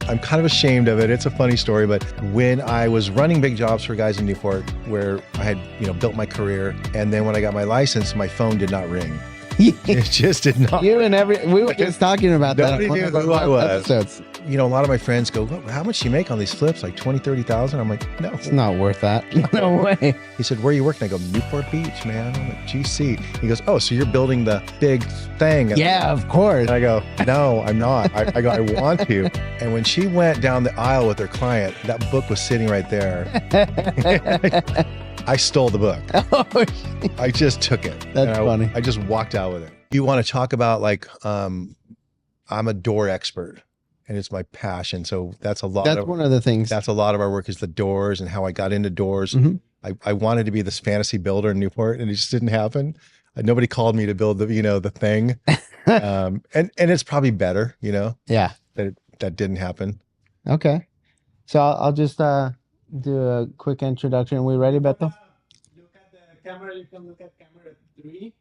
I'm kind of ashamed of it. It's a funny story, but when I was running big jobs for guys in Newport, where I had, built my career, and then when I got my license, my phone did not ring. It just did not. We were just talking about that. Nobody knew who I was. Episodes. A lot of my friends go, how much do you make on these flips? Like 20, 30,000? I'm like, no. It's not worth that. No way. He said, where are you working? I go, Newport Beach, man. I'm like, GC. He goes, oh, so you're building the big thing. Yeah, of course. And I go, no, I'm not. I go, I want to. And when she went down the aisle with her client, that book was sitting right there. I stole the book. Oh, I just took it. That's funny. I just walked out with it. You want to talk about I'm a door expert and it's my passion. So that's one of the things. That's a lot of our work is the doors and how I got into doors. Mm-hmm. I wanted to be this fantasy builder in Newport and it just didn't happen. Nobody called me to build the thing. And it's probably better, Yeah. that didn't happen. Okay. So I'll just do a quick introduction. We ready, Beto? Look at the camera. You can look at camera 3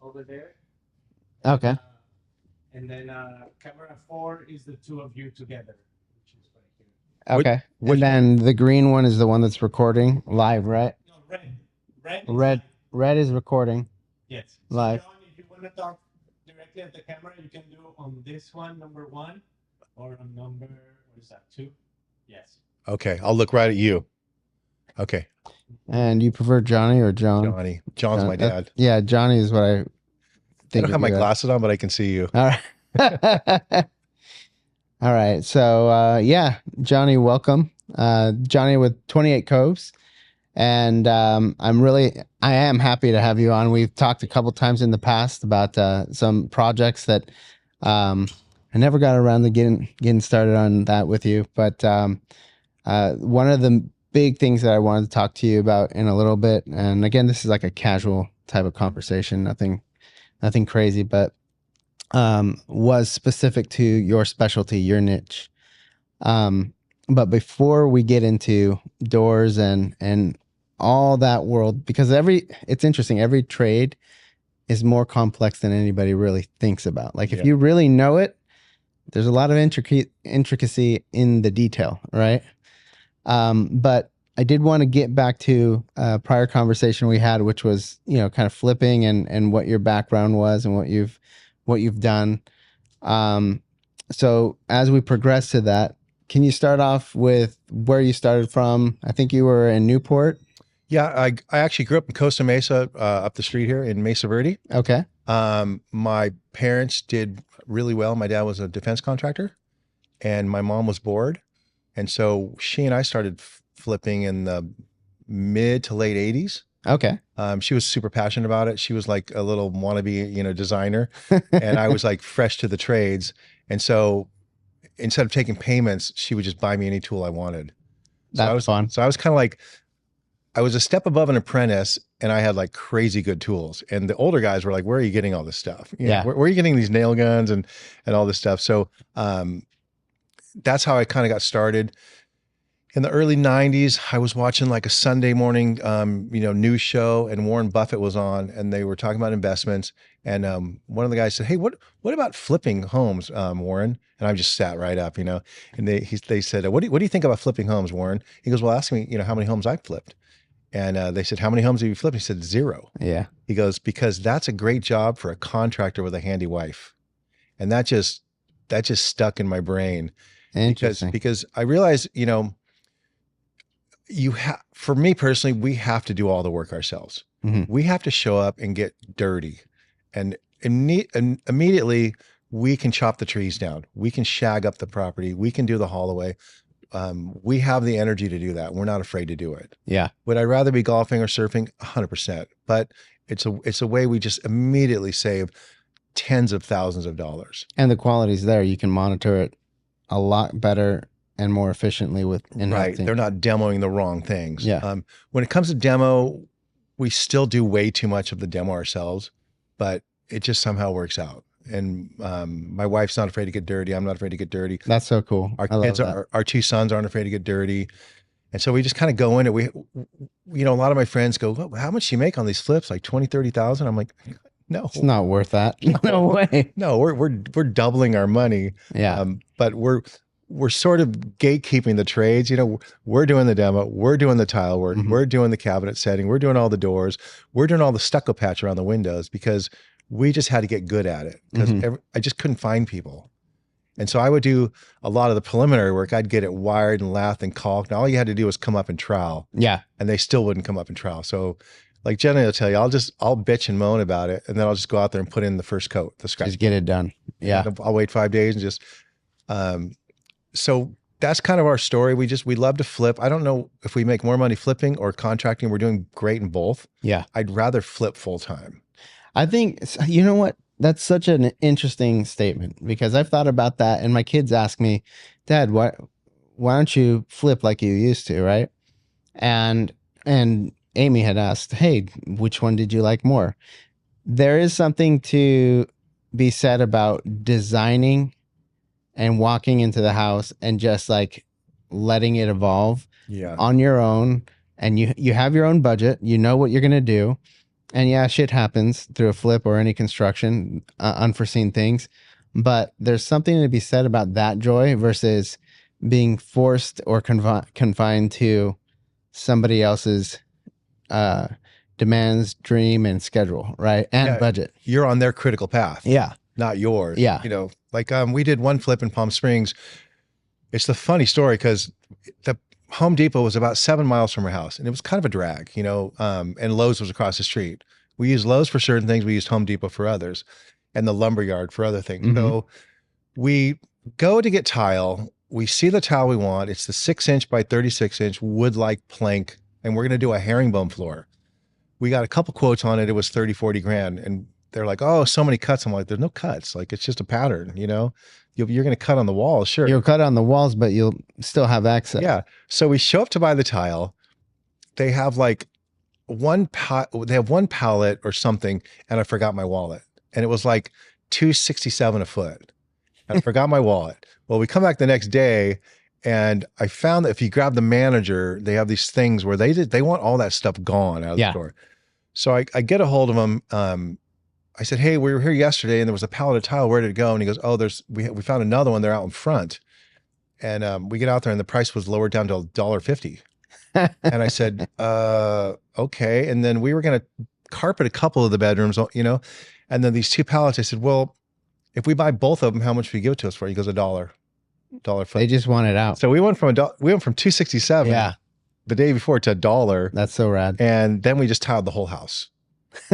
over there. Okay. And then camera 4 is the two of you together, which is right here. Okay. And then the green one is the one that's recording live, right? No, red. Red is recording. Yes. Live. So John, if you want to talk directly at the camera, you can do on this one, number 1, or on number, what is that, 2? Yes. Okay. I'll look right at you. Okay. And you prefer Johnny or John? Johnny. John's my dad. Yeah, Johnny is what I I think. don't have my glasses on, but I can see you. All right. All right. So, Johnny, welcome. Johnny with 28 Coves. And I am happy to have you on. We've talked a couple times in the past about some projects that I never got around to getting started on that with you. But one of the big things that I wanted to talk to you about in a little bit, and again, this is like a casual type of conversation, nothing crazy, but was specific to your specialty, your niche. But before we get into doors and all that world, because it's interesting, every trade is more complex than anybody really thinks about. Like if you really know it, there's a lot of intricacy in the detail, right? But I did want to get back to a prior conversation we had, which was, kind of flipping and what your background was and what you've done. So as we progress to that, can you start off with where you started from? I think you were in Newport. Yeah, I actually grew up in Costa Mesa, up the street here in Mesa Verde. Okay. My parents did really well. My dad was a defense contractor and my mom was bored. And so she and I started flipping in the mid to late 80s. Okay. She was super passionate about it. She was like a little wannabe, designer. And I was like fresh to the trades. And so instead of taking payments, she would just buy me any tool I wanted. That's fun. So I was kind of like, I was a step above an apprentice and I had like crazy good tools. And the older guys were like, where are you getting all this stuff? Where are you getting these nail guns and all this stuff? So that's how I kind of got started. In the early 90s, I was watching like a Sunday morning, news show, and Warren Buffett was on, and they were talking about investments. And one of the guys said, "Hey, what about flipping homes, Warren?" And I just sat right up, And they said, "What do you think about flipping homes, Warren?" He goes, "Well, ask me, how many homes I've flipped." And they said, "How many homes have you flipped?" He said, "0." Yeah. He goes, "Because that's a great job for a contractor with a handy wife," and that just stuck in my brain. Interesting. Because I realized, for me personally, we have to do all the work ourselves. Mm-hmm. We have to show up and get dirty, and immediately we can chop the trees down. We can shag up the property. We can do the haul away. We have the energy to do that. We're not afraid to do it. Yeah. Would I rather be golfing or surfing? 100%. But it's a way we just immediately save tens of thousands of dollars. And the quality's there. You can monitor it a lot better and more efficiently with Right. They're not demoing the wrong things. Yeah. When it comes to demo, we still do way too much of the demo ourselves, but it just somehow works out. And my wife's not afraid to get dirty. I'm not afraid to get dirty. That's so cool. Our kids, our two sons aren't afraid to get dirty. And so we just kind of go in it. A lot of my friends go, "How much do you make on these flips? Like 20, 30,000? I'm like, No, It's not worth that. No way. no, we're doubling our money. Yeah. But we're sort of gatekeeping the trades. You know, we're doing the demo, we're doing the tile work, we're doing the cabinet setting, we're doing all the doors, we're doing all the stucco patch around the windows because we just had to get good at it because I just couldn't find people. And so I would do a lot of the preliminary work. I'd get it wired and lathed and caulked. And all you had to do was come up and trowel. Yeah. And they still wouldn't come up and trowel. So like Jenny will tell you, I'll bitch and moan about it. And then I'll just go out there and put in the first coat, the scratch. Just get it done. Yeah. And I'll wait 5 days and just, so that's kind of our story. We love to flip. I don't know if we make more money flipping or contracting. We're doing great in both. Yeah. I'd rather flip full time. I think, you know what? That's such an interesting statement because I've thought about that. And my kids ask me, Dad, why don't you flip like you used to? Right. And Amy had asked, hey, which one did you like more? There is something to be said about designing and walking into the house and just like letting it evolve on your own. And you have your own budget, you know what you're going to do. And yeah, shit happens through a flip or any construction, unforeseen things. But there's something to be said about that joy versus being forced or confined to somebody else's demands, dream, and schedule, right? And budget. You're on their critical path. Yeah. Not yours. Yeah. You know, like we did one flip in Palm Springs. It's the funny story because the Home Depot was about 7 miles from our house and it was kind of a drag, you know, and Lowe's was across the street. We used Lowe's for certain things. We used Home Depot for others and the lumberyard for other things. So we go to get tile. We see the tile we want. It's the 6-inch by 36-inch wood-like plank. And we're going to do a herringbone floor. We got a couple quotes on it. It was 30, 40 grand. And they're like, oh, so many cuts. I'm like, there's no cuts. Like, it's just a pattern, you know? You're going to cut on the walls, sure. You'll cut on the walls, but you'll still have access. Yeah. So we show up to buy the tile. They have like one pallet or something, and I forgot my wallet. And it was like $267 a foot. And I forgot my wallet. Well, we come back the next day, and I found that if you grab the manager, they have these things where they want all that stuff gone out of the store. So I get a hold of them. I said, hey, we were here yesterday and there was a pallet of tile. Where did it go? And he goes, oh, we found another one. They're out in front. And we get out there and the price was lowered down to $1.50. And I said, okay. And then we were going to carpet a couple of the bedrooms, you know, and then these two pallets, I said, well, if we buy both of them, how much will you give it to us for? He goes, $1 foot. They just want it out. So we went from $267 the day before to $1. That's so rad. And then we just tiled the whole house.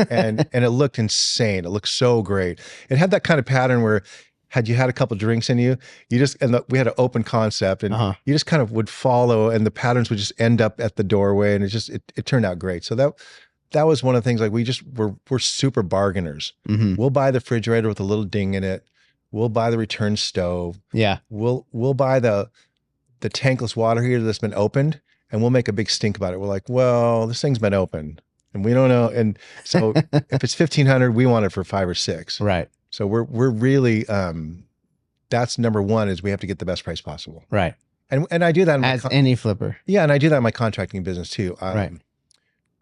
and it looked insane. It looked so great. It had that kind of pattern where had you had a couple drinks in you, we had an open concept and you just kind of would follow and the patterns would just end up at the doorway and it turned out great. So that was one of the things, like we're super bargainers. We'll buy the refrigerator with a little ding in it. We'll buy the return stove. Yeah. We'll buy the tankless water heater that's been opened and we'll make a big stink about it. We're like, well, this thing's been opened. And we don't know. And so if it's 1,500, we want it for 5 or 6. Right. So we're really, that's number one is we have to get the best price possible. Right. And I do that as any flipper. Yeah. And I do that in my contracting business too. Right.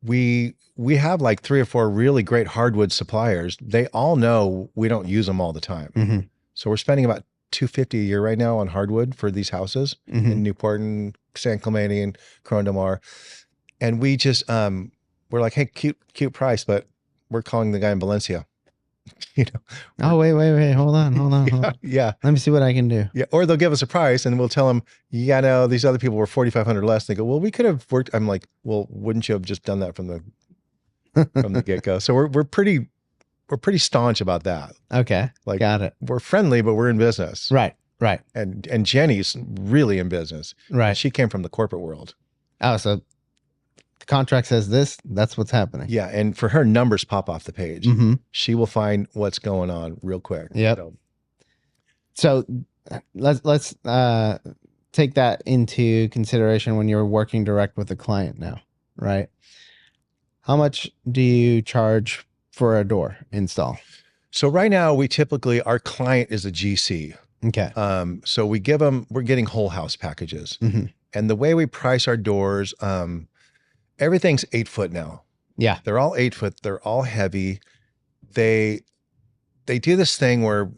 We have like 3 or 4 really great hardwood suppliers. They all know we don't use them all the time. So we're spending about $250 a year right now on hardwood for these houses in Newport and San Clemente and Corona del Mar. And we just, we're like, hey, cute price, but we're calling the guy in Valencia. You know. Oh, wait. Hold on. Yeah. Let me see what I can do. Yeah. Or they'll give us a price and we'll tell them, yeah, no, these other people were 4,500 less. They go, well, we could have worked. I'm like, well, wouldn't you have just done that from the get-go? So we're pretty staunch about that. Okay. Like, got it. We're friendly, but we're in business. Right. And Jenny's really in business. Right. She came from the corporate world. Oh, so the contract says this, that's what's happening. Yeah. And for her, numbers pop off the page. She will find what's going on real quick. Yep. So let's take that into consideration when you're working direct with a client now, right? How much do you charge for a door install? So right now our client is a GC. Okay. So we're getting whole house packages. And the way we price our doors, everything's 8 foot now. Yeah. They're all 8 foot. They're all heavy. they do this thing where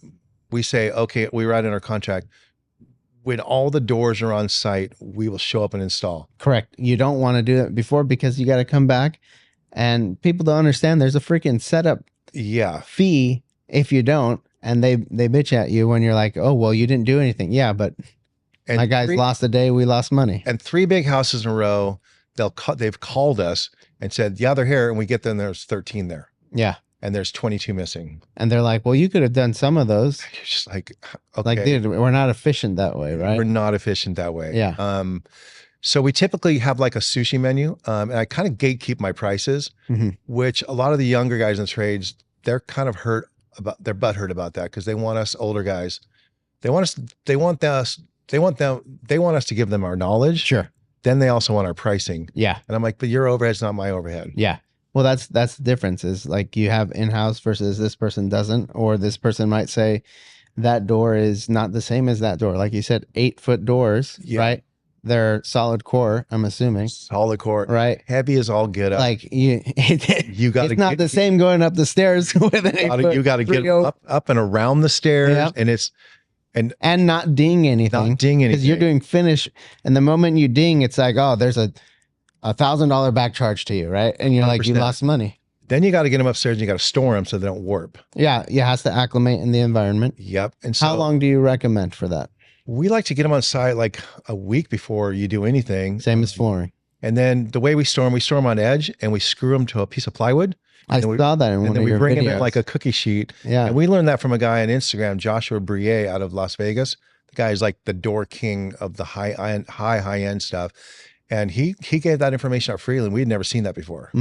we say, okay, we write in our contract, when all the doors are on site, we will show up and install. Correct. You don't want to do it before because you got to come back, and people don't understand there's a freaking setup fee if you don't, and they bitch at you when you're like, oh, well, you didn't do anything. Yeah, but and my guys lost a day, we lost money. And 3 big houses in a row, they've called us and said, yeah, they're here, and we get them, there's 13 there. Yeah. And there's 22 missing. And they're like, well, you could have done some of those. You're just like, okay. Like, dude, we're not efficient that way, right? We're not efficient that way. Yeah. So we typically have like a sushi menu, and I kind of gatekeep my prices, which a lot of the younger guys in the trades, they're kind of they're butthurt about that because they want us older guys. They want us to give them our knowledge. Sure. Then they also want our pricing. Yeah. And I'm like, but your overhead's not my overhead. Yeah. Well, that's the difference is like you have in-house versus this person doesn't, or this person might say that door is not the same as that door. Like you said, 8-foot doors, right? They're solid core, I'm assuming. Solid core. Right. Heavy as all get up. Like you got it's not the same going up the stairs with an 8-foot. You got to get up and around the stairs, and it's and not ding anything. Not ding anything. Because you're doing finish, and the moment you ding, it's like, oh, there's a $1,000 back charge to you, right? And you're 100%. Like, you lost money. Then you got to get them upstairs and you got to store them so they don't warp. Yeah, it has to acclimate in the environment. Yep. And so how long do you recommend for that? We like to get them on site like a week before you do anything. Same as flooring. And then the way we store them on edge, and we screw them to a piece of plywood. I saw that in one of your videos. And then we bring them in like a cookie sheet. Yeah. And we learned that from a guy on Instagram, Joshua Brie out of Las Vegas. The guy is like the door king of the high end stuff. And he gave that information out freely, and we'd never seen that before.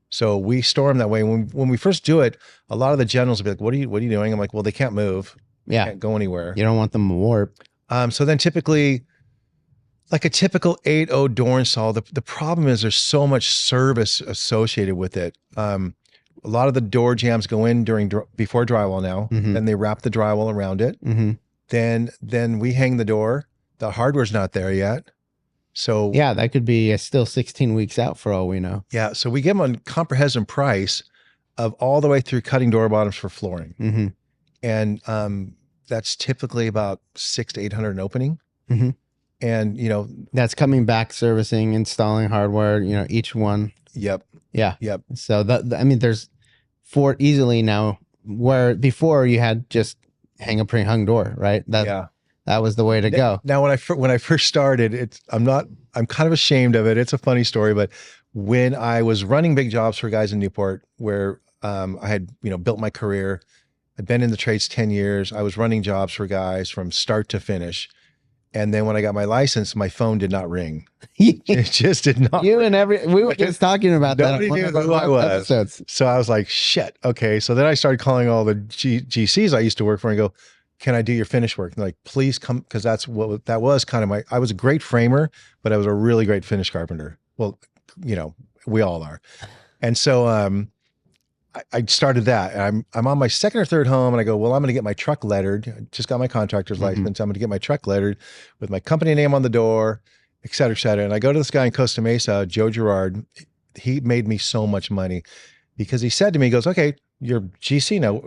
So we store them that way. When we first do it, a lot of the generals will be like, what are you doing? I'm like, well, they can't move. Yeah. They can't go anywhere. You don't want them to warp. So then typically, like a typical 8.0 door install, the problem is there's so much service associated with it. A lot of the door jambs go in before drywall now. Then they wrap the drywall around it. Then we hang the door. The hardware's not there yet. So yeah, that could be still 16 weeks out for all we know. Yeah. So we give them a comprehensive price of all the way through cutting door bottoms for flooring. And that's typically about $600 to $800 an opening. And, that's coming back, servicing, installing hardware, each one. Yep. Yeah. Yep. So there's 4 easily now, where before you had just hang a pre-hung door, right? That was the way to go. Now, when I first started, I'm kind of ashamed of it. It's a funny story, but when I was running big jobs for guys in Newport, where I had built my career, I'd been in the trades 10 years. I was running jobs for guys from start to finish, and then when I got my license, my phone did not ring. It just did not. We were just talking about that. Nobody knew who I was. Episodes. So I was like, shit. Okay. So then I started calling all the GCs I used to work for and go, can I do your finish work? And they're like, please come, because that was kind of I was a great framer, but I was a really great finish carpenter. Well, we all are. And so I started that. And I'm on my second or third home, and I go, well, I'm going to get my truck lettered. I just got my contractor's license. I'm going to get my truck lettered with my company name on the door, et cetera, et cetera. And I go to this guy in Costa Mesa, Joe Girard. He made me so much money because he said to me, he goes, okay, you're GC now,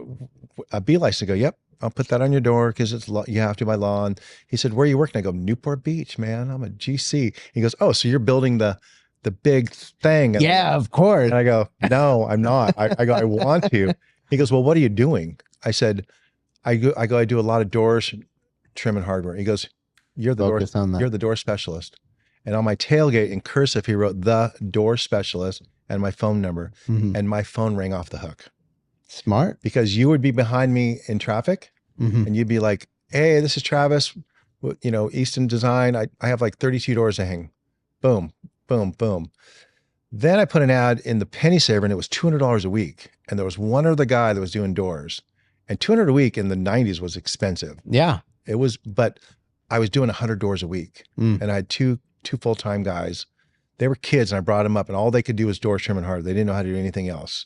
a B license. I go, yep. I'll put that on your door because you have to by law. And he said, where are you working? I go, Newport Beach, man. I'm a GC. He goes, oh, so you're building the big thing. Yeah, of course. And I go, no, I'm not. I go, I want to. He goes, well, what are you doing? I said, I do a lot of doors, trim and hardware. He goes, you're the door specialist. And on my tailgate in cursive, he wrote the door specialist and my phone number. And my phone rang off the hook. Smart. Because you would be behind me in traffic and you'd be like, hey, this is Travis, Easton Design. I have like 32 doors to hang. Boom, boom, boom. Then I put an ad in the Penny Saver, and it was $200 a week. And there was one other guy that was doing doors. And $200 a week in the 90s was expensive. Yeah. It was, but I was doing 100 doors a week. And I had two full-time guys. They were kids, and I brought them up, and all they could do was door trim and hard. They didn't know how to do anything else.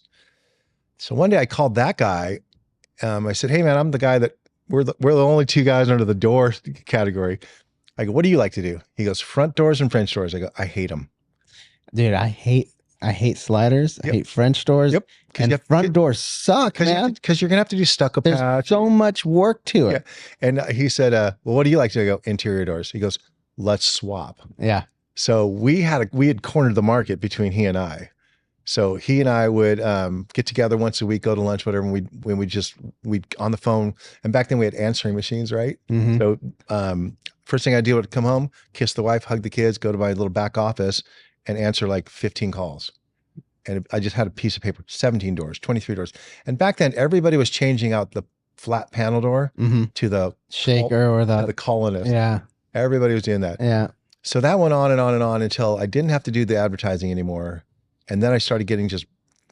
So one day I called that guy. I said, hey man, I'm the guy that we're the only 2 guys under the door category. I go, what do you like to do? He goes, front doors and French doors. I go, I hate them. Dude, I hate I hate sliders. I Yep. hate French doors. Yep. And front doors suck, man. Because you're gonna have to do stucco There's patch. so much work to it. Yeah. And he said, "Well, what do you like to go interior doors?" He goes, "Let's swap." Yeah. So we had cornered the market between he and I. So he and I would get together once a week, go to lunch, whatever. And we'd on the phone. And back then we had answering machines, right? Mhm. So first thing I do would come home, kiss the wife, hug the kids, go to my little back office, and answer like 15 calls. And I just had a piece of paper, 17 doors, 23 doors. And back then everybody was changing out the flat panel door to the shaker or the colonist. Yeah. Everybody was doing that. Yeah. So that went on and on and on until I didn't have to do the advertising anymore. And then I started getting just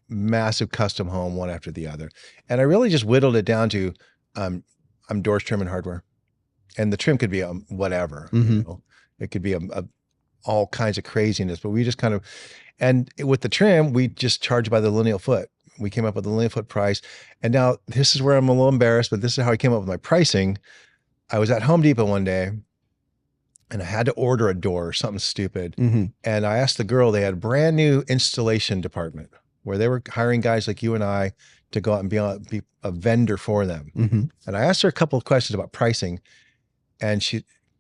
massive custom home one after the other. And I really just whittled it down to I'm doors, trim, and hardware. And the trim could be whatever. You know? It could be all kinds of craziness, but we just kind of, and with the trim, we just charge by the lineal foot. We came up with the lineal foot price. And now this is where I'm a little embarrassed, but this is how I came up with my pricing. I was at Home Depot one day and I had to order a door or something stupid. And I asked the girl, they had a brand new installation department where they were hiring guys like you and I to go out and be a vendor for them. And I asked her a couple of questions about pricing, and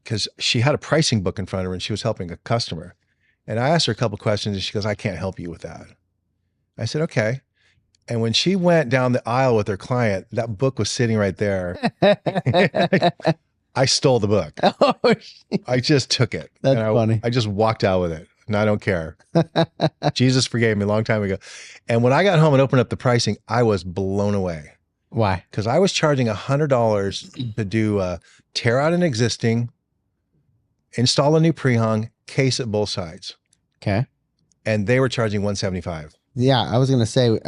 because she had a pricing book in front of her and she was helping a customer. And I asked her a couple of questions and she goes, "I can't help you with that." I said, "Okay." And when she went down the aisle with her client, that book was sitting right there. I stole the book. I just took it. That's funny. I just walked out with it. And I don't care. Jesus forgave me a long time ago. And when I got home and opened up the pricing, I was blown away. Why? Because I was charging $100 to do tear out an existing, install a new pre-hung, case at both sides. Okay. And they were charging $175. Yeah, I was gonna say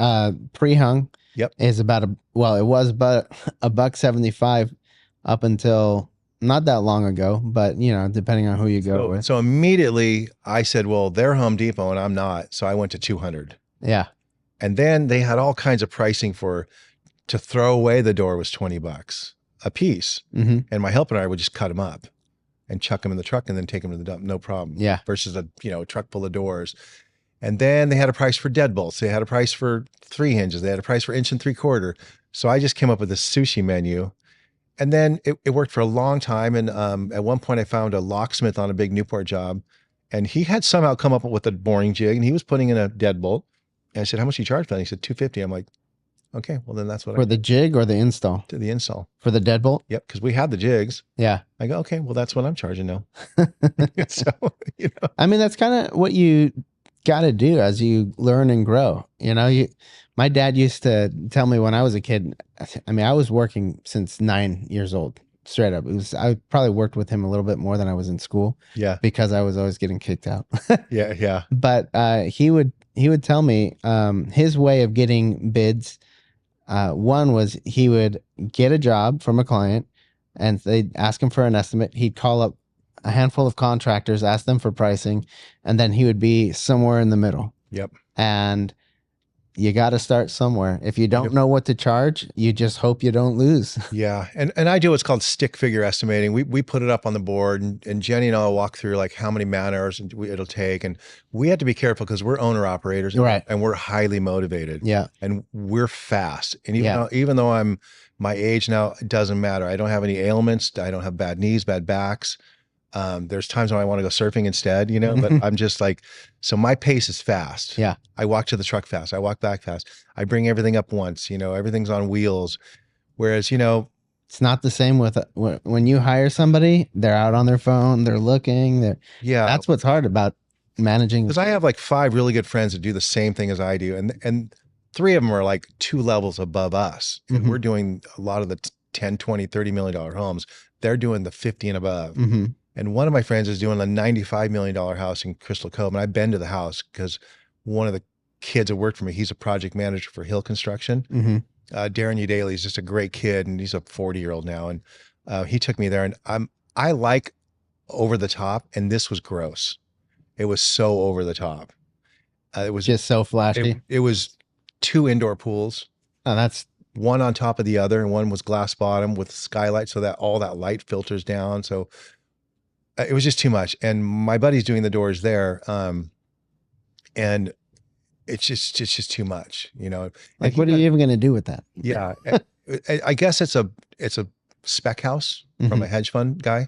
pre-hung. Yep. Is about it was about $1.75 up until not that long ago, but you know, depending on who you go with. So immediately I said, well, they're Home Depot and I'm not. So I went to 200. Yeah. And then they had all kinds of pricing to throw away the door was $20 a piece. And my helper and I would just cut them up and chuck them in the truck and then take them to the dump. No problem. Yeah. Versus a truck full of doors. And then they had a price for deadbolts. They had a price for 3 hinges. They had a price for 1 3/4. So I just came up with a sushi menu. And then it worked for a long time. And at one point I found a locksmith on a big Newport job, and he had somehow come up with a boring jig, and he was putting in a deadbolt. And I said, "How much do you charge for that?" He said, $250. I'm like, okay, well then that's what for the jig or the install? To the install. For the deadbolt? Yep, because we had the jigs. Yeah. I go, okay, well that's what I'm charging now. So, I mean, that's kind of what you got to do as you learn and grow. My dad used to tell me when I was a kid, I mean, I was working since 9 years old, straight up. I probably worked with him a little bit more than I was in school. Yeah. Because I was always getting kicked out. Yeah. But he would tell me his way of getting bids. One was he would get a job from a client and they'd ask him for an estimate. He'd call up a handful of contractors, ask them for pricing, and then he would be somewhere in the middle. Yep. And you got to start somewhere. If you don't know what to charge, you just hope you don't lose. Yeah. And I do what's called stick figure estimating. We put it up on the board, and Jenny and I will walk through like how many man hours it'll take. And we have to be careful because we're owner operators, right? And we're highly motivated. Yeah. And we're fast. And even though I'm my age now, it doesn't matter. I don't have any ailments. I don't have bad knees, bad backs. There's times when I want to go surfing instead, but I'm just like, so my pace is fast. Yeah. I walk to the truck fast. I walk back fast. I bring everything up once, everything's on wheels. Whereas, it's not the same with when you hire somebody, they're out on their phone, they're looking. That's what's hard about managing. Because I have like 5 really good friends that do the same thing as I do. And 3 of them are like 2 levels above us. And we're doing a lot of the 10, 20, $30 million homes. They're doing the 50 and above. And one of my friends is doing a $95 million house in Crystal Cove. And I've been to the house because one of the kids that worked for me, he's a project manager for Hill Construction. Darren Udaley is just a great kid, and he's a 40-year-old now. And he took me there, and I like over the top, and this was gross. It was so over the top. It was just so flashy. It was 2 indoor pools. Oh, that's one on top of the other, and one was glass bottom with skylight, so that all that light filters down. So it was just too much. And my buddy's doing the doors there. And it's just too much, you know. Like, what are you even going to do with that? Yeah, I guess it's a spec house from a hedge fund guy,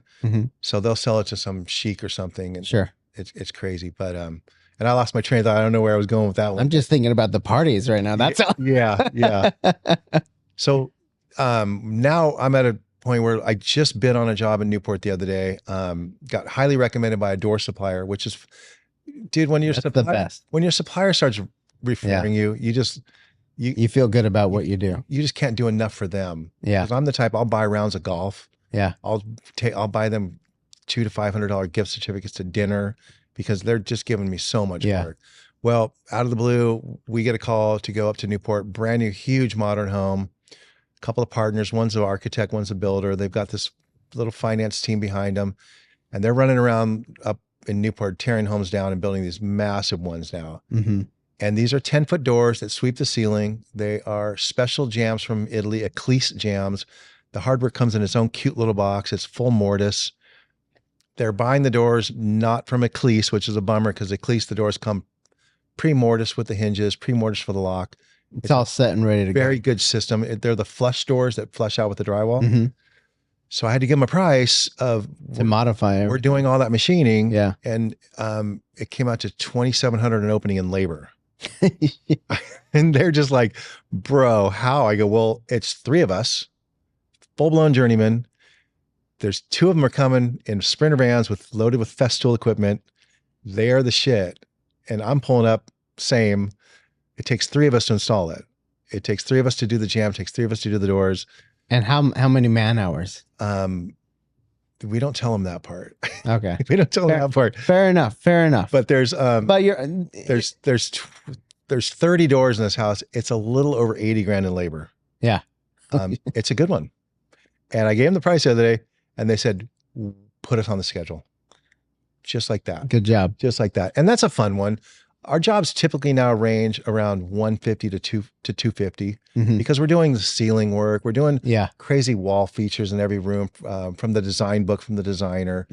so they'll sell it to some sheik or something, and Sure, it's crazy. But and I lost my train of thought. I don't know where I was going with that one. I'm just thinking about the parties right now. That's all. Yeah. So now I'm at a point where I just bid on a job in Newport the other day. Got highly recommended by a door supplier, which is, dude, when That's the best. When your supplier starts referring you, you feel good about what you do. You just can't do enough for them. Yeah. Because I'm the type, I'll buy rounds of golf. Yeah. I'll buy them $200 to $500 gift certificates to dinner because they're just giving me so much work. Well, out of the blue, we get a call to go up to Newport, brand new, huge modern home. A couple of partners, one's an architect, one's a builder. They've got this little finance team behind them, and they're running around up in Newport, tearing homes down and building these massive ones now. And these are 10-foot doors that sweep the ceiling. They are special jams from Italy, Eclise jams. The hardware comes in its own cute little box. It's full mortise. They're buying the doors not from Eclise, which is a bummer because Eclise, the doors come pre-mortise with the hinges, pre-mortise for the lock. It's all set and ready to go. Very good system. They're the flush doors that flush out with the drywall. So I had to give them a price to modify it. We're doing all that machining. Yeah. And it came out to $2,700 an opening in labor. And they're just like, bro, how? I go, well, it's 3 of us, full-blown journeymen. There's 2 of them are coming in Sprinter vans loaded with Festool equipment. They are the shit. And I'm pulling up, same. It takes 3 of us to install it. It takes 3 of us to do the jam. It takes 3 of us to do the doors. And how many man hours? We don't tell them that part. Okay. We don't tell them that part. Fair enough. But there's there's 30 doors in this house. It's a little over 80 grand in labor. Yeah. It's a good one. And I gave them the price the other day and they said, put us on the schedule. Just like that. Good job. Just like that. And that's a fun one. Our jobs typically now range around 150 to 250 because we're doing the ceiling work. We're doing crazy wall features in every room from the design book from the designer.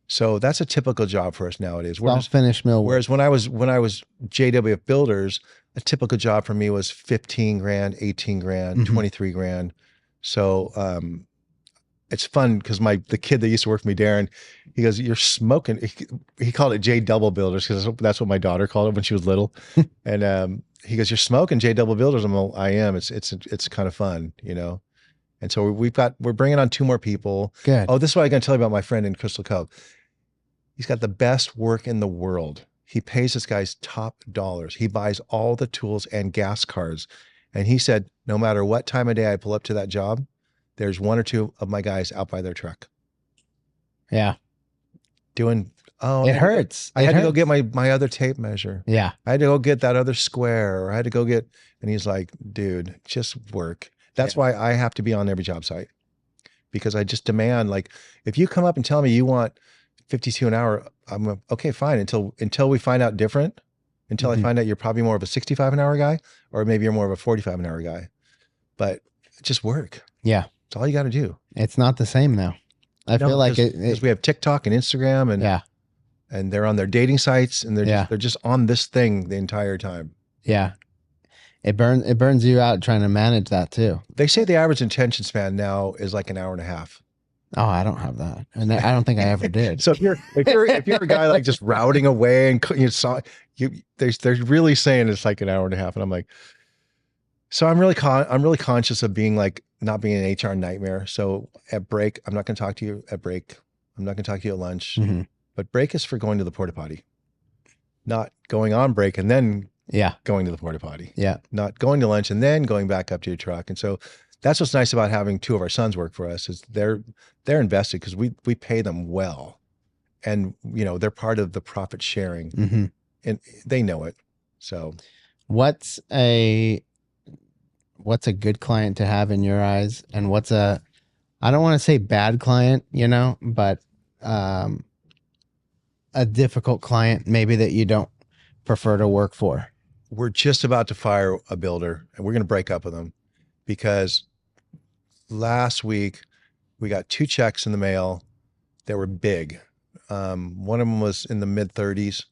So that's a typical job for us nowadays. All finished millwork. Whereas when I was JWF Builders, a typical job for me was 15 grand, 18 grand, 23 grand. So it's fun because the kid that used to work for me, Darren, he goes, "You're smoking." He called it J Double Builders because that's what my daughter called it when she was little. And he goes, "You're smoking J Double Builders." I'm like, I am. It's kind of fun, you know. And so we're bringing on 2 more people. Good. Oh, this is what I can tell you about my friend in Crystal Cove. He's got the best work in the world. He pays this guy's top dollars. He buys all the tools and gas cards. And he said, no matter what time of day I pull up to that job, there's 1 or 2 of my guys out by their truck. Yeah. Doing, it hurts. I had to go get my other tape measure. Yeah. I had to go get that other square, or I had to go get, and he's like, dude, just work. That's why I have to be on every job site because I just demand, like, if you come up and tell me you want 52 an hour, I'm okay, fine. Until we find out different, until I find out you're probably more of a 65 an hour guy, or maybe you're more of a 45 an hour guy, but just work. Yeah. It's all you got to do. It's not the same now. I feel like because we have TikTok and Instagram and they're on their dating sites and they're just on this thing the entire time. Yeah. It burns you out trying to manage that too. They say the average attention span now is like an hour and a half. Oh, I don't have that. And I don't think I ever did. So if you're a guy like just routing away and they're really saying it's like an hour and a half. And I'm like, so I'm really conscious of being like, not being an HR nightmare. So at break, I'm not going to talk to you at break. I'm not going to talk to you at lunch, but break is for going to the porta potty, not going on break and then going to the porta potty. Yeah. Not going to lunch and then going back up to your truck. And so that's what's nice about having 2 of our sons work for us is they're invested because we pay them well, and they're part of the profit sharing, and they know it. So, what's a good client to have in your eyes, and what's I don't want to say bad client, but a difficult client maybe that you don't prefer to work for? We're just about to fire a builder, and we're going to break up with them because last week we got 2 checks in the mail that were big. One of them was in the mid 30s.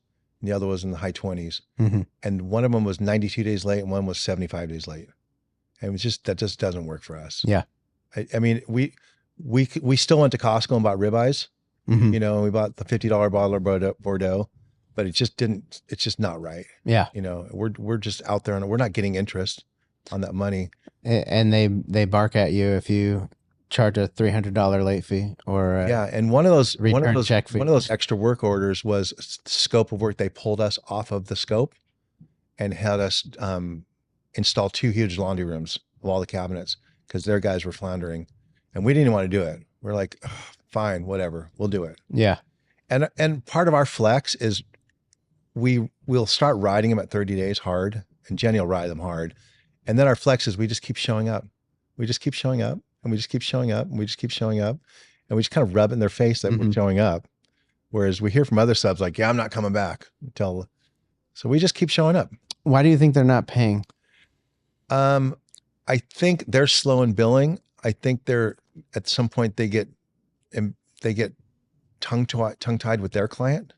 and the other was in the high 20s. Mm-hmm. And one of them was 92 days late and one was 75 days late. And it was just, that just doesn't work for us. Yeah. I mean, we still went to Costco and bought ribeyes, Mm-hmm. you know, and we bought the $50 bottle of Bordeaux, but it's just not right. Yeah. You know, we're just out there and we're not getting interest on that money. And they bark at you if you charge a $300 late fee or Yeah. And one of those check fee. one of those extra work orders was scope of work. They pulled us off of the scope and had us install 2 huge laundry rooms of all the cabinets because their guys were floundering, and we didn't even want to do it. We're like, fine, whatever, we'll do it. Yeah. And part of our flex is we'll start riding them at 30 days hard, and Jenny will ride them hard. And then our flex is we just keep showing up. We just keep showing up, and we just keep showing up, and we just keep showing up, and we just kind of rub it in their face that we're showing up. Whereas we hear from other subs like, yeah, I'm not coming back. So we just keep showing up. Why do you think they're not paying? I think they're slow in billing. I think they're at some point they get tongue-tied with their client,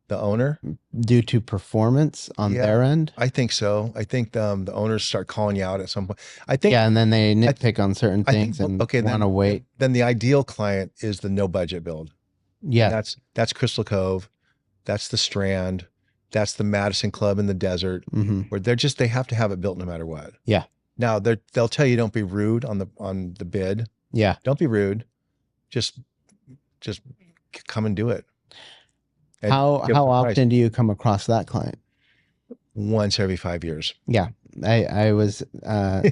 the owner, Due to performance on their end? I think so. I think the owners start calling you out at some point. I think and then they nitpick on certain things and want to wait. Then the ideal client is the no budget build. Yeah. And that's Crystal Cove, that's the Strand, that's the Madison Club in the desert, where they have to have it built no matter what. Yeah. Now they'll tell you don't be rude on the bid. Yeah. Don't be rude. Just come and do it. And How often do you come across that client? Once every 5 years. Yeah. I was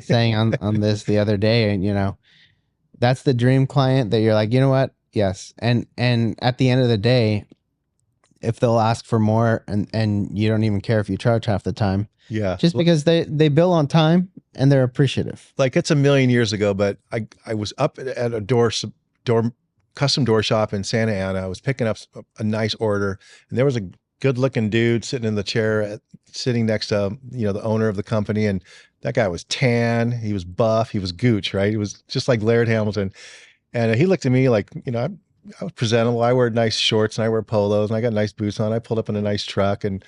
saying on this the other day, and you know, that's the dream client that you're like, you know what? Yes. And at the end of the day, if they'll ask for more and you don't even care if you charge half the time. Yeah. Just because they bill on time and they're appreciative. Like it's a million years ago, but I was up at a custom door shop in Santa Ana. I was picking up a nice order, and there was a good looking dude sitting in the chair, sitting next to, you know, the owner of the company. And that guy was tan. He was buff. He was gooch, right? He was just like Laird Hamilton. And he looked at me like, you know, I was presentable. I wear nice shorts and I wear polos and I got nice boots on. I pulled up in a nice truck, and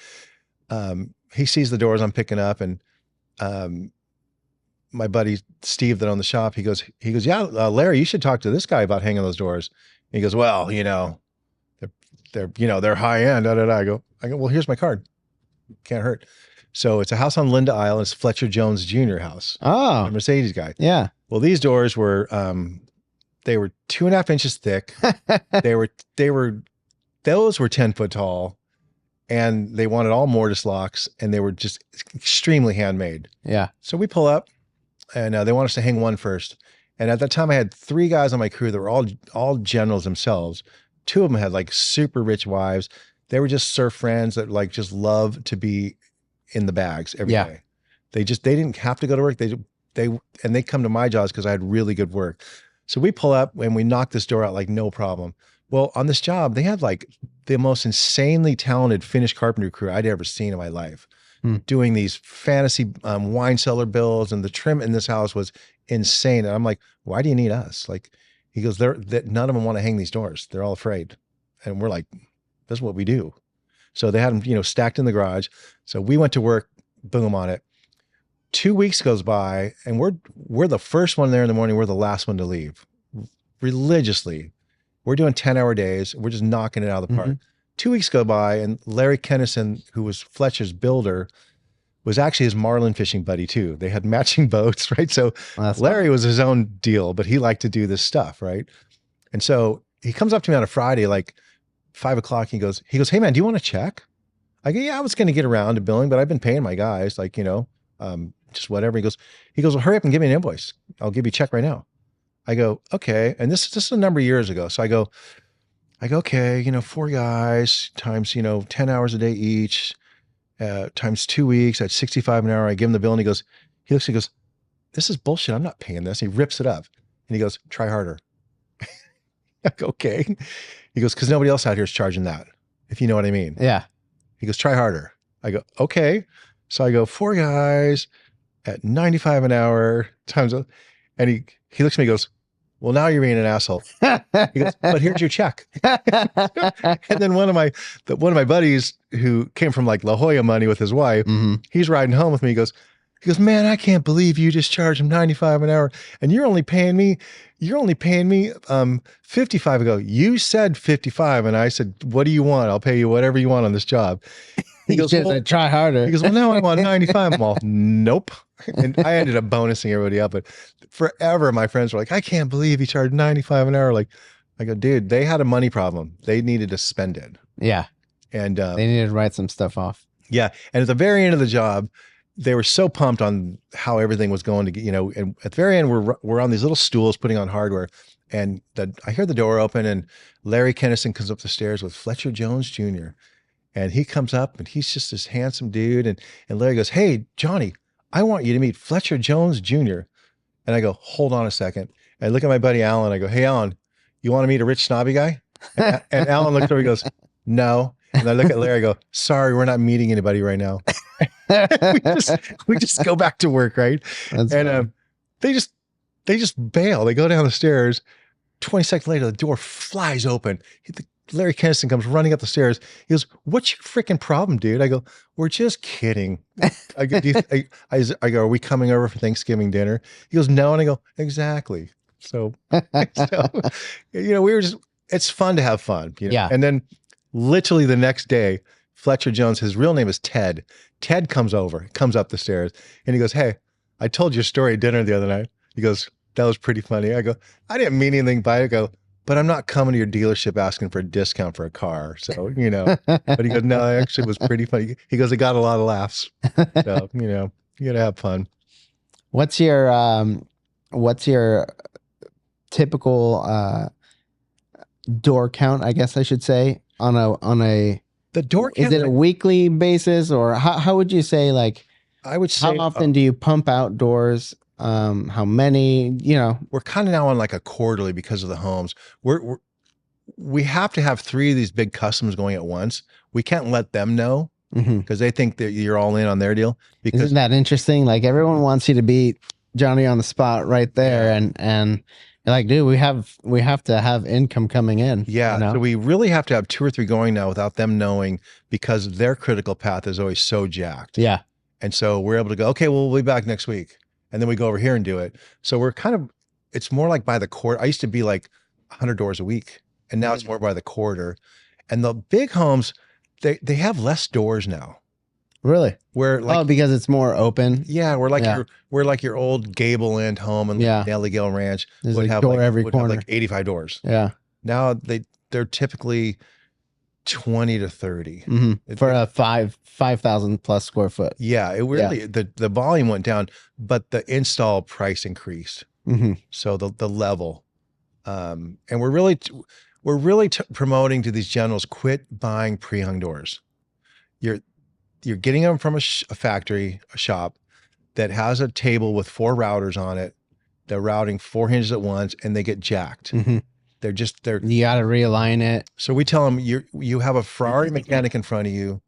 he sees the doors I'm picking up, and my buddy Steve that owned the shop, he goes, yeah, Larry, you should talk to this guy about hanging those doors. And he goes, well, you know, they're high end. I go, well, here's my card. Can't hurt. So it's a house on Linda Isle. It's Fletcher Jones Jr. house. Oh, a Mercedes guy. Yeah. Well, these doors were, they were 2.5 inches thick. Those were 10 foot tall, and they wanted all mortise locks, and they were just extremely handmade. Yeah. So we pull up, and they want us to hang one first. And at that time I had 3 guys on my crew that were all generals themselves. 2 of them had like super rich wives. They were just surf friends that like just love to be in the bags every day. They didn't have to go to work. They come to my jobs because I had really good work. So we pull up and we knock this door out like no problem. Well, on this job, they had like the most insanely talented Finnish carpentry crew I'd ever seen in my life, doing these fantasy wine cellar builds, and the trim in this house was insane. And I'm like, why do you need us? Like, he goes, none of them want to hang these doors. They're all afraid. And we're like, this is what we do. So they had them, you know, stacked in the garage. So we went to work, boom, on it. 2 weeks goes by, and we're the first one there in the morning. We're the last one to leave, religiously. We're doing 10-hour days. We're just knocking it out of the park. 2 weeks go by, and Larry Kennison, who was Fletcher's builder, was actually his marlin fishing buddy too. They had matching boats, right? So Larry was his own deal, but he liked to do this stuff, right? And so he comes up to me on a Friday, like 5 o'clock. He goes, hey man, do you want to check? I go, yeah, I was going to get around to billing, but I've been paying my guys, like, you know, just whatever. He goes, well, hurry up and give me an invoice. I'll give you a check right now. I go, okay. And this is a number of years ago. So I go, okay, you know, 4 guys times, you know, 10 hours a day each, times 2 weeks at 65 an hour. I give him the bill, and he looks, he goes, this is bullshit. I'm not paying this. And he rips it up, and he goes, try harder. I go, okay. He goes, because nobody else out here is charging that, if you know what I mean. Yeah. He goes, try harder. I go, okay. So I go, 4 guys at 95 an hour times, and he looks at me and goes, well, now you're being an asshole. He goes, but here's your check. And then one of my buddies who came from like La Jolla money with his wife, he's riding home with me. He goes, man, I can't believe you just charged him $95 an hour and you're only paying me 55. I go, you said 55. And I said, what do you want? I'll pay you whatever you want on this job. He goes, well, try harder. He goes, well, now I want 95. I'm all, nope. And I ended up bonusing everybody up. But forever, my friends were like, I can't believe he charged 95 an hour. Like, I go, dude, they had a money problem. They needed to spend it. Yeah. And they needed to write some stuff off. Yeah. And at the very end of the job, they were so pumped on how everything was going to, and at the very end, we're on these little stools putting on hardware. And I hear the door open and Larry Kennison comes up the stairs with Fletcher Jones Jr. And he comes up and he's just this handsome dude. And Larry goes, hey, Johnny, I want you to meet Fletcher Jones Jr. And I go, hold on a second. And I look at my buddy, Alan. I go, hey, Alan, you want to meet a rich snobby guy? And Alan looks over, he goes, no. And I look at Larry, I go, sorry, we're not meeting anybody right now. we just go back to work, right? That's and they just bail. They go down the stairs. 20 seconds later, the door flies open. Larry Kennison comes running up the stairs. He goes, what's your freaking problem, dude? I go, we're just kidding. I go, are we coming over for Thanksgiving dinner? He goes, no. And I go, exactly. So we were just, it's fun to have fun. Yeah. And then literally the next day, Fletcher Jones, his real name is Ted. Ted comes up the stairs and he goes, hey, I told your story at dinner the other night. He goes, that was pretty funny. I go, I didn't mean anything by it. I go, but I'm not coming to your dealership asking for a discount for a car. So, but he goes, no, actually it was pretty funny. He goes, it got a lot of laughs. So, you gotta have fun. What's your typical door count, I guess I should say, on a the door count? Is it a weekly basis, or how would you say, like, I would say, how often do you pump out doors? How many, we're kind of now on like a quarterly because of the homes. We have to have 3 of these big customs going at once. We can't let them know because they think that you're all in on their deal. Because isn't that interesting? Like, everyone wants you to beat Johnny on the spot right there. And you're like, dude, we have to have income coming in. Yeah. So we really have to have 2 or 3 going now without them knowing, because their critical path is always so jacked. Yeah. And so we're able to go, okay, well, we'll be back next week. And then we go over here and do it. So we're it's more like by the quarter. I used to be like 100 doors a week, and now it's more by the quarter. And the big homes, they have less doors now. Really? Where because it's more open. Yeah, we're like your old gable end home and Nellie Gale Ranch would have door every corner. Have like 85 doors. Yeah. Now they're typically 20 to 30 for a 5,000 plus square foot. Yeah, it really the volume went down, but the install price increased. So the level, and we're really promoting to these generals, quit buying pre-hung doors. You're getting them from a factory, a shop that has a table with 4 routers on it. They're routing 4 hinges at once, and they get jacked. You got to realign it. So we tell them, you have a Ferrari mechanic in front of you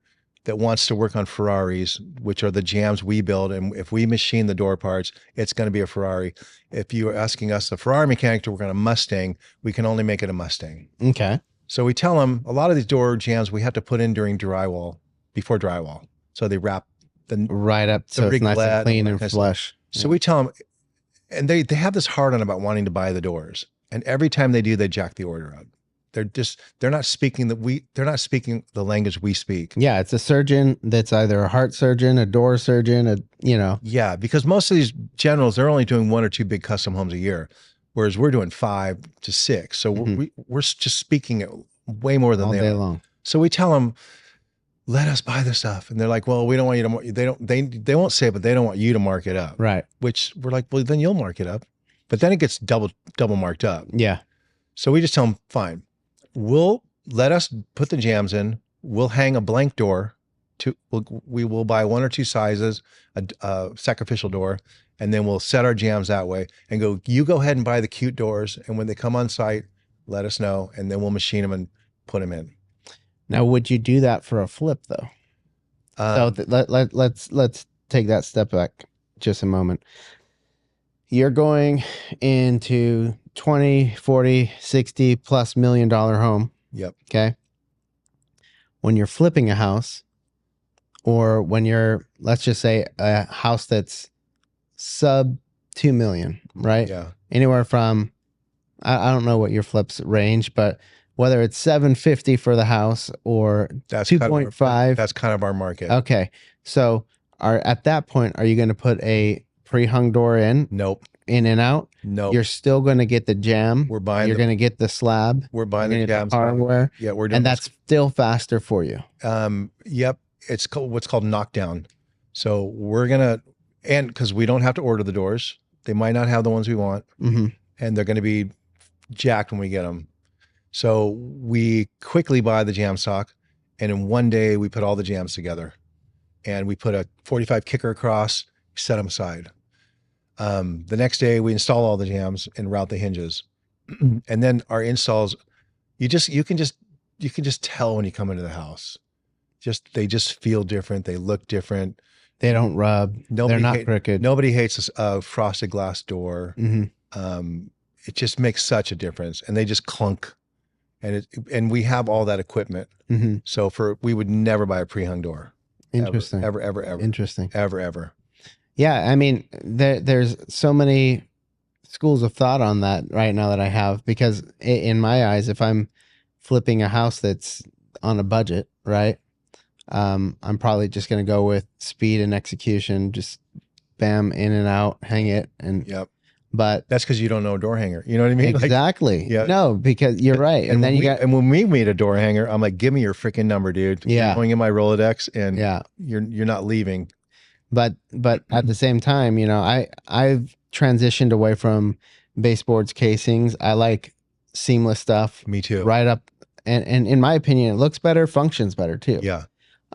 that wants to work on Ferraris, which are the jams we build. And if we machine the door parts, it's going to be a Ferrari. If you are asking us, the Ferrari mechanic, to work on a Mustang, we can only make it a Mustang. Okay. So we tell them a lot of these door jams we have to put in before drywall. So they wrap right up so it's nice and clean and flush. So we tell them, and they have this hard on about wanting to buy the doors. And every time they do, they jack the order up. They're not speaking the language we speak. Yeah, it's a surgeon that's either a heart surgeon, a door surgeon, Yeah, because most of these generals, they're only doing 1 or 2 big custom homes a year, whereas we're doing 5 to 6. So we're just speaking it way more than all they day are. long. So we tell them, let us buy the stuff. And they're like, well, we don't want you to, they won't say it, but they don't want you to mark it up. Right. Which we're like, well, then you'll mark it up. But then it gets double marked up. Yeah. So we just tell them, fine, let us put the jams in. We'll hang a blank door. We will buy 1 or 2 sizes, a sacrificial door, and then we'll set our jams that way and go, you go ahead and buy the cute doors. And when they come on site, let us know. And then we'll machine them and put them in. Now, would you do that for a flip though? So let's take that step back just a moment. You're going into 20, 40, 60 plus $1 million home. Yep. Okay. When you're flipping a house, or when you're, let's just say, a house that's sub 2 million, right? Yeah. Anywhere from, I don't know what your flips range, but whether it's 750 for the house or That's 2.5. That's kind of our market. Okay. So at that point, are you going to put a pre-hung door in? Nope. In and out? Nope. You're still going to get the jam. We're buying. You're going to get the slab. We're buying the jams. Hardware. Yeah, we're doing. And that's still faster for you. Yep. It's called what's called knockdown. So we're gonna, and because we don't have to order the doors, they might not have the ones we want, and they're going to be jacked when we get them. So we quickly buy the jam stock, and in one day we put all the jams together, and we put a 45 kicker across, set them aside. The next day we install all the jams and route the hinges, and then our installs, you can just tell when you come into the house. They just feel different. They look different. They don't rub. They're not crooked. Nobody hates a frosted glass door. It just makes such a difference, and they just clunk. And we have all that equipment. So we would never buy a pre-hung door. Interesting. Ever. Interesting. Ever. Yeah, I mean, there's so many schools of thought on that right now that I have, because in my eyes, if I'm flipping a house that's on a budget, right? I'm probably just going to go with speed and execution, just bam, in and out, hang it. And yep. But that's because you don't know a door hanger. You know what I mean? Exactly. Yeah. No, because you're right. And then and when we meet a door hanger, I'm like, give me your freaking number, dude. Yeah. You're going in my Rolodex, and yeah, you're not leaving. But at the same time, I've transitioned away from baseboards, casings. I like seamless stuff. Me too. Right up, and in my opinion, it looks better, functions better too. Yeah.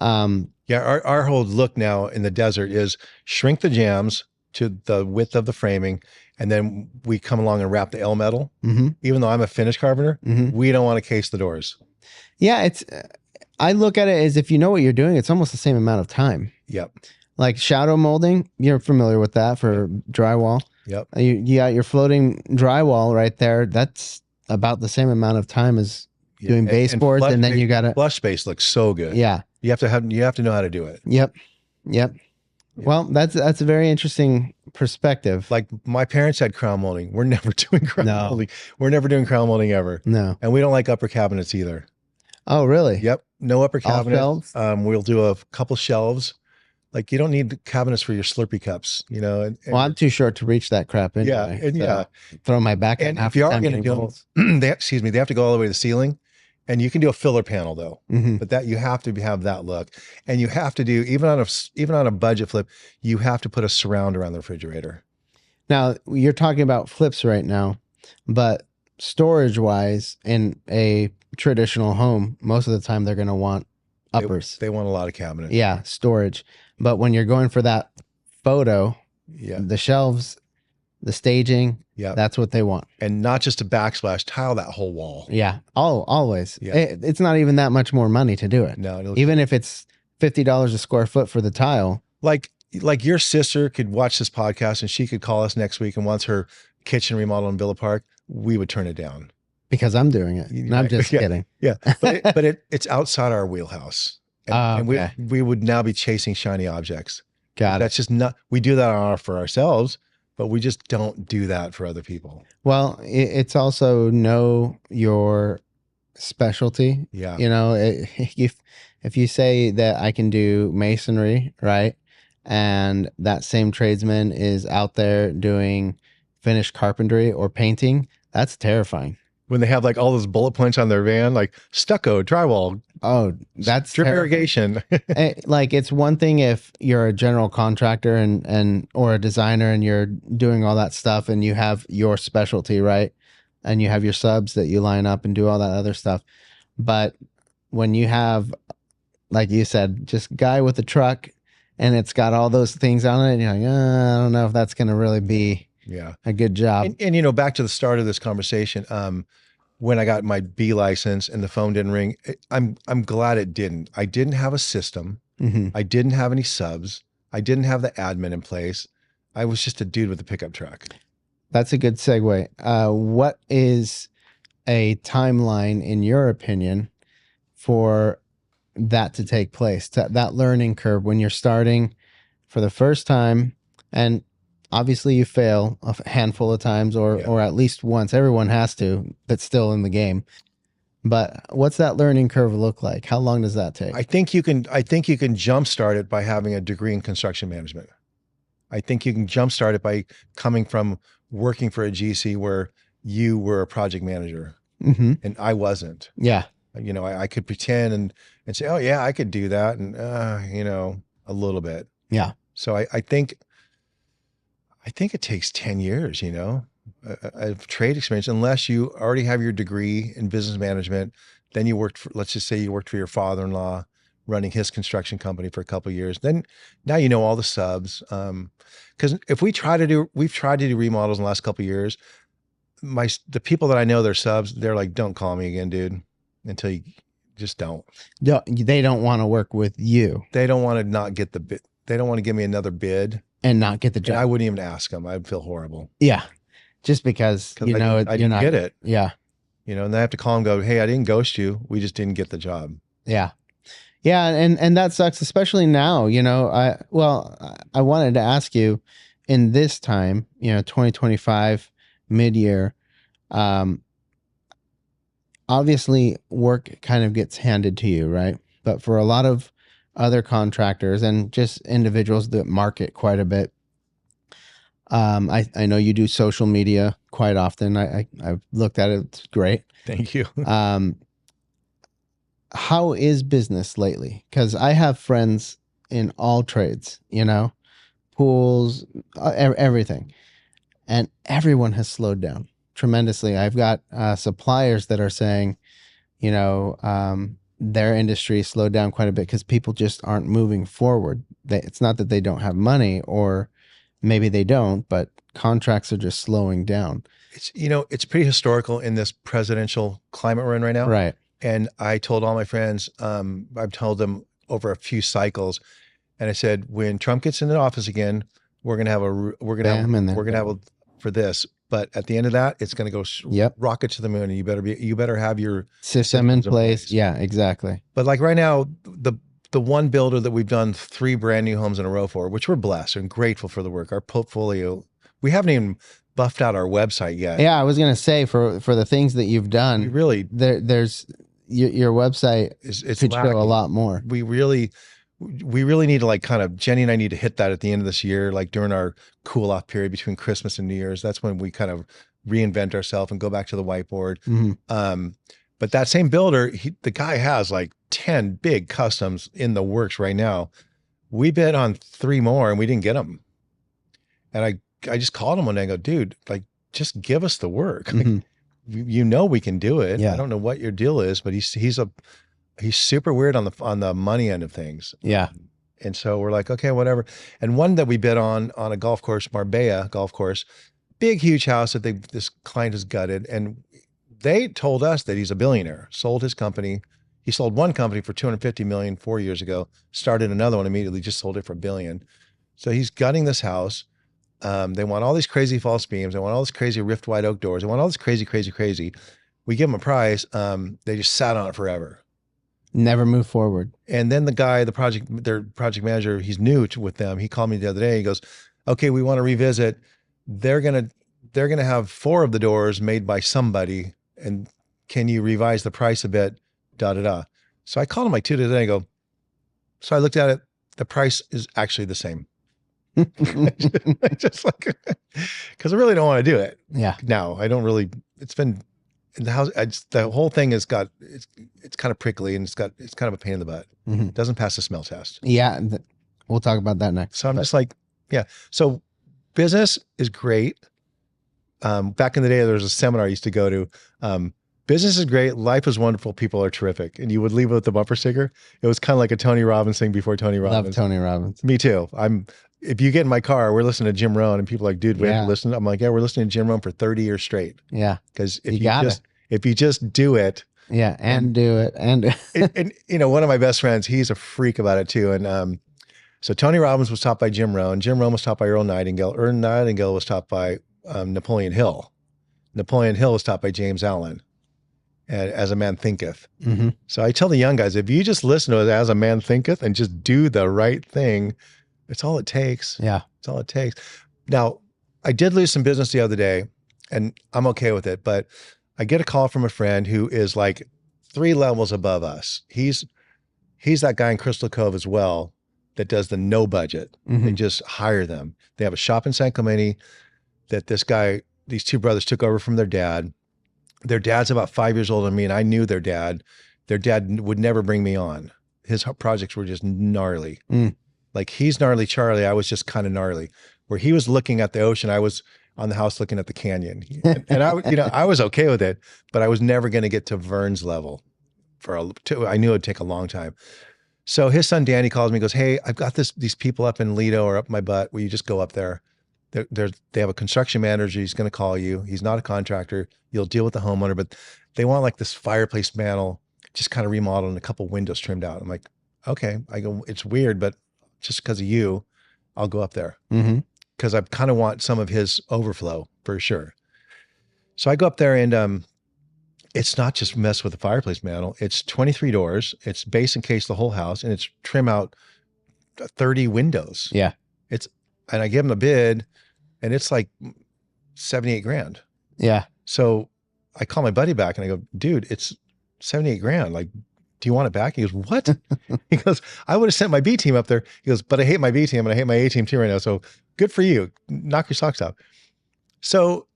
Our whole look now in the desert is shrink the jams to the width of the framing, and then we come along and wrap the L metal. Even though I'm a finish carpenter, we don't want to case the doors. Yeah, I look at it as, if you know what you're doing, it's almost the same amount of time. Yep. Like shadow molding, you're familiar with that for drywall. Yep. You got your floating drywall right there. That's about the same amount of time as doing baseboards, and then you got to flush space looks so good. Yeah. You have to know how to do it. Yep. Well, that's a very interesting perspective. Like my parents had crown molding. We're never doing crown molding. We're never doing crown molding ever. No. And we don't like upper cabinets either. Oh, really? Yep. No upper cabinets. All shelves? We'll do a couple shelves. Like, you don't need cabinets for your Slurpee cups, well, I'm too short to reach that crap anyway. Yeah. Throw my back. And if you are going to do they have to go all the way to the ceiling. And you can do a filler panel though, but that you have to have that look, and you have to do, even on a budget flip, you have to put a surround around the refrigerator. Now you're talking about flips right now, but storage wise, in a traditional home, most of the time they're going to want uppers. They want a lot of cabinets. Yeah, storage. But when you're going for that photo, the shelves, the staging, that's what they want. And not just a backsplash, tile that whole wall. Yeah. Oh, always. Yeah. It's not even that much more money to do it. No. Even if it's $50 a square foot for the tile. Like your sister could watch this podcast and she could call us next week and wants her kitchen remodeled in Villa Park, we would turn it down. Because I'm doing it. And I'm just kidding. Yeah. But it's outside our wheelhouse. And we would now be chasing shiny objects. Got it. That's just not, we do that for ourselves, but we just don't do that for other people. Well, it's also know your specialty. Yeah. If you say that I can do masonry, right? And that same tradesman is out there doing finished carpentry or painting, that's terrifying. When they have like all those bullet points on their van, like stucco, drywall. Oh, that's drip irrigation. Like, it's one thing if you're a general contractor and or a designer and you're doing all that stuff and you have your specialty, right? And you have your subs that you line up and do all that other stuff. But when you have, like you said, just guy with a truck and it's got all those things on it, and you're like, I don't know if that's going to really be a good job. And back to the start of this conversation, when I got my B license and the phone didn't ring, I'm glad it didn't. I didn't have a system. I didn't have any subs. I didn't have the admin in place. I was just a dude with a pickup truck. That's a good segue. What is a timeline, in your opinion, for that to take place? That learning curve when you're starting for the first time, and obviously you fail a handful of times, or at least once. Everyone has to that's still in the game. But what's that learning curve look like? How long does that take? I think you can jumpstart it by having a degree in construction management. I think you can jumpstart it by coming from working for a GC where you were a project manager and I wasn't. Yeah. You know, I could pretend and say, oh yeah, I could do that. And, you know, a little bit. Yeah. So I think it takes 10 years, you know, of trade experience, unless you already have your degree in business management. Then you worked for, let's just say you worked for your father-in-law running his construction company for a couple of years. Then now you know all the subs. Because if we've tried to do remodels in the last couple of years, the people that I know, they're subs, they're like, don't call me again, dude, until you just don't. No, they don't want to work with you. They don't want to not get the bid. They don't want to give me another bid and not get the job. And I wouldn't even ask them. I'd feel horrible. Yeah. Just because, you know, I didn't get it. Yeah. You know, and they have to call and go, hey, I didn't ghost you. We just didn't get the job. Yeah. Yeah. And that sucks, especially now, you know, I wanted to ask you in this time, you know, 2025 mid-year, obviously work kind of gets handed to you, right? But for a lot of other contractors and just individuals that market quite a bit, I know you do social media quite often. I've looked at it. It's great. Thank you. How is business lately? Because I have friends in all trades, you know, pools, everything. And everyone has slowed down tremendously. I've got suppliers that are saying, you know, their industry slowed down quite a bit because people just aren't moving forward. It's not that they don't have money, or maybe they don't, but contracts are just slowing down. It's, you know, it's pretty historical in this presidential climate we're in right now. Right. And I told all my friends, I've told them over a few cycles, and I said, when Trump gets in the office again, we're going to have for this. But at the end of that, it's going to go rocket to the moon, and you better have your system in place. Yeah, exactly. But like right now, the one builder that we've done 3 brand new homes in a row for, which we're blessed and grateful for the work, our portfolio, we haven't even buffed out our website yet. Yeah, I was going to say for the things that you've done, we really there's your website could show a lot more. We really need to, like, kind of, Jenny and I need to hit that at the end of this year, like during our cool off period between Christmas and New Year's. That's when we kind of reinvent ourselves and go back to the whiteboard. But that same builder, the guy has like 10 big customs in the works right now. We bid on 3 more and we didn't get them. And I just called him one day and go, dude, like, just give us the work. Like, you know, we can do it. Yeah. I don't know what your deal is, but he's super weird on the money end of things. Yeah. And so we're like, okay, whatever. And one that we bid on a golf course, Marbella golf course, big, huge house that this client has gutted. And they told us that he's a billionaire, sold his company. He sold one company for $250 million 4 years ago, started another one immediately, just sold it for $1 billion. So he's gutting this house. They want all these crazy false beams. They want all this crazy rift wide oak doors. They want all this crazy, crazy, crazy. We give them a price. They just sat on it forever. Never move forward. And then the guy, their project manager, he's new with them. He called me the other day. He goes, okay, we want to revisit. They're going to have 4 of the doors made by somebody. And can you revise the price a bit? Da, da, da. So I called him like 2 days later. I go, so I looked at it. The price is actually the same. Just like, because I really don't want to do it. Yeah. Now I don't really, it's been in the house. The whole thing it's kind of prickly, and it's kind of a pain in the butt. It doesn't pass the smell test. Yeah. We'll talk about that next. So I'm just like, yeah. So business is great. Back in the day, there was a seminar I used to go to. Business is great. Life is wonderful. People are terrific. And you would leave it with the bumper sticker. It was kind of like a Tony Robbins thing before Tony Robbins. Love Tony Robbins. Me too. If you get in my car, we're listening to Jim Rohn, and people are like, dude, we have to listen. I'm like, yeah, we're listening to Jim Rohn for 30 years straight. Yeah. Because if you just do it. Yeah. And do it. And you know, one of my best friends, he's a freak about it too. And so Tony Robbins was taught by Jim Rohn. Jim Rohn was taught by Earl Nightingale. Earl Nightingale was taught by Napoleon Hill. Napoleon Hill was taught by James Allen, and As a Man Thinketh. Mm-hmm. So I tell the young guys, if you just listen to it As a Man Thinketh and just do the right thing, it's all it takes. Yeah. It's all it takes. Now, I did lose some business the other day, and I'm okay with it, but I get a call from a friend who is like 3 levels above us. He's that guy in Crystal Cove as well that does the no budget. Mm-hmm. They just hire them. They have a shop in San Clemente that these 2 brothers took over from their dad. Their dad's about 5 years older than me, and I knew their dad. Their dad would never bring me on. His projects were just gnarly. Like he's gnarly Charlie. I was just kind of gnarly. Where he was looking at the ocean, I was on the house looking at the canyon. And I was okay with it, but I was never going to get to Vern's level. I knew it'd take a long time. So his son Danny calls me, goes, "Hey, I've got these people up in Lido or up my butt. Will you just go up there? They have a construction manager. He's going to call you. He's not a contractor. You'll deal with the homeowner, but they want like this fireplace mantle, just kind of remodeled and a couple windows trimmed out." I'm like, okay. I go, it's weird, but just because of you, I'll go up there. Because I kind of want some of his overflow for sure. So I go up there, and it's not just mess with the fireplace mantle. It's 23 doors. It's base and case the whole house, and it's trim out 30 windows. Yeah. And I give him a bid, and it's like 78 grand. Yeah. So I call my buddy back and I go, "Dude, it's 78 grand. Like, do you want it back?" He goes, "What?" He goes, "I would have sent my B team up there." He goes, "But I hate my B team and I hate my A team too right now. So good for you. Knock your socks off." So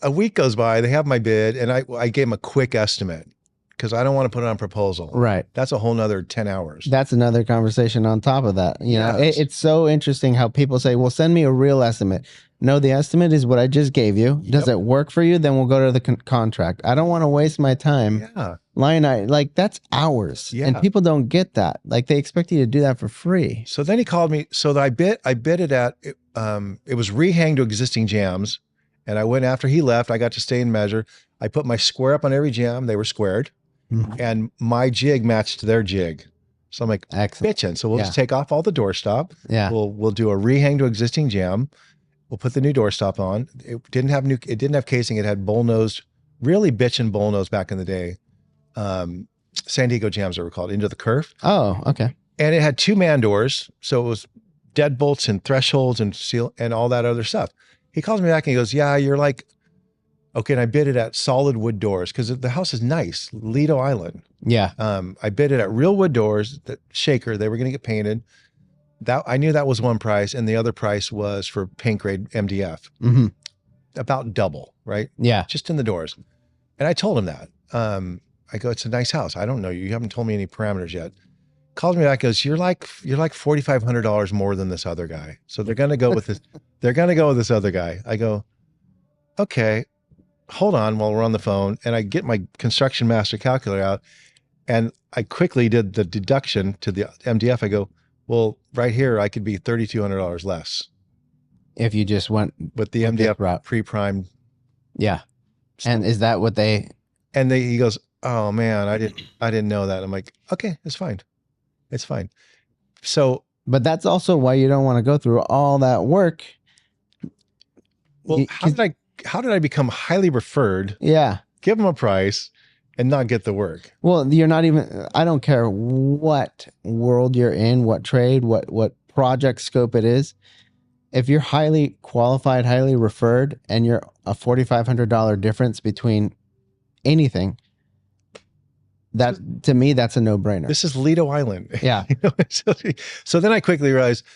a week goes by, they have my bid, and I gave him a quick estimate because I don't want to put it on proposal. Right. That's a whole nother 10 hours. That's another conversation on top of that. You know, Yes. it's so interesting how people say, "Well, send me a real estimate." No, the estimate is what I just gave you. Does it work for you? Then we'll go to the contract. I don't want to waste my time. Yeah. Like that's hours. Yeah. And people don't get that. Like they expect you to do that for free. So then he called me. So I bid it at, it was rehanged to existing jams. And I went after he left, I got to stay and measure. I put my square up on every jam. They were squared. And my jig matched their jig. So I'm like, excellent. Bitchin'. So we'll just take off all the doorstop. Yeah. We'll do a rehang to existing jam. We'll put the new doorstop on. It didn't have casing. It had bullnosed, really bitchin' bullnose back in the day. San Diego jams they were called, into the curve. Oh, okay. And it had 2 man doors. So it was deadbolts and thresholds and seal and all that other stuff. He calls me back and he goes, "Yeah, you're like," okay. And I bid it at solid wood doors because the house is nice, Lido Island. Yeah. I bid it at real wood doors, that shaker. They were going to get painted. That I knew that was one price, and the other price was for paint grade MDF. About double, right? Yeah. Just in the doors. And I told him that. I go, "It's a nice house. I don't know you. You haven't told me any parameters yet." Calls me back, goes, you're like $4,500 more than this other guy. So they're going to go with this. They're going to go with this other guy. I go, okay, hold on while we're on the phone. And I get my construction master calculator out, and I quickly did the deduction to the MDF. I go, well, right here, I could be $3,200 less If you just went with the MDF route. pre-primed. Yeah. And is that what they? And he goes, "Oh man, I didn't know that." I'm like, okay, it's fine. It's fine. So, but that's also why you don't want to go through all that work. Well, how did I become highly referred? Yeah. Give them a price and not get the work. Well, you're not even, I don't care what world you're in, what trade, what project scope it is. If you're highly qualified, highly referred, and you're a $4,500 difference between anything, that to me, that's a no-brainer. This is Lido Island. Yeah. So then I quickly realized,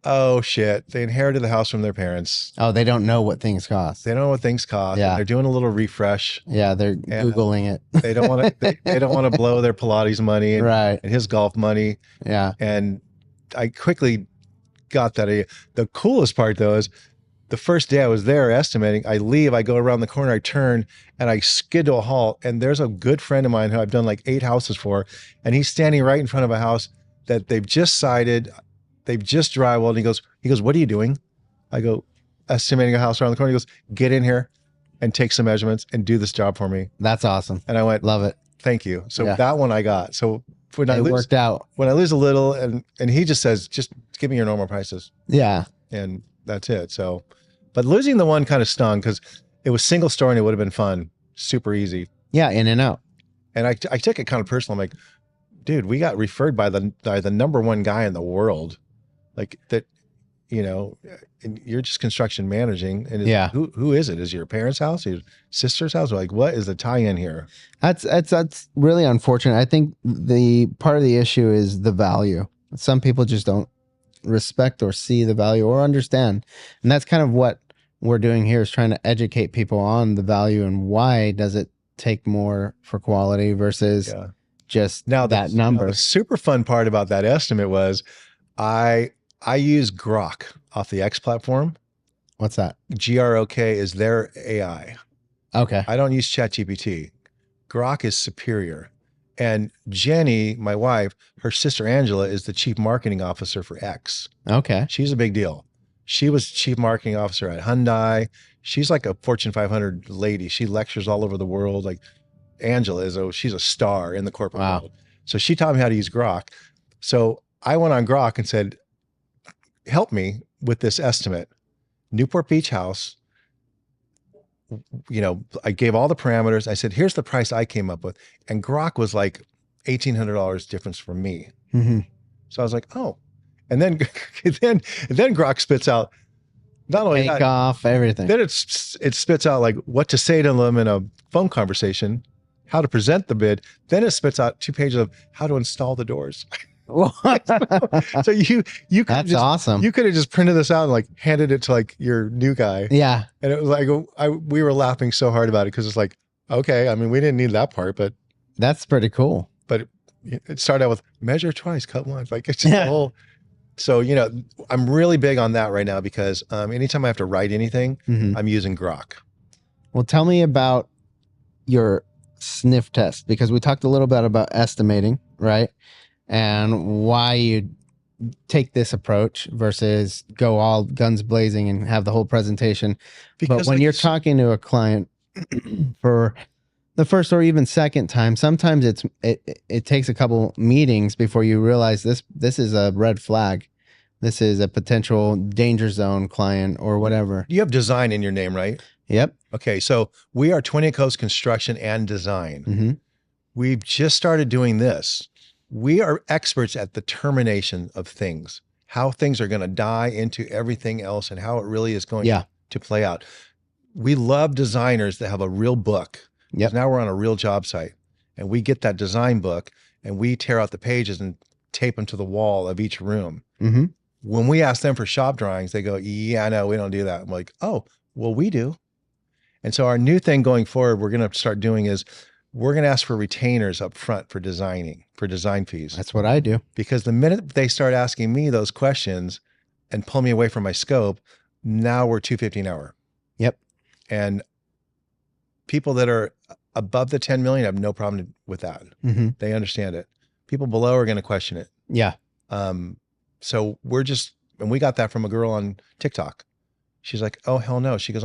oh shit, they inherited the house from their parents. Oh, they don't know what things cost. They don't know what things cost. Yeah. They're doing a little refresh. Yeah, they're Googling it. They don't want to. They don't want to blow their Pilates money and, right. and his golf money. Yeah. And I quickly got that idea. The coolest part though is the first day I was there estimating, I leave, I go around the corner, I turn, and I skid to a halt. And there's a good friend of mine who I've done like 8 houses for, and he's standing right in front of a house that they've just sided, they've just drywalled. And he goes, "What are you doing?" I go, "Estimating a house around the corner." He goes, "Get in here and take some measurements and do this job for me." That's awesome. And I went, love it. Thank you. So that one I got. So when it worked out. When I lose a little, and he just says, "Just give me your normal prices." Yeah. And that's it. So, But losing the one kind of stung because it was single story and it would have been fun, super easy. Yeah, in and out. And I took it kind of personal. I'm like, dude, we got referred by the number one guy in the world, like that. You know, and you're just construction managing, and who is it? Is it your parents' house, your sister's house? Or like, what is the tie-in here? That's really unfortunate. I think the part of the issue is the value. Some people just don't respect or see the value or understand, and that's kind of what we're doing here, is trying to educate people on the value and why does it take more for quality versus just that number. The super fun part about that estimate was I use Grok off the X platform. What's that? GROK is their AI. Okay. I don't use ChatGPT. Grok is superior. And Jenny, my wife, her sister Angela is the chief marketing officer for X. Okay. She's a big deal. She was chief marketing officer at Hyundai. She's like a Fortune 500 lady. She lectures all over the world. Like Angela she's a star in the corporate world. So she taught me how to use Grok. So I went on Grok and said, help me with this estimate. Newport Beach house. You know, I gave all the parameters. I said, here's the price I came up with. And Grok was like $1,800 difference for me. Mm-hmm. So I was like, oh. And then then Grok spits out not only take off everything. Then it spits out like what to say to them in a phone conversation, how to present the bid. Then it spits out 2 pages of how to install the doors. So you could that's awesome. You could have just printed this out and like handed it to like your new guy. Yeah. And it was like, we were laughing so hard about it because it's like, okay, I mean, we didn't need that part, but that's pretty cool. But it started out with measure twice, cut once. Like it's just a whole. So, you know, I'm really big on that right now because anytime I have to write anything, I'm using Grok. Well, tell me about your sniff test, because we talked a little bit about estimating, right? And why you take this approach versus go all guns blazing and have the whole presentation. Because but when you're talking to a client for the first or even second time, sometimes it takes a couple meetings before you realize this is a red flag. This is a potential danger zone client or whatever. You have design in your name, right? Yep. Okay, so we are 20 Coast Construction and Design. Mm-hmm. We've just started doing this. We are experts at the termination of things, how things are going to die into everything else and how it really is going to play out. We love designers that have a real book. Yep. Now we're on a real job site and we get that design book and we tear out the pages and tape them to the wall of each room. Mm-hmm. When we ask them for shop drawings, they go, yeah, no, we don't do that. I'm like, oh, well, we do. And so our new thing going forward, we're going to start doing is we're going to ask for retainers up front for designing, for design fees. That's what I do. Because the minute they start asking me those questions and pull me away from my scope, now we're $250 an hour. Yep. And people that are above the 10 million have no problem with that. Mm-hmm. They understand it. People below are going to question it. Yeah. So and we got that from a girl on TikTok. She's like, oh, hell no. She goes,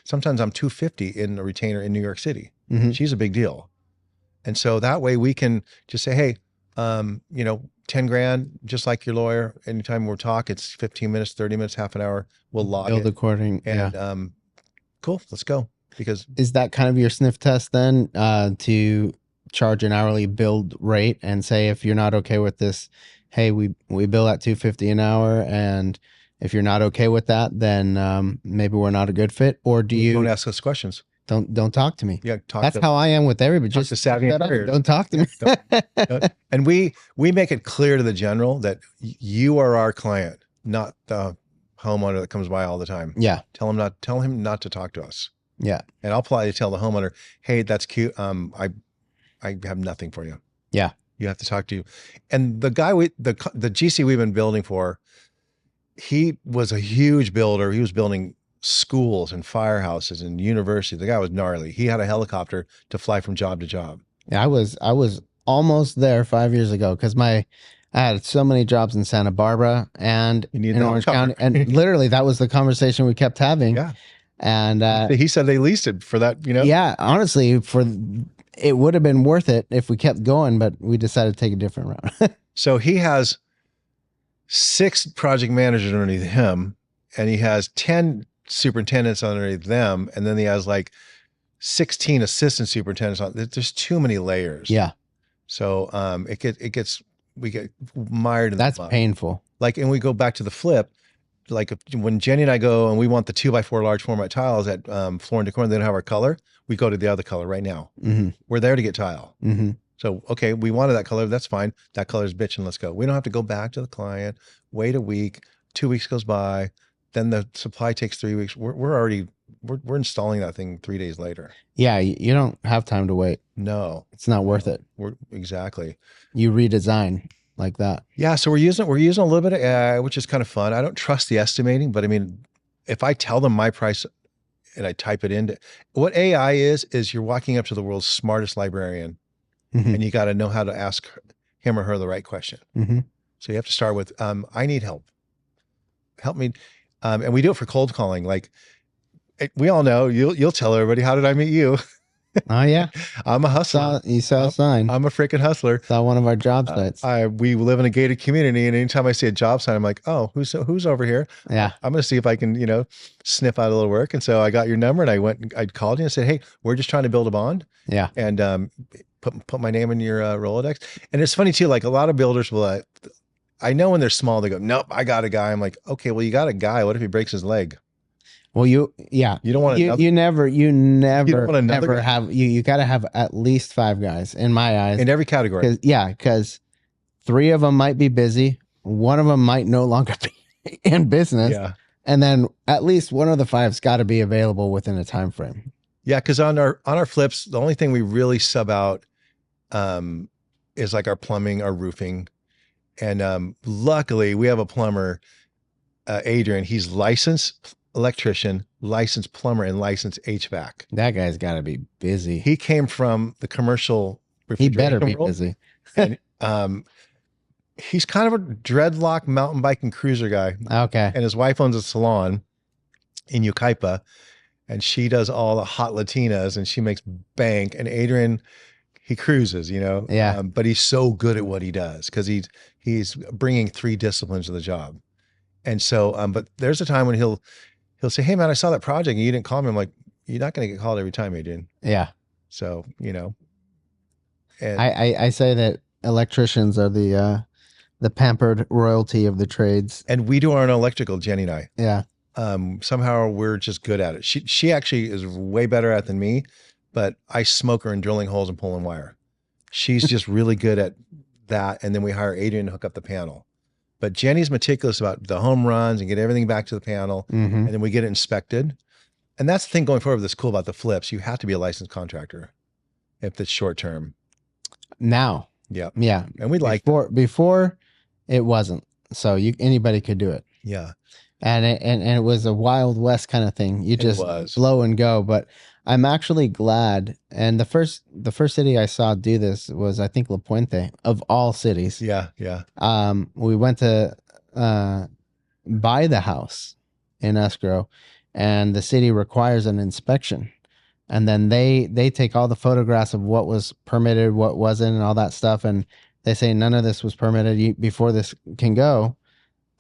sometimes I'm 250 in a retainer in New York City. Mm-hmm. She's a big deal. And so that way we can just say, hey, 10 grand, just like your lawyer, anytime we're talking, it's 15 minutes, 30 minutes, half an hour, we'll log build it. According. And cool, let's go. Because is that kind of your sniff test then, to charge an hourly billed rate and say, if you're not okay with this, hey, we bill at $250 an hour, and if you're not okay with that, then maybe we're not a good fit? Or do you don't ask us questions? Don't talk to me. Yeah, that's how I am with everybody. Just to savvy employers. Don't talk to me. And we make it clear to the general that you are our client, not the homeowner that comes by all the time. Yeah. Tell him not to talk to us. Yeah. And I'll politely tell the homeowner, hey, that's cute. I have nothing for you. Yeah. You have to talk to you. And the guy the GC we've been building for, he was a huge builder. He was building schools and firehouses and universities. The guy was gnarly. He had a helicopter to fly from job to job. Yeah, I was almost there 5 years ago because I had so many jobs in Santa Barbara and in Orange County, and literally that was the conversation we kept having. Yeah. And he said they leased it for that, Yeah, honestly, it would have been worth it if we kept going, but we decided to take a different route. So he has 6 project managers underneath him, and he has 10 superintendents underneath them, and then he has like 16 assistant superintendents on. There's too many layers. Yeah. So we get mired in That's the mud. painful. Like, and we go back to the flip. Like when Jenny and I go and we want the 2x4 large format tiles at Floor and Decor, and they don't have our color, we go to the other color right now. Mm-hmm. We're there to get tile. Mm-hmm. So, okay, we wanted that color. That's fine. That color's bitching. Let's go. We don't have to go back to the client, wait a week, 2 weeks goes by. Then the supply takes 3 weeks. We're installing that thing 3 days later. Yeah. You don't have time to wait. No, It's not worth it. Exactly. You redesign like that. Yeah. So we're using a little bit of AI, which is kind of fun. I don't trust the estimating, but I mean, if I tell them my price and I type it into what AI is you're walking up to the world's smartest librarian, Mm-hmm. and you got to know how to ask him or her the right question. Mm-hmm. So you have to start with, I need help. Help me. And we do it for cold calling. Like we all know, you'll tell everybody, how did I meet you? Oh yeah. I'm a hustler. You saw a sign. I'm a freaking hustler. Saw one of our job sites. We live in a gated community, and anytime I see a job sign, I'm like, oh, who's over here? Yeah. I'm going to see if I can, sniff out a little work. And so I got your number, and I called you and said, hey, we're just trying to build a bond. Yeah. And put my name in your Rolodex. And it's funny too, like a lot of builders will, I know when they're small, they go, nope, I got a guy. I'm like, okay, well, you got a guy. What if he breaks his leg? Well, you don't want you never want another ever guy. have you got to have at least 5 guys in my eyes. In every category. Because 3 of them might be busy, 1 of them might no longer be in business, Yeah. and then at least 1 of the 5's got to be available within a time frame. Yeah, because on our flips, the only thing we really sub out is like our plumbing, our roofing, and luckily we have a plumber, Adrian. He's licensed electrician, licensed plumber, and licensed HVAC. That guy's got to be busy. He came from the commercial He better refrigeration be world, busy. and he's kind of a dreadlock mountain bike and cruiser guy. Okay. And his wife owns a salon in Yucaipa, and she does all the hot Latinas, and she makes bank. And Adrian, he cruises, Yeah. but he's so good at what he does because he's bringing 3 disciplines to the job. And so, but there's a time when he'll say, hey man, I saw that project and you didn't call me. I'm like, you're not going to get called every time, Adrian. Yeah. So, and I say that electricians are the pampered royalty of the trades. and we do our own electrical, Jenny and I. Yeah. Somehow we're just good at it. She actually is way better at it than me, but I smoke her in drilling holes and pulling wire. She's just really good at that. And then we hire Adrian to hook up the panel. But Jenny's meticulous about the home runs and get everything back to the panel. Mm-hmm. And then we get it inspected. And that's the thing going forward that's cool about the flips. You have to be a licensed contractor if it's short term. Now. Yeah. Yeah. And we like before it wasn't. So anybody could do it. Yeah. And it was a Wild West kind of thing. You just blow and go. But I'm actually glad. And the first city I saw do this was, I think, La Puente, of all cities. Yeah. Yeah. We went to buy the house in escrow, and the city requires an inspection. And then they take all the photographs of what was permitted, what wasn't, and all that stuff. And they say none of this was permitted. Before this can go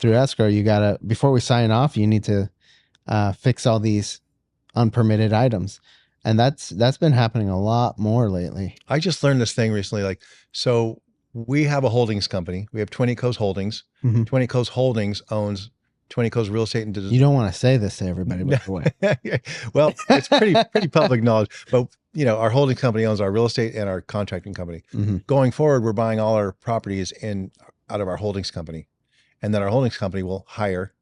through escrow, before we sign off, you need to fix all these unpermitted items. And that's been happening a lot more lately. I just learned this thing recently. So we have a holdings company. We have 20 Coast Holdings. Mm-hmm. 20 Coast Holdings owns 20 Coast Real Estate and You don't want to say this to everybody, by the way. Well, it's pretty public knowledge. But our holding company owns our real estate and our contracting company. Mm-hmm. Going forward, we're buying all our properties out of our holdings company, and then our holdings company will hire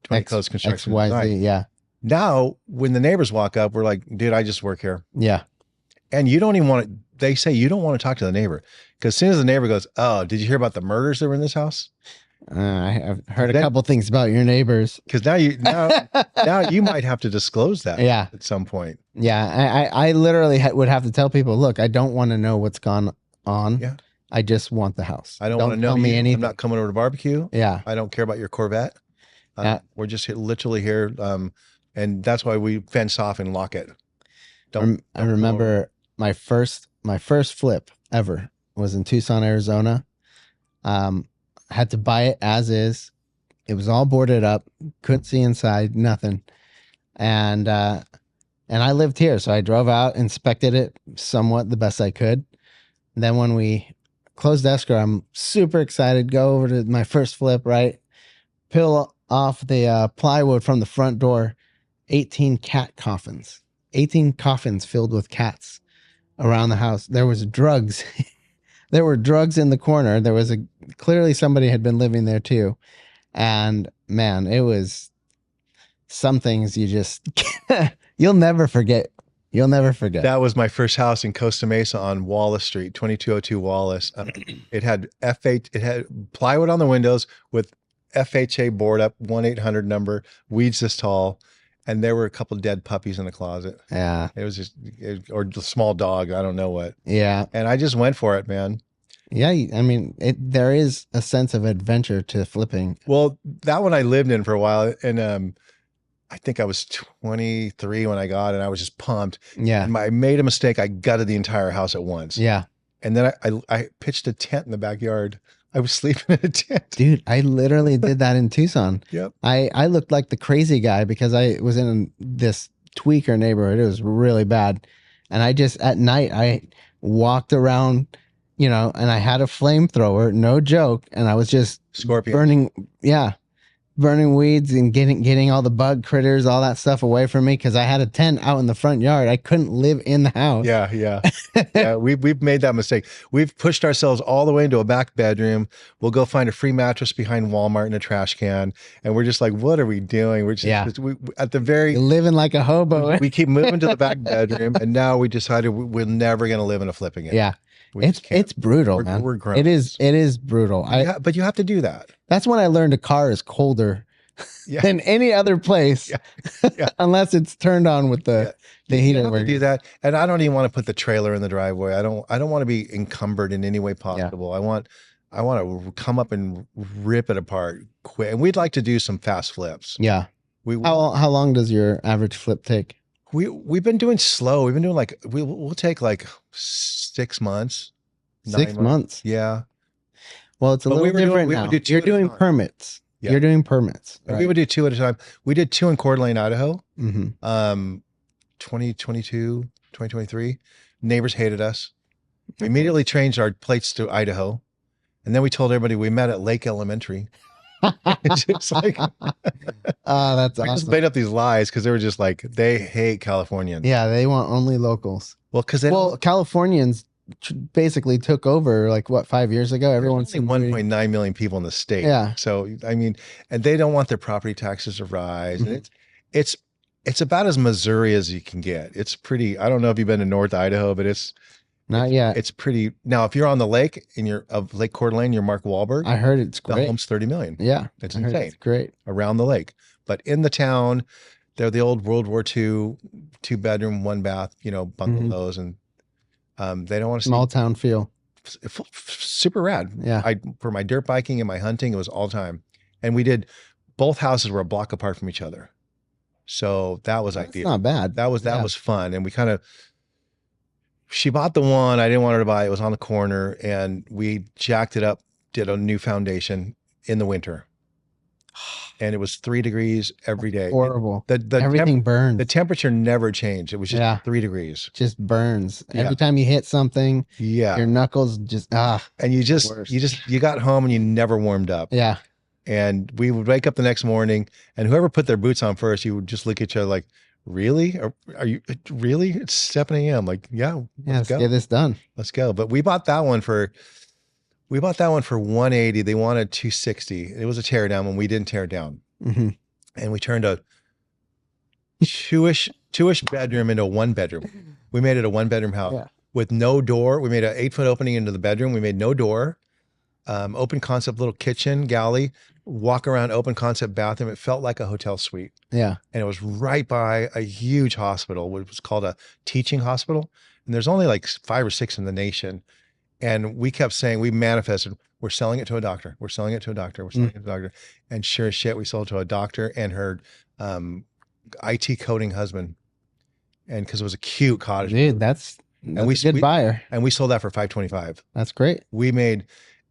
20 Coast Construction Design. Yeah. Now, when the neighbors walk up, we're like, dude, I just work here. Yeah. And you don't even want to, they say you don't want to talk to the neighbor. Because as soon as the neighbor goes, oh, did you hear about the murders that were in this house? I've heard a couple things about your neighbors. Because now you might have to disclose that at some point. Yeah. I literally would have to tell people, look, I don't want to know what's gone on. Yeah. I just want the house. I don't want to know tell me anything. I'm not coming over to barbecue. Yeah. I don't care about your Corvette. We're just literally here. And that's why we fence off and lock it. I remember my first flip ever was in Tucson, Arizona. Had to buy it as is. It was all boarded up. Couldn't see inside, nothing. And I lived here, so I drove out, inspected it somewhat the best I could. And then when we closed escrow, I'm super excited. Go over to my first flip, right? Peel off the plywood from the front door. 18 cat coffins. 18 coffins filled with cats around the house. There was drugs. There were drugs in the corner. There was clearly somebody had been living there too. And man, it was some things you just you'll never forget. You'll never forget. That was my first house in Costa Mesa on Wallace Street, 2202 Wallace. It had it had plywood on the windows with FHA board up, 1-800 number, weeds this tall, and there were a couple dead puppies in the closet. Yeah. It was or a small dog, I don't know what. Yeah. And I just went for it, man. Yeah, I mean, there is a sense of adventure to flipping. Well, that one I lived in for a while, and I think I was 23 when I got it, and I was just pumped. Yeah. And I made a mistake. I gutted the entire house at once. Yeah. And then I pitched a tent in the backyard. I was sleeping in a tent. Dude, I literally did that in Tucson. Yep. I looked like the crazy guy because I was in this tweaker neighborhood. It was really bad. And I just, at night, I walked around, and I had a flamethrower, no joke. And I was just burning weeds and getting all the bug critters, all that stuff away from me because I had a tent out in the front yard. I couldn't live in the house. Yeah. Yeah, we've made that mistake. We've pushed ourselves all the way into a back bedroom. We'll go find a free mattress behind Walmart in a trash can, and we're just like, what are we doing? We're just at the very You're living like a hobo. we keep moving to the back bedroom, and now we decided we're never going to live in a flipping it. Yeah. It's brutal, man. We're grown. It is brutal. But you have to do that. That's when I learned a car is colder than any other place, unless it's turned on with the heater. You have to do that, and I don't even want to put the trailer in the driveway. I don't want to be encumbered in any way possible. Yeah. I want to come up and rip it apart quick. And we'd like to do some fast flips. Yeah. How long does your average flip take? We've been doing slow. We've been doing we'll take 6 months. 6 months. Yeah. Well, it's a little different now. You're doing permits. Yeah. You're doing permits. Right? We would do 2 at a time. We did 2 in Coeur d'Alene, Idaho. Mm-hmm. 2022, 2023. Neighbors hated us. We immediately changed our plates to Idaho. And then we told everybody we met at Lake Elementary. It's just like, that's awesome. We just made up these lies because they were just like, they hate Californians. Yeah, they want only locals. Well, Californians basically took over 5 years ago. Everyone's 1.9 million people in the state. Yeah. So I mean, and they don't want their property taxes to rise. Mm-hmm. And it's about as Missouri as you can get. It's pretty. I don't know if you've been to North Idaho, but it's not yet. It's pretty. Now, if you're on the lake and you're of Lake Coeur d'Alene, you're Mark Wahlberg. I heard it's great. The home's 30 million. Yeah, it's insane. It's great around the lake, but in the town, they're the old World War II 2-bedroom, 1-bath, bungalows, and they don't want to small town feel. Super rad. Yeah. For my dirt biking and my hunting, it was all time, and we did. Both houses were a block apart from each other, so that was ideal. Not bad. That was fun, and we kind of. She bought the one. I didn't want her to buy it. It was on the corner, and we jacked it up, did a new foundation in the winter. And it was 3 degrees every day. Horrible. Everything burns. The temperature never changed. It was just 3 degrees. Just burns. Every time you hit something, your knuckles just, And you got home and you never warmed up. Yeah. And we would wake up the next morning, and whoever put their boots on first, you would just look at each other like, really? Are you really? It's 7 a.m. Like, let's get this done. Let's go. But we bought that one for 180. They wanted 260. It was a tear down when we didn't tear it down. Mm-hmm. And we turned a two-ish bedroom into a 1-bedroom. We made it a 1-bedroom house with no door. We made an 8-foot opening into the bedroom. We made no door. Open concept little kitchen, galley, walk around, open concept bathroom. It felt like a hotel suite. Yeah. And it was right by a huge hospital, which was called a teaching hospital. And there's only 5 or 6 in the nation. And we kept saying, we manifested, we're selling it to a doctor. We're selling it to a doctor. We're selling it to a doctor. And sure as shit, we sold it to a doctor and her IT coding husband. And because it was a cute cottage. Dude, that's a good buyer. And we sold that for $525. That's great.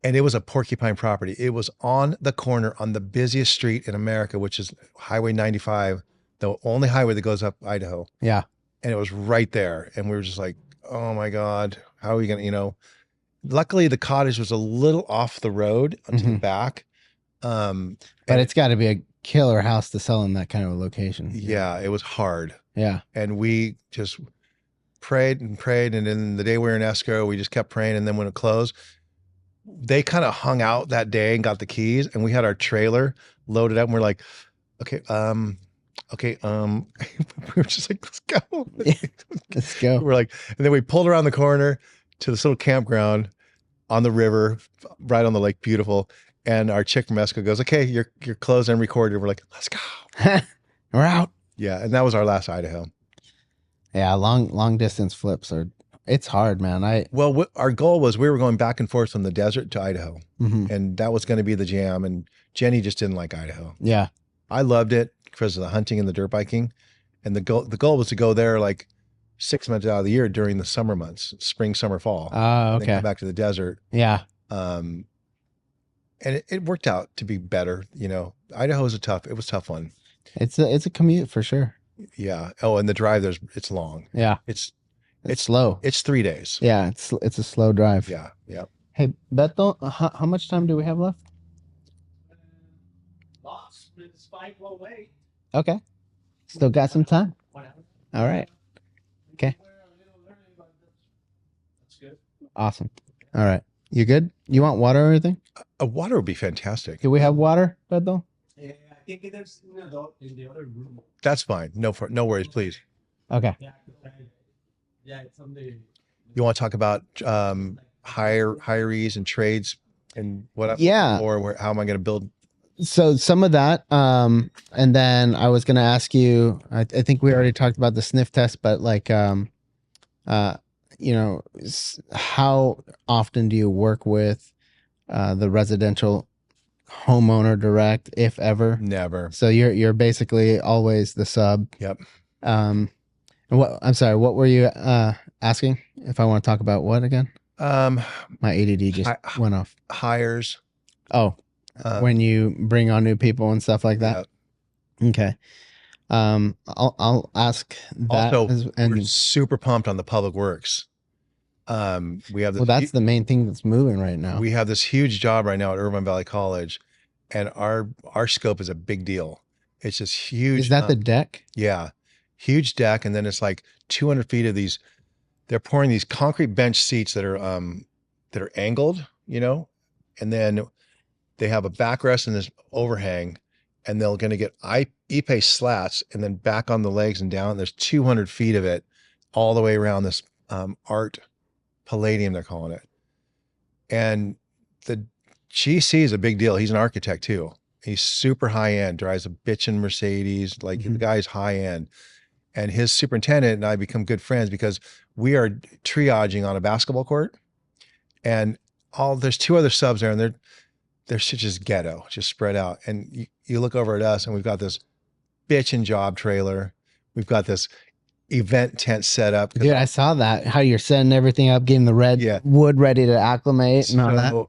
And it was a porcupine property. It was on the corner on the busiest street in America, which is Highway 95, the only highway that goes up Idaho. Yeah. And it was right there. And we were just like, oh my God, how are we going to, luckily the cottage was a little off the road onto the back. But it's got to be a killer house to sell in that kind of a location. Yeah, it was hard. Yeah. And we just prayed. And then the day we were in escrow, we just kept praying. And then when it closed, they kind of hung out that day and got the keys, and we had our trailer loaded up, and we're like, okay, we were just like, let's go. Let's go. We're like, and then we pulled around the corner to this little campground on the river, right on the lake, beautiful. And our chick from Esco goes, okay, you're closed and recorded. We're like, let's go. We're out. Yeah. And that was our last Idaho. Yeah. Long distance flips it's hard, man. Well, our goal was we were going back and forth from the desert to Idaho, Mhm. and that was going to be the jam. And Jenny just didn't like Idaho. Yeah. I loved it because of the hunting and the dirt biking. And the goal was to go there like 6 months out of the year during the summer months, spring, summer, fall. Oh, And then okay. come back to the desert. Yeah. And it worked out to be better. Idaho was it was a tough one. It's a commute for sure. Yeah. Oh, and the drive it's long. Yeah. It's slow. It's 3 days. Yeah. It's a slow drive. Yeah. Yeah. Hey, Beto, how much time do we have left? Lots, but it's 5:08. Okay. Still got some time. Whatever. All right. Okay. We're a little early, but that's good. Awesome. All right. You good? You want water or anything? Water would be fantastic. Do we have water, Beto? Yeah, I think there's in the other room. That's fine. No worries, please. Okay. Yeah, it's on the. You want to talk about hirees and trades and what? Yeah. Or how am I going to build? So some of that, and then I was going to ask you. I think we already talked about the sniff test, but like, how often do you work with the residential homeowner direct, if ever? Never. So you're basically always the sub. Yep. And I'm sorry, what were you asking? If I want to talk about what again? My ADD just went off. Hires. Oh, when you bring on new people and stuff like that. Yeah. Okay. I'll ask that. Also, we're super pumped on the public works. We have this. Well, that's the main thing that's moving right now. We have this huge job right now at Irvine Valley College, and our scope is a big deal. It's this huge. Is that the deck? Yeah, huge deck, and then it's like 200 feet of these. They're pouring these concrete bench seats that are angled, and then they have a backrest and this overhang, and they're going to get Ipe slats and then back on the legs and down. There's 200 feet of it all the way around this art palladium, they're calling it. And the GC is a big deal. He's an architect too. He's super high end, drives a bitchin' Mercedes. Like the guy's high end. And his superintendent and I become good friends because we are triaging on a basketball court. And there's 2 other subs there, and they're just ghetto, just spread out. And you look over at us, and we've got this bitchin' job trailer. We've got this event tent set up. Dude, I saw that. How you're setting everything up, getting the red wood ready to acclimate and all that.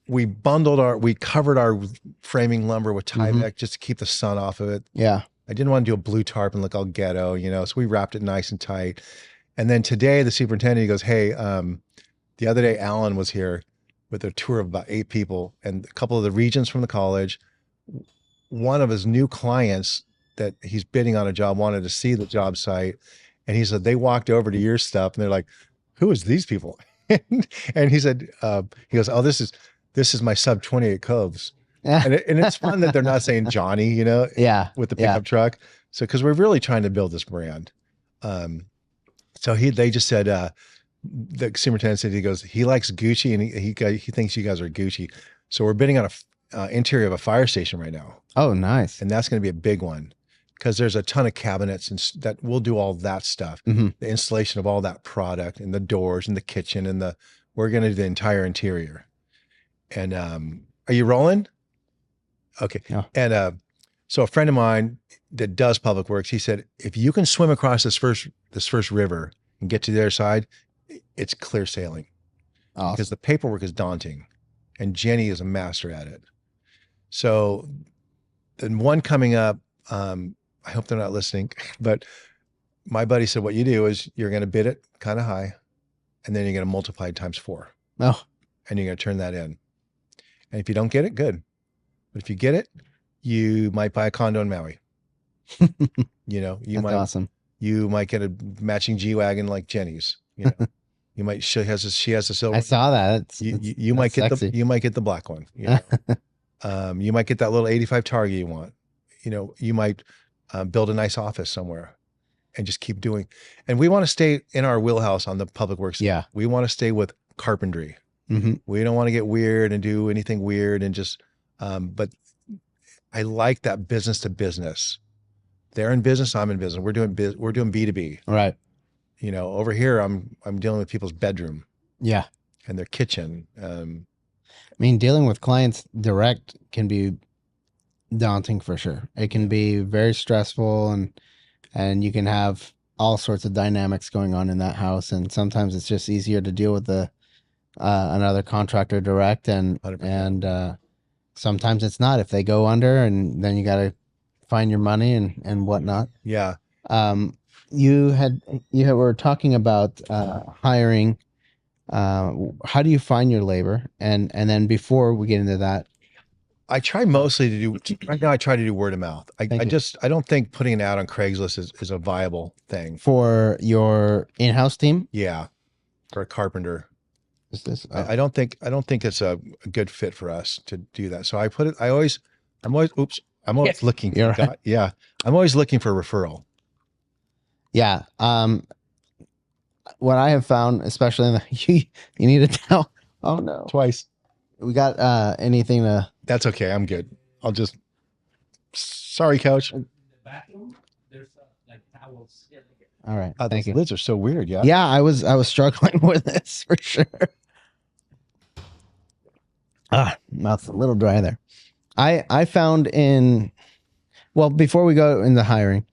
We covered our framing lumber with Tyvek just to keep the sun off of it. Yeah. I didn't want to do a blue tarp and look all ghetto, so we wrapped it nice and tight. And then today the superintendent, he goes, hey, the other day Alan was here with a tour of about 8 people and a couple of the regents from the college. One of his new clients that he's bidding on a job wanted to see the job site. And he said, they walked over to your stuff and they're like, who is these people? And he said, he goes, oh, this is my sub 28 Coves. And it's fun that they're not saying Johnny, with the pickup truck. So, cause we're really trying to build this brand. So they just said, the superintendent said, he goes, he likes Gucci and he thinks you guys are Gucci. So we're bidding on a interior of a fire station right now. Oh, nice. And that's going to be a big one because there's a ton of cabinets and that we'll do all that stuff, the installation of all that product and the doors and the kitchen and we're going to do the entire interior. And, are you rolling? Okay. Yeah. And, so a friend of mine that does public works, he said, if you can swim across this first river and get to the other side, it's clear sailing. Awesome. Because the paperwork is daunting and Jenny is a master at it. So the one coming up, I hope they're not listening, but my buddy said, what you do is you're going to bid it kind of high, and then you're going to multiply it times 4. Oh, And you're going to turn that in. And if you don't get it, good. But if you get it, you might buy a condo in Maui. You know, that's awesome. You might get a matching G-Wagon like Jenny's. You know, you might, she has a silver. I saw that. You might get sexy. you might get the black one. You know? You might get that little 85 Target you want. You know, you might build a nice office somewhere and just keep doing. And we want to stay in our wheelhouse on the public works. Yeah. We want to stay with carpentry. Mm-hmm. We don't want to get weird and do anything weird and just, but I like that business to business. They're in business, I'm in business. We're doing B2B. Right. You know, over here, I'm dealing with people's bedroom. Yeah. And their kitchen. I mean, dealing with clients direct can be daunting for sure. It can be very stressful, and you can have all sorts of dynamics going on in that house. And sometimes it's just easier to deal with another contractor direct, and 100%. sometimes it's not. If they go under, and then you got to find your money and whatnot. Yeah. You were talking about hiring. How do you find your labor? And then before we get into that, I try mostly to do, right now I try to do word of mouth. I don't think putting an ad on Craigslist is a viable thing. For your in-house team? Yeah. For a carpenter. Is this? I don't think it's a good fit for us to do that. So I'm always looking. You're right. Yeah. I'm always looking for a referral. Yeah. What I have found, especially in the, you need to tell. Oh no. Twice. We got anything to. That's okay. I'm good. Sorry, coach. In the bathroom, there's like towels. All right. Thank Those you. lids are so weird. Yeah. Yeah, I was struggling with this for sure. Mouth's a little dry there. I found before we go into hiring,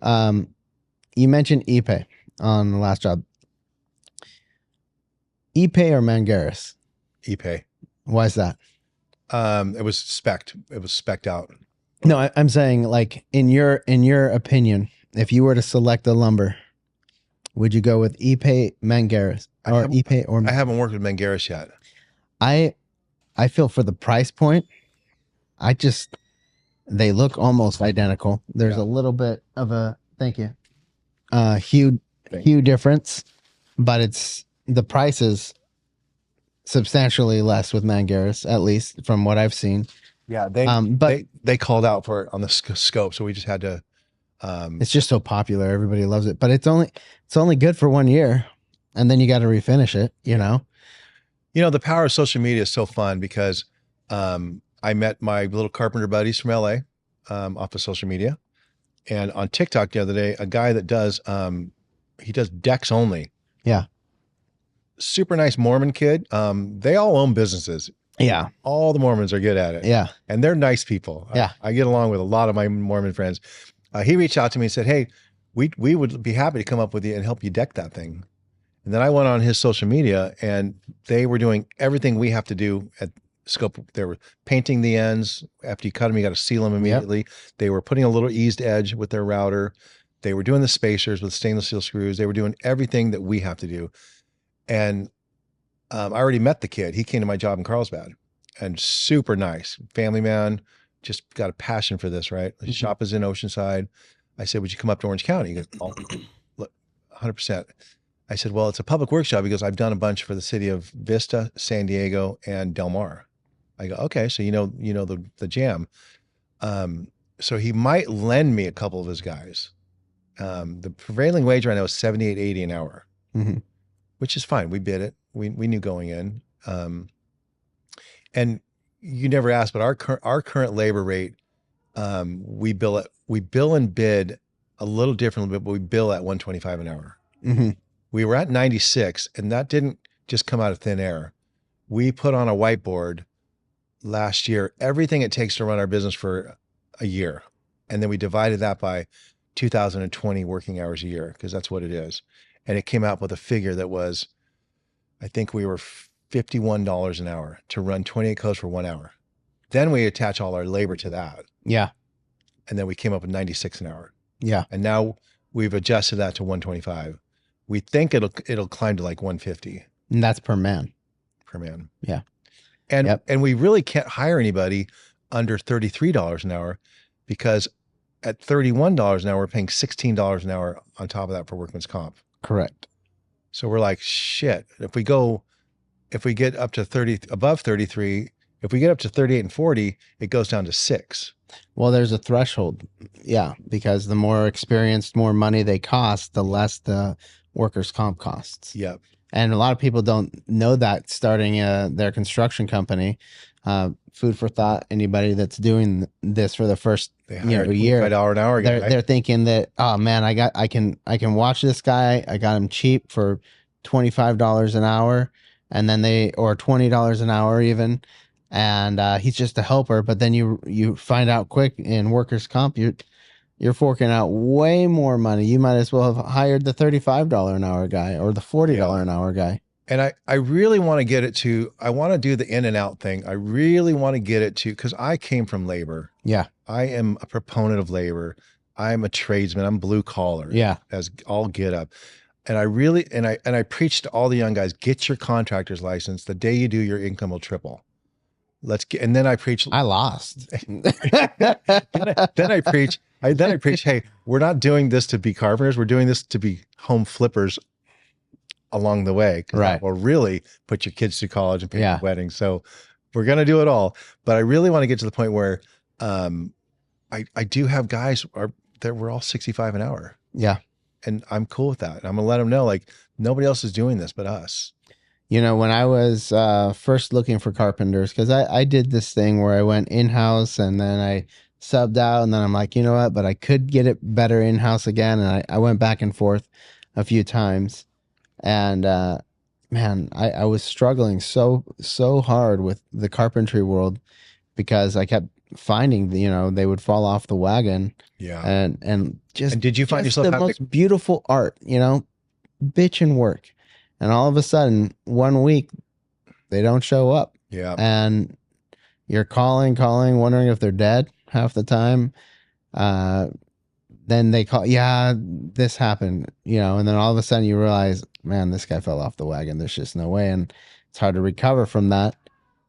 you mentioned ePay on the last job. ePay or Mangaris? ePay. Why is that? It was spec'd out. No, I'm saying, like, in your opinion, if you were to select the lumber, would you go with ePay, Mangaris, or ePay or? I haven't worked with Mangaris yet. I feel for the price point, they look almost identical. There's a little bit of a hue difference, but the price is substantially less with Mangaris, at least from what I've seen. Yeah, they called out for it on the scope, so we just had to. It's just so popular, everybody loves it, but it's only good for 1 year, and then you got to refinish it. You know. The power of social media is so fun because I met my little carpenter buddies from LA off of social media, and on TikTok the other day, a guy that does he does decks only. Yeah. Super nice Mormon kid. They all own businesses. Yeah. All the Mormons are good at it. Yeah. And they're nice people. Yeah. I get along with a lot of my Mormon friends. He reached out to me and said, hey, we would be happy to come up with you and help you deck that thing. And then I went on his social media, and they were doing everything we have to do at scope. They were painting the ends. After you cut them, you got to seal them immediately. Yep. They were putting a little eased edge with their router. They were doing the spacers with stainless steel screws. They were doing everything that we have to do. And I already met the kid. He came to my job in Carlsbad, and super nice family man, just got a passion for this, right? His shop is in Oceanside. I said, would you come up to Orange County? He goes, oh, look, 100%. I said, well, it's a public work job. He goes, I've done a bunch for the city of Vista, San Diego, and Del Mar. I go, okay, so you know the jam. So he might lend me a couple of his guys. The prevailing wage right now is $78.80 an hour, which is fine. We bid it. We knew going in. And you never asked, but our current labor rate, we bill and bid a little differently, but we bill at $125 an hour. We were at 96, and that didn't just come out of thin air. We put on a whiteboard last year everything it takes to run our business for a year. And then we divided that by 2,020 working hours a year, because that's what it is. And it came out with a figure that was, I think we were $51 an hour to run 28 codes for 1 hour. Then we attach all our labor to that. Yeah. and then we came up with 96 an hour. Yeah. And now we've adjusted that to 125. We think it'll climb to like 150 And that's per man. per man. Yeah. And we really can't hire anybody under $33 an hour, because at $31 an hour, we're paying $16 an hour on top of that for workman's comp. Correct. So we're like, shit, if we get up to above 33, if we get up to 38 and 40, it goes down to 6. Well, there's a threshold. Yeah. Because the more experienced, more money they cost, the less the workers' comp costs. Yep. And a lot of people don't know that starting their construction company. Food for thought. Anybody that's doing this for the first year, $25 an hour guy. they're thinking that, oh man, I can watch this guy. I got him cheap for $25 an hour, and then or $20 an hour even, and he's just a helper. But then you find out quick in workers' comp, you're forking out way more money. You might as well have hired the $35 an hour guy or the $40 an hour guy. And I really want to get it to, I want to do the in and out thing. I really want to get it to, because I came from labor. Yeah. I am a proponent of labor. I'm a tradesman. I'm blue collar. Yeah. As all get up. And I really, and I preach to all the young guys, get your contractor's license. The day you do, your income will triple. And then I preach. I lost. then I preach, hey, we're not doing this to be carpenters. We're doing this to be home flippers along the way. Right. Or really put your kids through college and pay your wedding. So we're going to do it all. But I really want to get to the point where I do have guys that we're all 65 an hour. Yeah. And I'm cool with that. I'm going to let them know, like, nobody else is doing this but us. You know, when I was first looking for carpenters, because I did this thing where I went in-house and then I subbed out, and then I'm like, you know what, but I could get it better in-house again. And I went back and forth a few times. And man, I was struggling so hard with the carpentry world, because I kept finding, they would fall off the wagon. Yeah. And did you find yourself the most beautiful art, bitch and work. And all of a sudden, 1 week, they don't show up. Yeah. And you're calling, wondering if they're dead half the time. Then they call, yeah, this happened, and then all of a sudden you realize, man, this guy fell off the wagon. There's just no way. And it's hard to recover from that,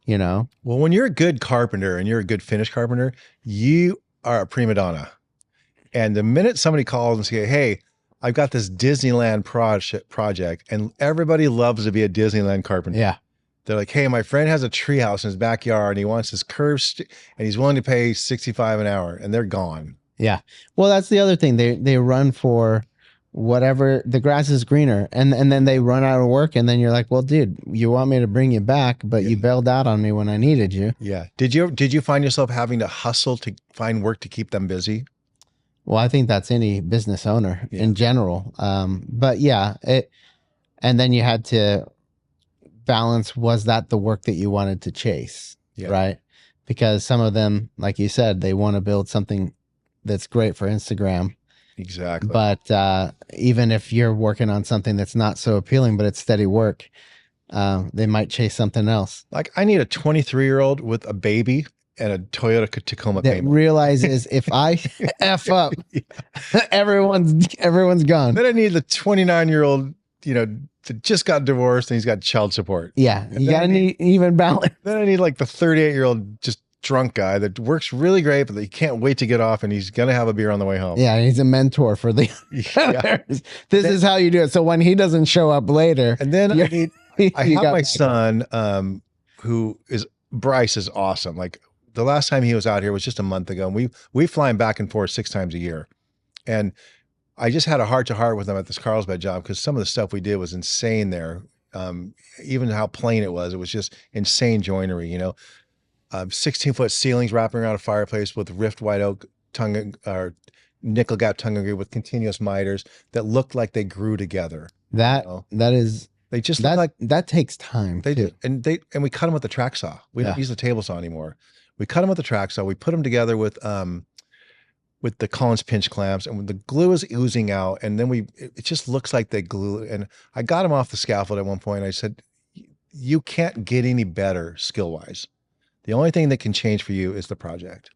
Well, when you're a good carpenter and you're a good finish carpenter, you are a prima donna. And the minute somebody calls and say, hey, I've got this Disneyland project, and everybody loves to be a Disneyland carpenter. Yeah. They're like, hey, my friend has a treehouse in his backyard and he wants his curves and he's willing to pay $65 an hour, and they're gone. Yeah. Well, that's the other thing. They run for whatever, the grass is greener, and then they run out of work, and then you're like, well, dude, you want me to bring you back, but you bailed out on me when I needed you. Yeah. Did you find yourself having to hustle to find work to keep them busy? Well, I think that's any business owner in general. But yeah, and then you had to balance, was that the work that you wanted to chase? Yeah. Right? Because some of them, like you said, they want to build something that's great for Instagram. Exactly. But even if you're working on something that's not so appealing, but it's steady work, they might chase something else. Like, I need a 23-year-old with a baby and a Toyota Tacoma that payment. Realizes if I F up, everyone's gone. Then I need the 29-year-old, that just got divorced and he's got child support. Yeah. You got to need even balance. Then I need like the 38-year-old just drunk guy that works really great, but he can't wait to get off, and he's going to have a beer on the way home. Yeah. He's a mentor for the others. This is how you do it. So when he doesn't show up later. And then I have my son, Bryce is awesome. Like, the last time he was out here was just a month ago, and we fly him back and forth 6 times a year. And I just had a heart-to-heart with him at this Carlsbad job, because some of the stuff we did was insane there. Even how plain it was just insane joinery, 16-foot ceilings wrapping around a fireplace with rift white oak nickel gap tongue and groove with continuous miters that looked like they grew together. That is, they just look like that takes time. They do. And we cut them with the track saw. We don't use the table saw anymore. We cut them with the track saw. We put them together with the Collins pinch clamps, and when the glue is oozing out, and then it just looks like they glue. And I got him off the scaffold at one point. I said, you can't get any better skill-wise. The only thing that can change for you is the project.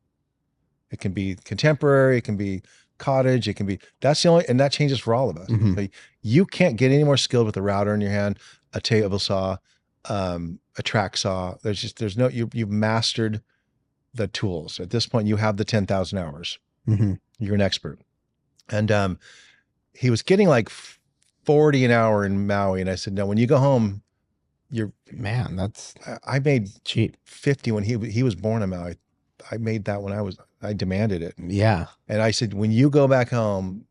It can be contemporary. It can be cottage. It can be, that's the only, and that changes for all of us. Mhm. So you can't get any more skilled with a router in your hand, a table saw, a track saw. There's no, you've mastered the tools. At this point, you have the 10,000 hours. Mhm. You're an expert. And he was getting like 40 an hour in Maui. And I said, no, when you go home, Man, that's I made cheap. 50 when he was born in Maui. I made that when I demanded it. Yeah. And I said, when you go back home,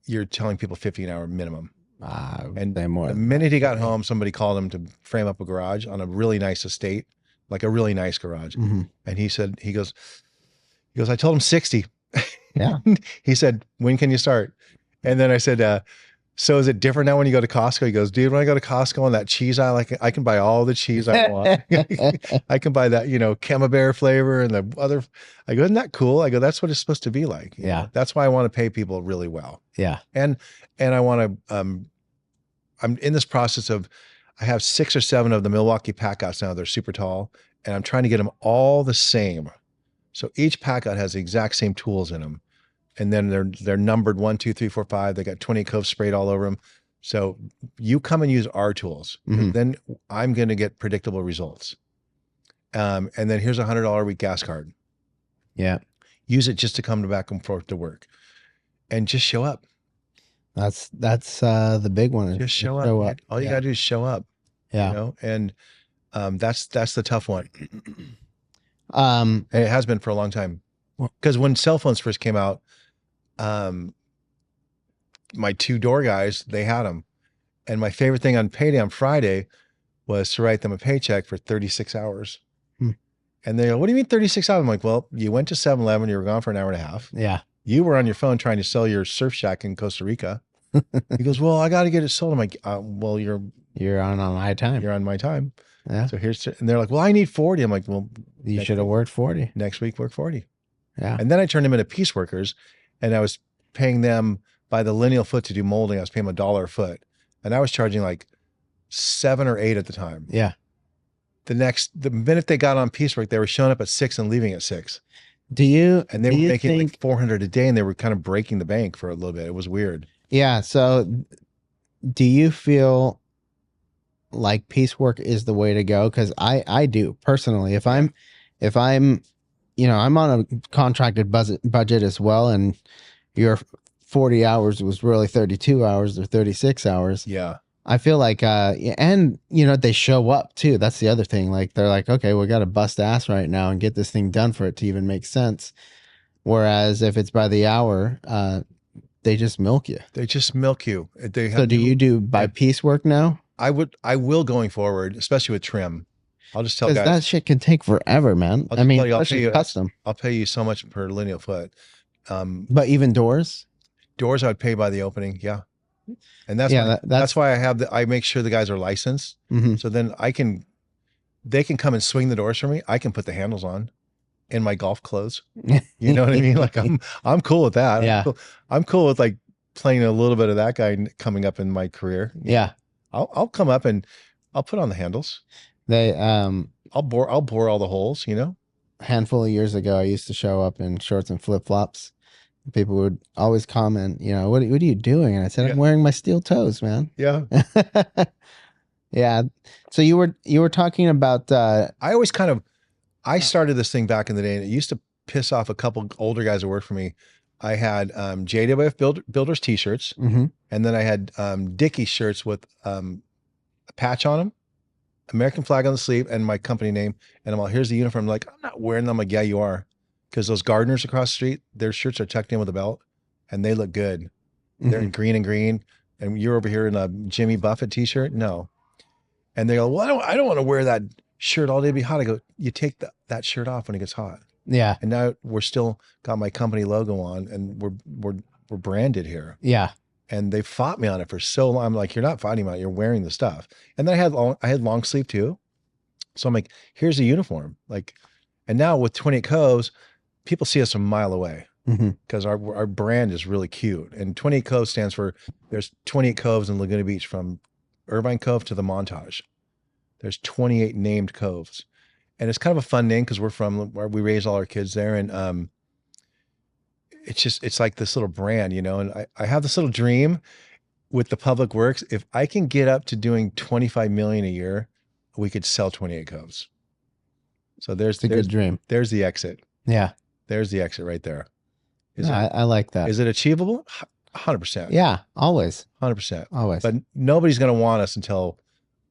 you're telling people 50 an hour minimum. And they more. The minute he got home, somebody called him to frame up a garage on a really nice estate, like a really nice garage. Mhm. And he goes, I told him 60. Yeah. He said, when can you start? And then I said, so is it different now when you go to Costco? He goes, dude, when I go to Costco on that cheese aisle, I can buy all the cheese I want. I can buy that, Camembert flavor and the other. I go, isn't that cool? I go, that's what it's supposed to be like. You know? That's why I want to pay people really well. Yeah. And I want to, I'm in this process of, I have 6 or 7 of the Milwaukee packouts now. They're super tall, and I'm trying to get them all the same. So each packout has the exact same tools in them. And then they're numbered 1, 2, 3, 4, 5. They got 20 coves sprayed all over them. So you come and use our tools. Mhm. Then I'm going to get predictable results. And then here's a $100 a week gas card. Yeah. Use it just to come back and forth to work, and just show up. That's the big one. Just show up. All you gotta do is show up. Yeah. And that's the tough one. And it has been for a long time. Because when cell phones first came out, my 2 door guys, they had them. And my favorite thing on payday on Friday was to write them a paycheck for 36 hours. And they go, what do you mean 36 hours? I'm like, well, you went to 7-Eleven, you were gone for an hour and a half. Yeah. You were on your phone trying to sell your surf shack in Costa Rica. He goes, well, I got to get it sold. I'm like, well, you're on my time. You're on my time. Yeah. So and they're like, well, I need 40. I'm like, well, you should have worked 40. Next week, work 40. Yeah. And then I turned them into piece workers, and I was paying them by the lineal foot to do molding. I was paying them $1 a foot, and I was charging like 7 or 8 at the time. Yeah. The minute they got on piecework, they were showing up at 6 and leaving at 6. And they were making like 400 a day, and they were kind of breaking the bank for a little bit. It was weird. Yeah. So do you feel like piecework is the way to go? Because I do personally. If I'm I'm on a contracted budget as well, and your 40 hours was really 32 hours or 36 hours. Yeah. I feel like, and they show up too. That's the other thing. Like they're like, okay, we got to bust ass right now and get this thing done for it to even make sense. Whereas if it's by the hour, they just milk you. They just milk you. So do you do by piecework now? I will going forward, especially with trim. I'll just tell guys. That shit can take forever, man. I'll especially pay you custom. I'll pay you so much per lineal foot. But even doors? Doors I'd pay by the opening. Yeah. And that's why I make sure the guys are licensed. Mm-hmm. So then they can come and swing the doors for me. I can put the handles on in my golf clothes. You know what I mean? Like I'm cool with that. Yeah. I'm cool with like playing a little bit of that guy coming up in my career. Yeah. I'll come up and I'll put on the handles. I'll bore all the holes, A handful of years ago, I used to show up in shorts and flip-flops. People would always comment, what are you doing? And I said, I'm wearing my steel toes, man. Yeah. Yeah. So you were talking about, I started this thing back in the day, and it used to piss off a couple older guys that worked for me. I had JWF Builders t-shirts, mm-hmm. and then I had Dickies shirts with a patch on them, American flag on the sleeve, and my company name. And I'm like, here's the uniform. I'm like, I'm not wearing them. I'm like, yeah, you are. Because those gardeners across the street, their shirts are tucked in with a belt, and they look good. Mm-hmm. They're in green and green. And you're over here in a Jimmy Buffett t-shirt? No. And they go, well, I don't want to wear that shirt all day to be hot. I go, you take that shirt off when it gets hot. Yeah. And now we're still got my company logo on, and we're branded here. Yeah. And they fought me on it for so long. I'm like, you're not fighting me on it. You're wearing the stuff. And then I had long sleeve too. So I'm like, here's a uniform. Like, and now with 28 Coves, people see us a mile away because our brand is really cute. And 28 Coves stands for, there's 28 coves in Laguna Beach, from Irvine Cove to the Montage. There's 28 named coves. and it's kind of a fun name because we're from where we raise all our kids there, and it's like this little brand, and I have this little dream with the public works. If I can get up to doing 25 million a year, we could sell 28 coves. So It's a good dream. There's the exit. Yeah. There's the exit right there. I like that. Is it achievable? 100%. Yeah, always. 100%. Always. But nobody's going to want us until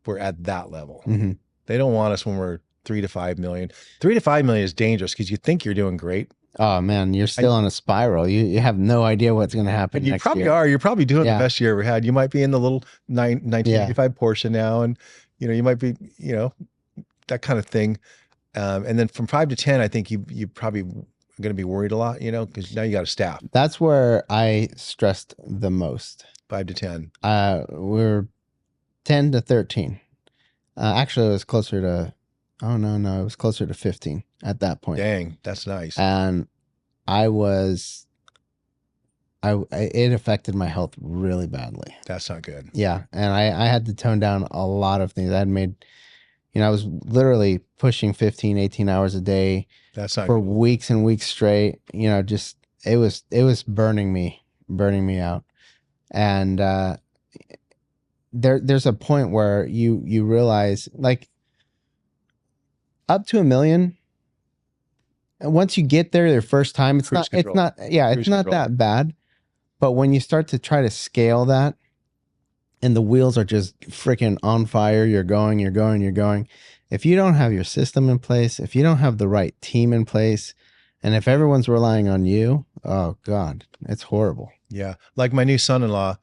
we're at that level. Mm-hmm. They don't want us when we're 3 to 5 million. 3 to 5 million is dangerous because you think you're doing great. Oh man, you're still on a spiral. You have no idea what's going to happen. You probably are. You're probably doing the best you ever had. You might be in the little 1985 Porsche now, and you might be, that kind of thing. And then from 5 to 10, I think you probably are going to be worried a lot, because now you got a staff. That's where I stressed the most. 5 to 10. We're 10 to 13. Actually, it was closer to. Oh no, it was closer to 15 at that point. Dang, that's nice. And it affected my health really badly. That's not good. Yeah, and I had to tone down a lot of things. I had made, I was literally pushing 15, 18 hours a day. That's not for good. weeks and weeks straight. Just it was burning me out. And there's a point where you realize, like, up to $1 million, and once you get there the first time, it's not that bad. But when you start to try to scale that, and the wheels are just freaking on fire, you're going. If you don't have your system in place, if you don't have the right team in place, and if everyone's relying on you, oh God, it's horrible. Yeah. Like my new son-in-law,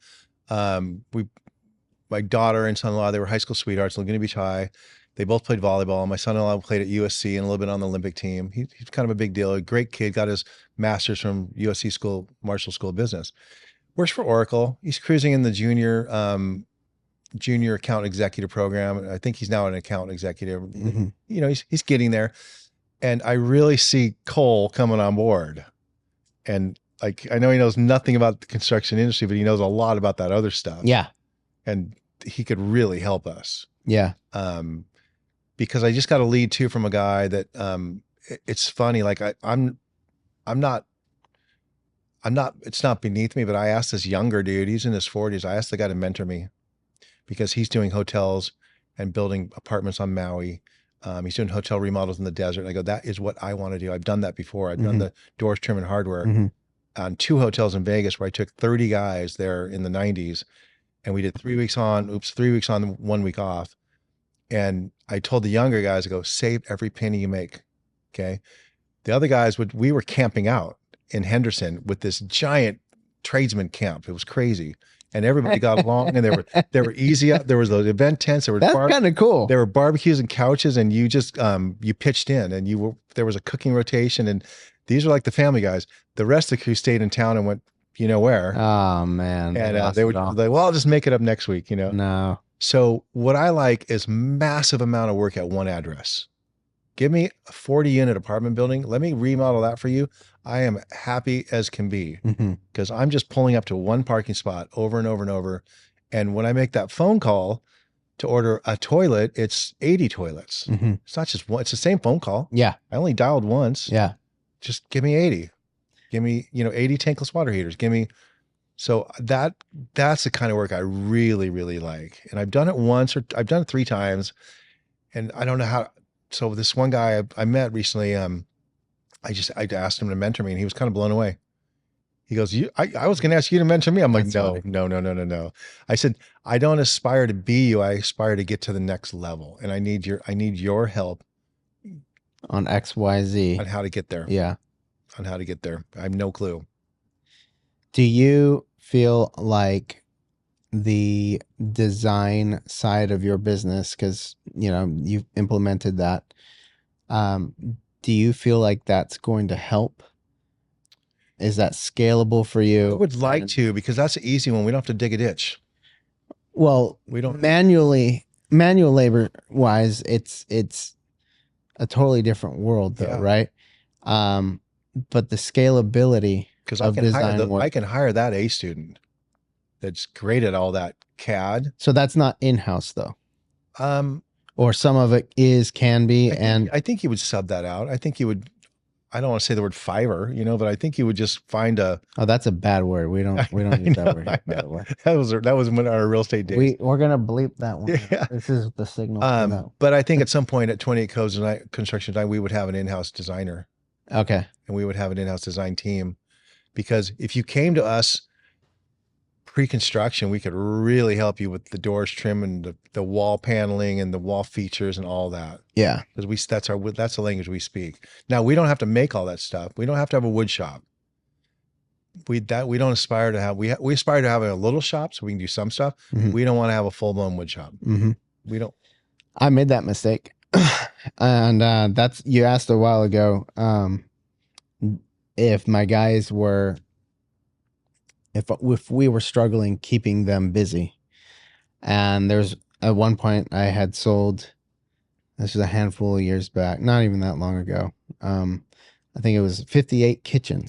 my daughter and son-in-law, they were high school sweethearts, Laguna Beach High. They both played volleyball. My son-in-law played at USC and a little bit on the Olympic team. He's kind of a big deal. A great kid, got his master's from USC Marshall School of Business. Works for Oracle. He's cruising in the junior account executive program. I think he's now an account executive. Mm-hmm. He's getting there. And I really see Cole coming on board. And like, I know he knows nothing about the construction industry, but he knows a lot about that other stuff. Yeah. And he could really help us. Yeah. Because I just got a lead too from a guy that, it's funny. Like I'm not, it's not beneath me, but I asked this younger dude, he's in his 40s. I asked the guy to mentor me because he's doing hotels and building apartments on Maui. He's doing hotel remodels in the desert. And I go, that is what I want to do. I've done that before. I've done the doors, trim, and hardware on 2 hotels in Vegas where I took 30 guys there in the 90s, and we did 3 weeks on, 1 week off. And I told the younger guys, I go, save every penny you make. Okay. The other guys we were camping out in Henderson with this giant tradesman camp. It was crazy. And everybody got along, and they were easy up. There was those event tents. That's kind of cool. There were barbecues and couches, and you just, you pitched in, and there was a cooking rotation, and these are like the family guys. The rest of the crew stayed in town and went, where. Oh man. And they would like, well, I'll just make it up next week, No. So what I like is massive amount of work at one address. Give me a 40-unit apartment building. Let me remodel that for you. I am happy as can be because I'm just pulling up to one parking spot over and over and over. And when I make that phone call to order a toilet, it's 80 toilets. It's not just one. It's the same phone call. Yeah. I only dialed once. Yeah. Just give me 80. Give me, 80 tankless water heaters. Give me. So that's the kind of work I really, really like. And I've done it once, or I've done it 3 times, and I don't know how. So this one guy I met recently, I asked him to mentor me, and he was kind of blown away. He goes, I was going to ask you to mentor me. I'm like, no. I said, I don't aspire to be you. I aspire to get to the next level. And I need your help on XYZ on how to get there. Yeah. On how to get there. I have no clue. Do you feel like the design side of your business, because you've implemented that, do you feel like that's going to help? Is that scalable for you? I would like to, because that's an easy one. We don't have to dig a ditch. Well, we don't manual labor wise, it's a totally different world though, right? But the scalability, because I can hire that A student that's great at all that CAD. So that's not in-house though. Well, or some of it can be. I think he would sub that out. I think he would. I don't want to say the word Fiverr, but I think he would just find a. Oh, that's a bad word. We don't use that word here, by the way. That was when our real estate days. We're gonna bleep that one. Yeah. This is the signal. For that. But I think at some point at 28 Coves and Construction Design, we would have an in-house designer. Okay. And we would have an in-house design team, because if you came to us pre-construction, we could really help you with the doors trim and the wall paneling and the wall features and all that. Yeah. Because that's the language we speak. Now, we don't have to make all that stuff. We don't have to have a wood shop. We don't aspire to have, we aspire to have a little shop so we can do some stuff. Mm-hmm. We don't want to have a full-blown wood shop. Mm-hmm. We don't. I made that mistake. And that's, you asked a while ago, if my guys were, if we were struggling keeping them busy. And there's at one point I had sold, this was a handful of years back, not even that long ago. I think it was 58 kitchen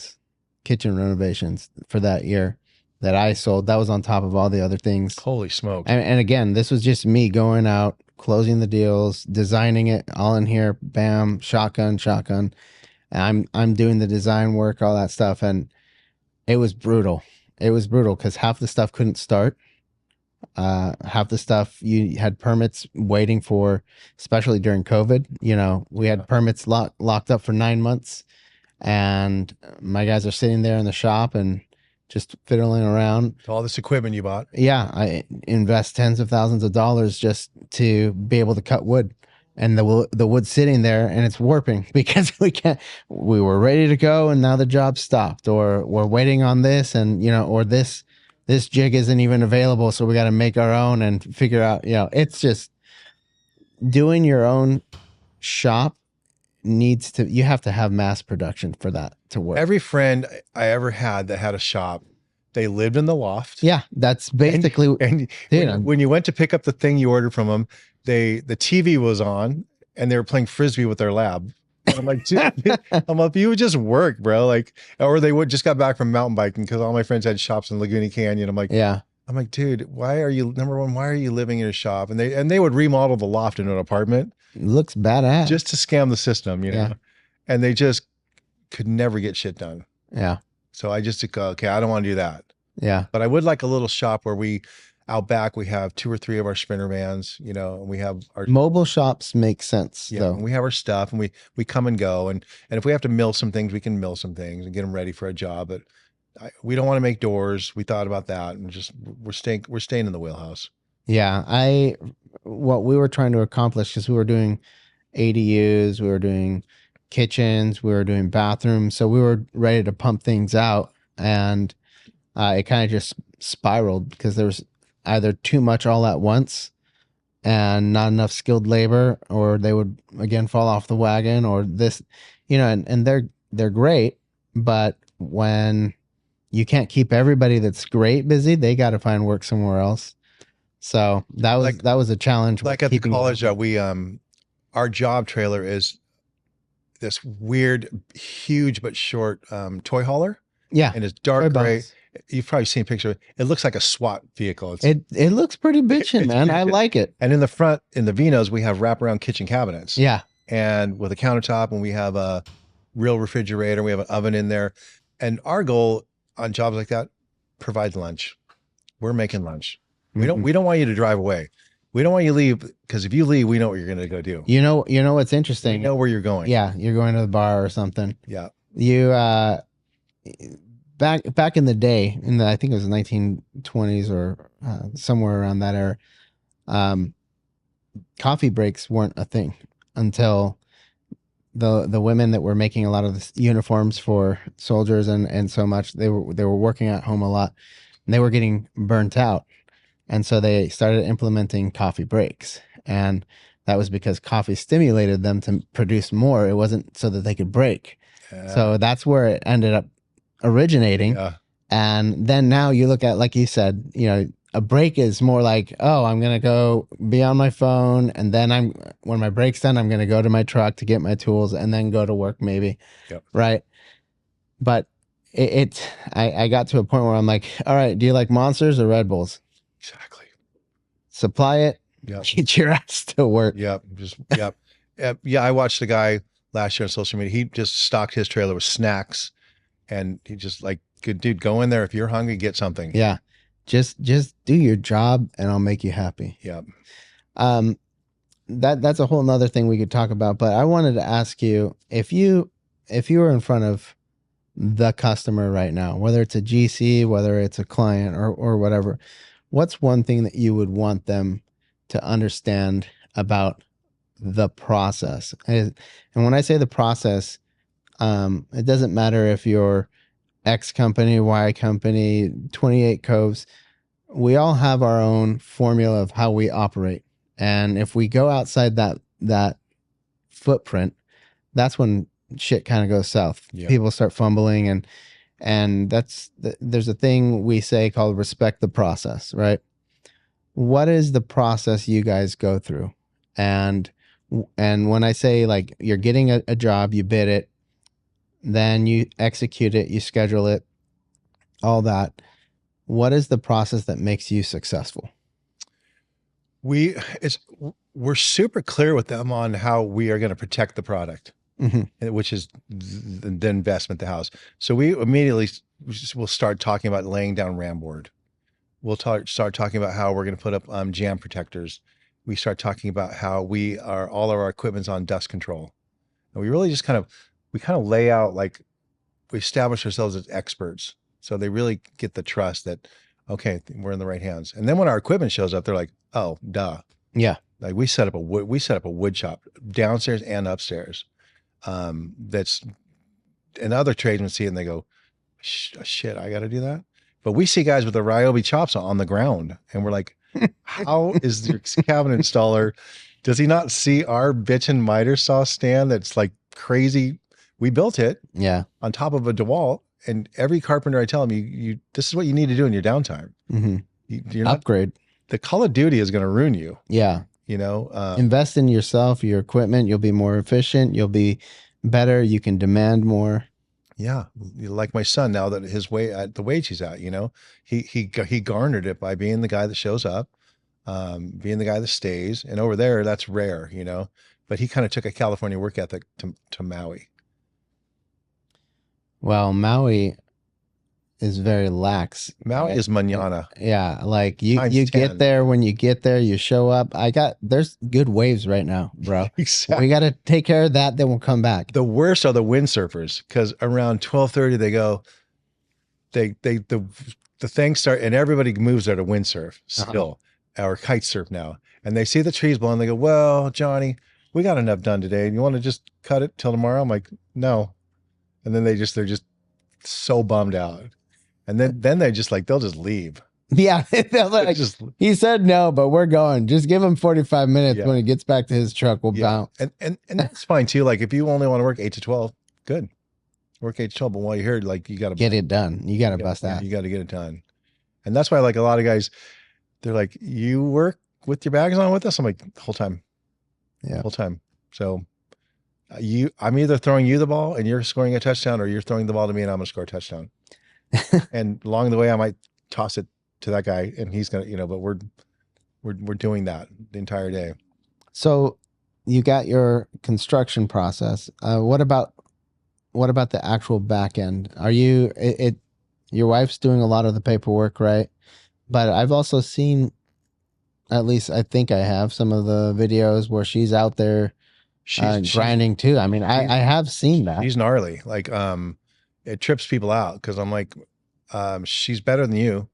renovations for that year that I sold. That was on top of all the other things. Holy smoke. And again, this was just me going out, closing the deals, designing it all in here, bam, shotgun. And I'm doing the design work, all that stuff. And it was brutal. It was brutal because half the stuff couldn't start. Half the stuff you had permits waiting for, especially during COVID. We had permits locked up for 9 months, and my guys are sitting there in the shop and just fiddling around. All this equipment you bought. Yeah, I invest tens of thousands of dollars just to be able to cut wood. And the wood's sitting there and it's warping because we were ready to go and now the job stopped, or we're waiting on this and, or this jig isn't even available. So we got to make our own and figure out, it's just doing your own shop you have to have mass production for that to work. Every friend I ever had that had a shop, they lived in the loft. Yeah, that's basically. And when you went to pick up the thing you ordered from them, the TV was on and they were playing Frisbee with their lab. And I'm like, dude, you would just work, bro. Or they just got back from mountain biking because all my friends had shops in Laguna Canyon. I'm like, yeah. I'm like, dude, why are you living in a shop? And they would remodel the loft into an apartment. It looks badass. Just to scam the system, Yeah. And they just could never get shit done. Yeah. So I just go, okay, I don't want to do that. Yeah. But I would like a little shop where out back, we have 2 or 3 of our sprinter vans, and we have our mobile shops make sense. Yeah. Though. And we have our stuff and we come and go. And if we have to mill some things, we can mill some things and get them ready for a job. But we don't want to make doors. We thought about that and we're staying in the wheelhouse. Yeah. What we were trying to accomplish, because we were doing ADUs, we were doing kitchens, we were doing bathrooms. So we were ready to pump things out, and it kind of just spiraled because there was either too much all at once and not enough skilled labor, or they would again fall off the wagon, or this, and they're great, but when you can't keep everybody that's great busy, they got to find work somewhere else. So that was a challenge. Like at the college, our job trailer is this weird, huge but short toy hauler. Yeah, and it's dark gray. You've probably seen a picture. It looks like a SWAT vehicle. It looks pretty bitchin', man. I like it. And in the front, in the Vinos, we have wraparound kitchen cabinets. Yeah, and with a countertop, and we have a real refrigerator. We have an oven in there. And our goal on jobs like that, provide lunch. We're making lunch. We don't want you to drive away. We don't want you to leave, because if you leave, we know what you're going to go do. You know what's interesting? We know where you're going. Yeah, you're going to the bar or something. Yeah. You back in the day, I think it was 1920s or somewhere around that era, coffee breaks weren't a thing until the women that were making a lot of the uniforms for soldiers and so much, they were working at home a lot, and they were getting burnt out. And so they started implementing coffee breaks. And that was because coffee stimulated them to produce more. It wasn't so that they could break. So that's where it ended up originating. Yeah. And then now you look at, like you said, a break is more like, oh, I'm going to go be on my phone. And then when my break's done, I'm going to go to my truck to get my tools and then go to work maybe. Yep. Right. But I got to a point where I'm like, all right, do you like Monsters or Red Bulls? Exactly. Supply it, Yep. Get your ass to work. Yep. Yep. Yeah. I watched a guy last year on social media. He just stocked his trailer with snacks, and he just like, good dude, go in there. If you're hungry, get something. Yeah. Just do your job and I'll make you happy. Yep. That's a whole nother thing we could talk about, but I wanted to ask you if you were in front of the customer right now, whether it's a GC, whether it's a client or whatever, what's one thing that you would want them to understand about the process? And when I say the process, it doesn't matter if you're X company, Y company, 28 Coves. We all have our own formula of how we operate. And if we go outside that footprint, that's when shit kind of goes south. Yeah. People start fumbling, and there's a thing we say called respect the process, right? What is the process you guys go through? And when I say like you're getting a job, you bid it, then you execute it, you schedule it, all that. What is the process that makes you successful? We're super clear with them on how we are going to protect the product, which is the investment, the house. So we immediately will start talking about laying down ram board. We'll start talking about how we're going to put up jam protectors. We start talking about how all of our equipment's on dust control. And we really just kind of lay out, like, we establish ourselves as experts. So they really get the trust that, okay, we're in the right hands. And then when our equipment shows up, they're like, oh, duh. Yeah. Like we set up a wood shop downstairs and upstairs. That's, and other tradesmen see it and they go, shit, I got to do that. But we see guys with the Ryobi chops on the ground, and we're like, how is your cabinet installer? Does he not see our bitchin' miter saw stand that's like crazy? We built it, on top of a DeWalt, and every carpenter I tell him, you this is what you need to do in your downtime. You're not, upgrade. The Call of Duty is going to ruin you. Yeah. You know, invest in yourself, your equipment. You'll be more efficient. You'll be better. You can demand more. Yeah, like my son now that the wage he's at, you know, he garnered it by being the guy that shows up, being the guy that stays, and over there that's rare, you know. But he kind of took a California work ethic to Maui. Well, Maui is very lax. Maui is manana. Yeah, like you 10. get there when you get there, you show up. There's good waves right now, bro. Exactly. We got to take care of that, then we'll come back. The worst are the windsurfers, because around 12:30 they go, the thing start, and everybody moves there to windsurf still, or kite surf now, and they see the trees blowing. They go, well, Johnny, we got enough done today. You want to just cut it till tomorrow? I'm like, no. And then they're just so bummed out. And then they'll just leave. Yeah. Like, he said no, but we're going. Just give him 45 minutes. When he gets back to his truck, we'll bounce. And that's fine too. Like if you only want to work 8 to 12, good. Work 8 to 12. But while you're here, like you got to get it done. You got to bust out. You got to get it done. And that's why, like, a lot of guys, they're like, you work with your bags on with us? I'm like, the whole time. Yeah. Whole time. So I'm either throwing you the ball and you're scoring a touchdown, or you're throwing the ball to me and I'm going to score a touchdown. And along the way, I might toss it to that guy and he's going to, you know, but we're doing that the entire day. So you got your construction process. What about the actual back end? Are you, your wife's doing a lot of the paperwork, right? But I've also seen, at least I think I have, some of the videos where she's out there grinding too. I mean, I have seen that. She's gnarly. Like, it trips people out because I'm like, she's better than you.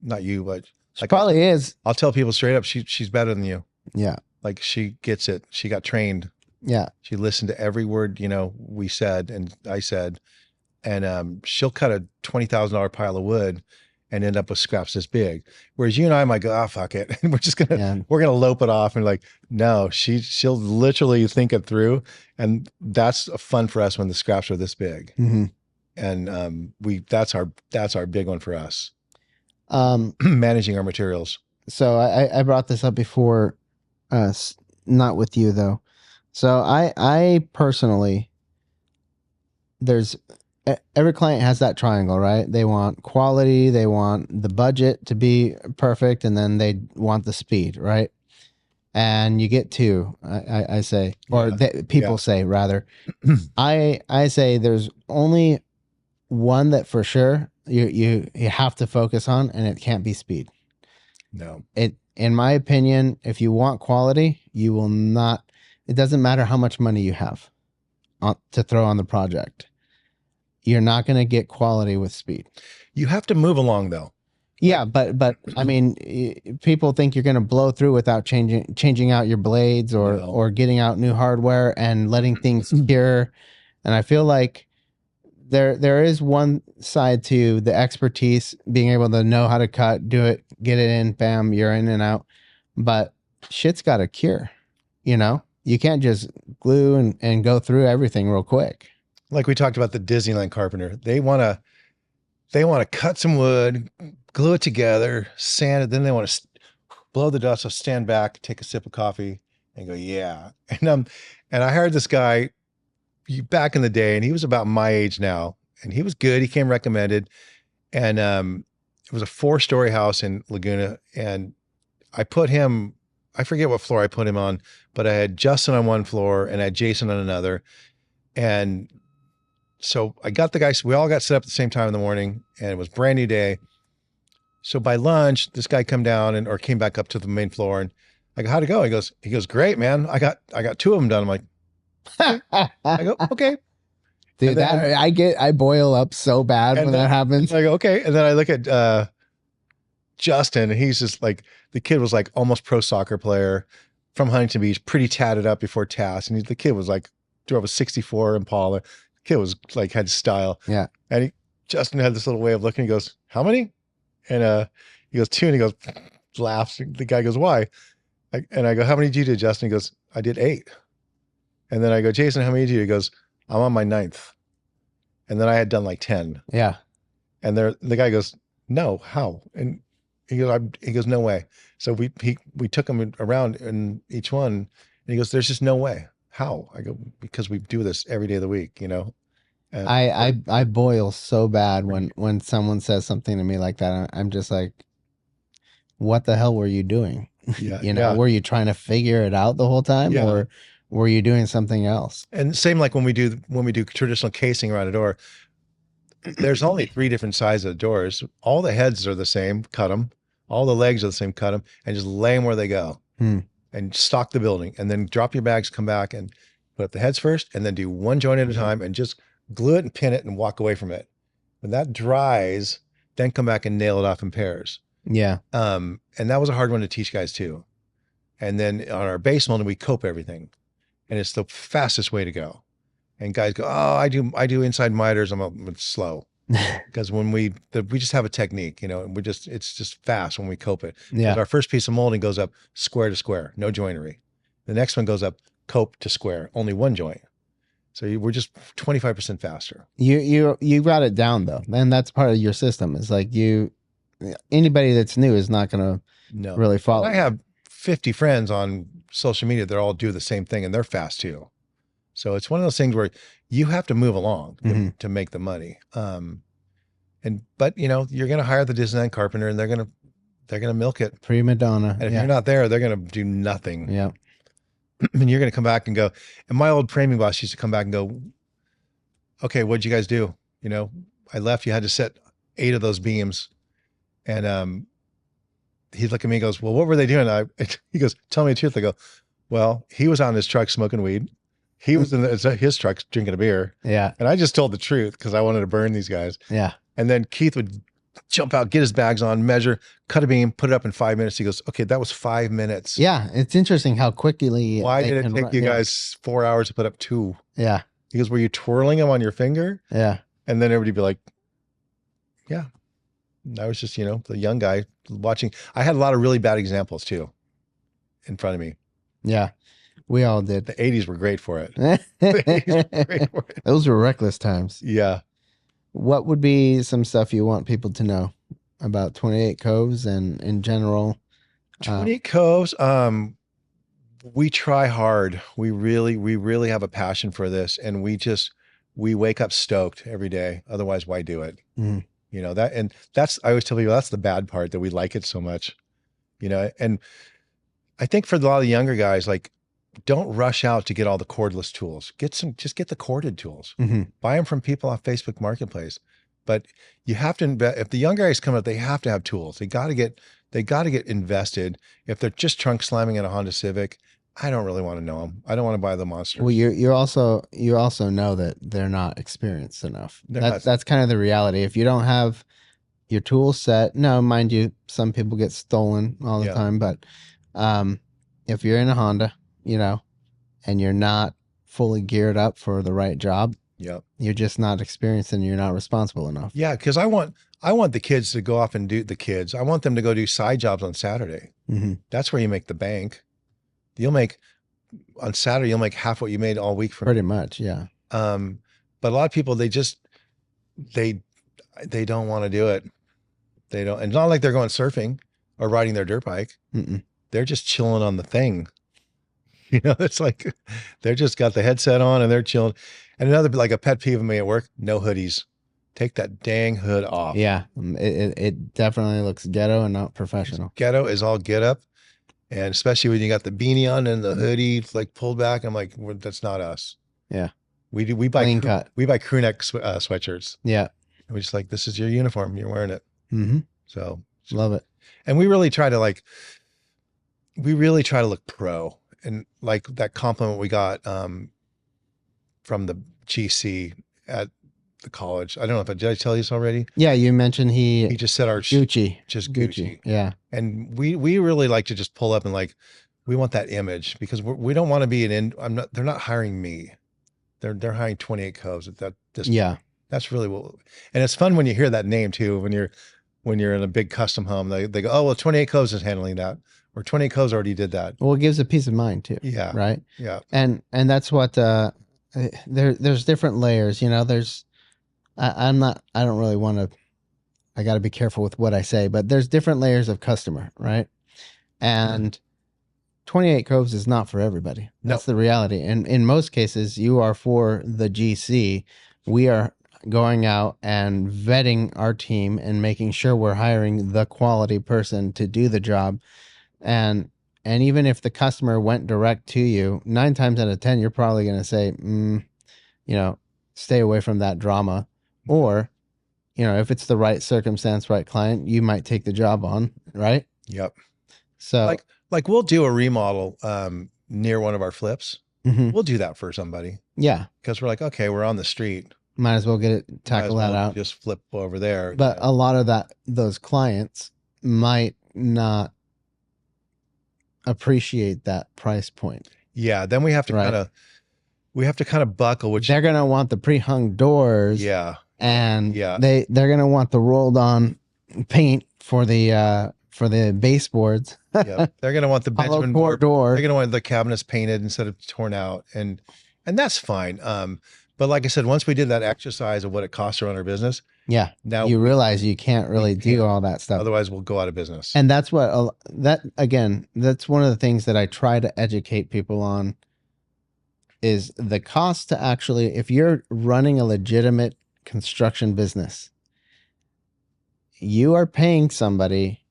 Not you, but she probably is. I'll tell people straight up, she's better than you. Yeah. Like she gets it. She got trained. Yeah. She listened to every word, you know, we said and I said, and she'll cut a $20,000 pile of wood and end up with scraps this big. Whereas you and I might go, oh, fuck it. And we're going to lope it off. And like, no, she'll literally think it through. And that's fun for us when the scraps are this big. And that's our big one for us. Managing our materials. So I brought this up before, not with you though. So I personally, every client has that triangle, right? They want quality, they want the budget to be perfect, and then they want the speed, right? and you get two. I say, or people say rather. I say there's only one that for sure you have to focus on, and it can't be speed. No. In my opinion, if you want quality, you will not. It doesn't matter how much money you have to throw on the project. You're not going to get quality with speed. You have to move along though. Yeah, but I mean, people think you're going to blow through without changing out your blades or getting out new hardware and letting things cure. And I feel like there is one side to the expertise, being able to know how to cut, do it, get it in, bam, you're in and out. But shit's got to cure. You know, you can't just glue and go through everything real quick. Like we talked about the Disneyland carpenter, they want to cut some wood, glue it together, sand it, then they want to blow the dust off, stand back, take a sip of coffee, and go, yeah. And I hired this guy back in the day, and he was about my age now, and he was good. He came recommended, and it was a 4-story house in Laguna, and I put him, I forget what floor I put him on, but I had Justin on one floor and I had Jason on another, and so I got the guys, we all got set up at the same time in the morning, and it was a brand new day. So by lunch, this guy came down or came back up to the main floor, and I go, how'd it go? He goes, great, man. I got 2 of them done. I'm like, I go, okay. Dude, then, I boil up so bad when that happens. I go, okay. And then I look at Justin, and he's just like, the kid was like almost pro soccer player from Huntington Beach, pretty tatted up before task. And the kid was like, drove a 64 Impala. Kid was like, had style. Yeah. And Justin had this little way of looking. He goes, how many? And he goes, 2. And he goes, laughs. The guy goes, why? And I go, how many did you do, Justin? He goes, I did 8. And then I go, Jason, how many did you do? He goes, I'm on my 9th. And then I had done like 10. Yeah. And the guy goes, no, how? And he goes, no way. So we took him around in each one, and he goes, there's just no way. How? I go, because we do this every day of the week, you know? And I boil so bad when someone says something to me like that. I'm just like, what the hell were you doing? Yeah, you know, were you trying to figure it out the whole time, or were you doing something else? And same like when we do traditional casing around a door, there's only 3 different sizes of doors. All the heads are the same, cut them. All the legs are the same, cut them, and just lay them where they go. And stock the building, and then drop your bags, come back and put up the heads first, and then do one joint at a time and just glue it and pin it and walk away from it. When that dries, then come back and nail it off in pairs. Yeah. And that was a hard one to teach guys too. And then on our base molding, we cope everything, and it's the fastest way to go. And guys go, oh, I do inside miters. I'm slow. Because when we just have a technique, you know, and it's just fast when we cope it. Yeah. Our first piece of molding goes up square to square, no joinery. The next one goes up cope to square, only one joint. So we're just 25% faster. You got it down though, and that's part of your system. It's like anybody that's new is not going to really follow. I have 50 friends on social media that all do the same thing, and they're fast too. So it's one of those things where you have to move along to make the money. But you know, you're going to hire the Disneyland carpenter, and they're going to milk it. Prima donna. And if you're not there, they're going to do nothing. Yeah. And you're going to come back and go, and my old framing boss used to come back and go, okay, what'd you guys do? You know, I left, you had to set 8 of those beams. And he'd look at me and goes, well, what were they doing? He goes, tell me the truth. I go, well, he was on his truck smoking weed. He was in his truck drinking a beer. Yeah. And I just told the truth because I wanted to burn these guys. Yeah. And then Keith would jump out, get his bags on, measure, cut a beam, put it up in 5 minutes. He goes, okay, that was 5 minutes. Yeah. It's interesting how quickly. Why did it take you guys 4 hours to put up 2? Yeah. He goes, were you twirling them on your finger? Yeah. And then everybody would be like, yeah. And I was just, you know, the young guy watching. I had a lot of really bad examples too in front of me. Yeah. We all did. The 80s were great for it. The 80s were great for it. Those were reckless times. Yeah. What would be some stuff you want people to know about 28 Coves and in general? 28 Coves, we try hard. We really have a passion for this, and we wake up stoked every day. Otherwise, why do it? You know, I always tell people that's the bad part, that we like it so much, you know, and I think for a lot of the younger guys, like, don't rush out to get all the cordless tools. Just get the corded tools. Buy them from people off Facebook Marketplace. But you have to invest. If the younger guys come up, they have to have tools. They got to get invested. If they're just trunk slamming in a Honda Civic, I don't really want to know them. I don't want to buy the monsters. Well, you also know that they're not experienced enough. That's kind of the reality. If you don't have your tool set, no, mind you, some people get stolen all the time, but if you're in a Honda, you know, and you're not fully geared up for the right job, you're just not experienced and you're not responsible enough. Yeah, because I want the kids to go off and I want them to go do side jobs on Saturday. That's where you make the bank. On Saturday, you'll make half what you made all week. Pretty much, yeah. But a lot of people, they don't want to do it. They don't. And it's not like they're going surfing or riding their dirt bike. They're just chilling on the thing. You know, it's like they're just got the headset on and they're chilling. And another, like a pet peeve of me at work, no hoodies. Take that dang hood off. Yeah, it definitely looks ghetto and not professional. Ghetto is all get up. And especially when you got the beanie on and the hoodie like pulled back, I'm like, well, that's not us. Yeah. We buy clean cut. We buy crew neck sweatshirts. Yeah. And we're just like, this is your uniform. You're wearing it. So love it. And we really try to look pro. And like that compliment we got from the GC at the college. I don't know if did I tell you this already? Yeah, you mentioned he just said our Gucci. Just Gucci. Yeah. And we really like to just pull up and like, we want that image because we don't want to be they're not hiring me. They're hiring 28 Coves at that. That's really and it's fun when you hear that name too, when you're in a big custom home, they go, oh, well, 28 Coves is handling that, or 28 Coves already did that. Well, it gives a peace of mind too. Yeah. Right. Yeah. And that's what, there's different layers, you know, I don't really want to, I got to be careful with what I say, but there's different layers of customer, right? And 28 Coves is not for everybody. That's the reality. And in most cases, you are for the GC. We are going out and vetting our team and making sure we're hiring the quality person to do the job. And even if the customer went direct to you, 9 times out of 10, you're probably going to say, you know, stay away from that drama. Or, you know, if it's the right circumstance, right client, you might take the job on, right? Yep. So like we'll do a remodel near one of our flips. We'll do that for somebody. Yeah. Because we're like, okay, we're on the street. Might as well tackle that out. Just flip over there. But a lot of those clients might not appreciate that price point. Yeah. Then we have to kind of buckle, which they're going to want the pre-hung doors. Yeah. And they're going to want the rolled on paint for the baseboards. Yeah. They're going to want the Benjamin door. They're going to want the cabinets painted instead of torn out. And that's fine. But like I said, once we did that exercise of what it costs to run our business. Yeah. Now you realize you can't really do all that stuff. Otherwise we'll go out of business. And that's what, that's one of the things that I try to educate people on is the cost to actually, if you're running a legitimate construction business, you are paying somebody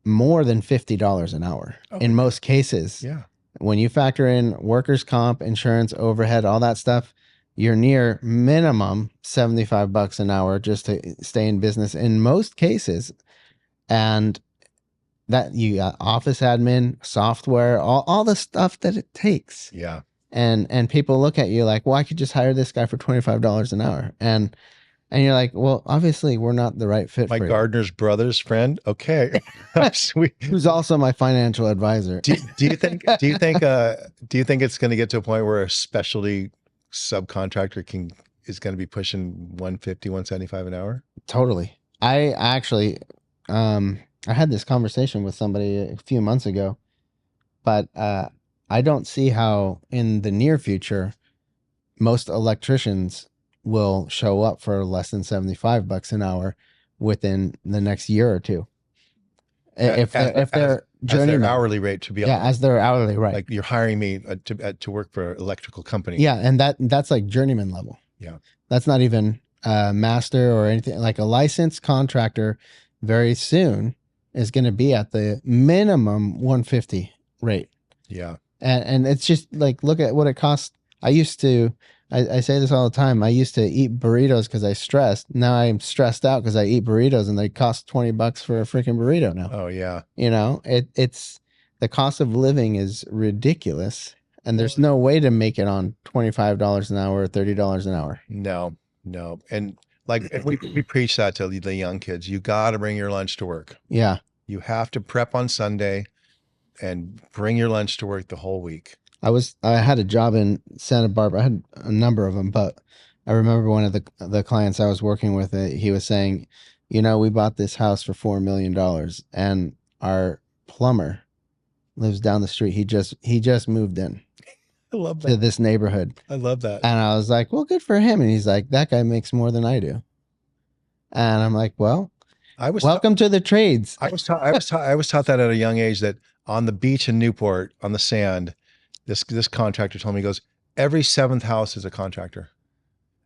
more than $50 an hour in most cases. Yeah. When you factor in workers' comp, insurance, overhead, all that stuff, you're near minimum $75 an hour just to stay in business in most cases. And that you got office admin, software, all the stuff that it takes. Yeah. And people look at you like, well, I could just hire this guy for $25 an hour. And you're like, well, obviously we're not the right fit for you. Gardner's brother's friend. Okay. Sweet. Who's also my financial advisor. Do you think it's going to get to a point where a specialty subcontractor is going to be pushing 150, 175 an hour? Totally. I actually, I had this conversation with somebody a few months ago, but, I don't see how in the near future, most electricians will show up for less than $75 an hour within the next year or two. If they're journeyman, their hourly rate to be as their hourly rate. Like you're hiring me to work for an electrical company. Yeah, and that's like journeyman level. Yeah, that's not even master or anything. Like a licensed contractor, very soon is going to be at the minimum 150 rate. Yeah. And it's just like, look at what it costs. I say this all the time. I used to eat burritos because I stressed. Now I'm stressed out because I eat burritos and they cost $20 for a freaking burrito now. Oh yeah. It's the cost of living is ridiculous. And there's no way to make it on $25 an hour or $30 an hour. No. And like we preach that to the young kids. You got to bring your lunch to work. Yeah. You have to prep on Sunday and bring your lunch to work the whole week. I had a job in Santa Barbara. I had a number of them, but I remember one of the clients I was working with, he was saying, we bought this house for $4 million and our plumber lives down the street. He just moved in. I love that. To this neighborhood. I love that. And I was like, well, good for him. And he's like, that guy makes more than I do. And I'm like, well, welcome to the trades. I was taught that at a young age, that on the beach in Newport on the sand, this contractor told me, he goes, every 7th house is a contractor.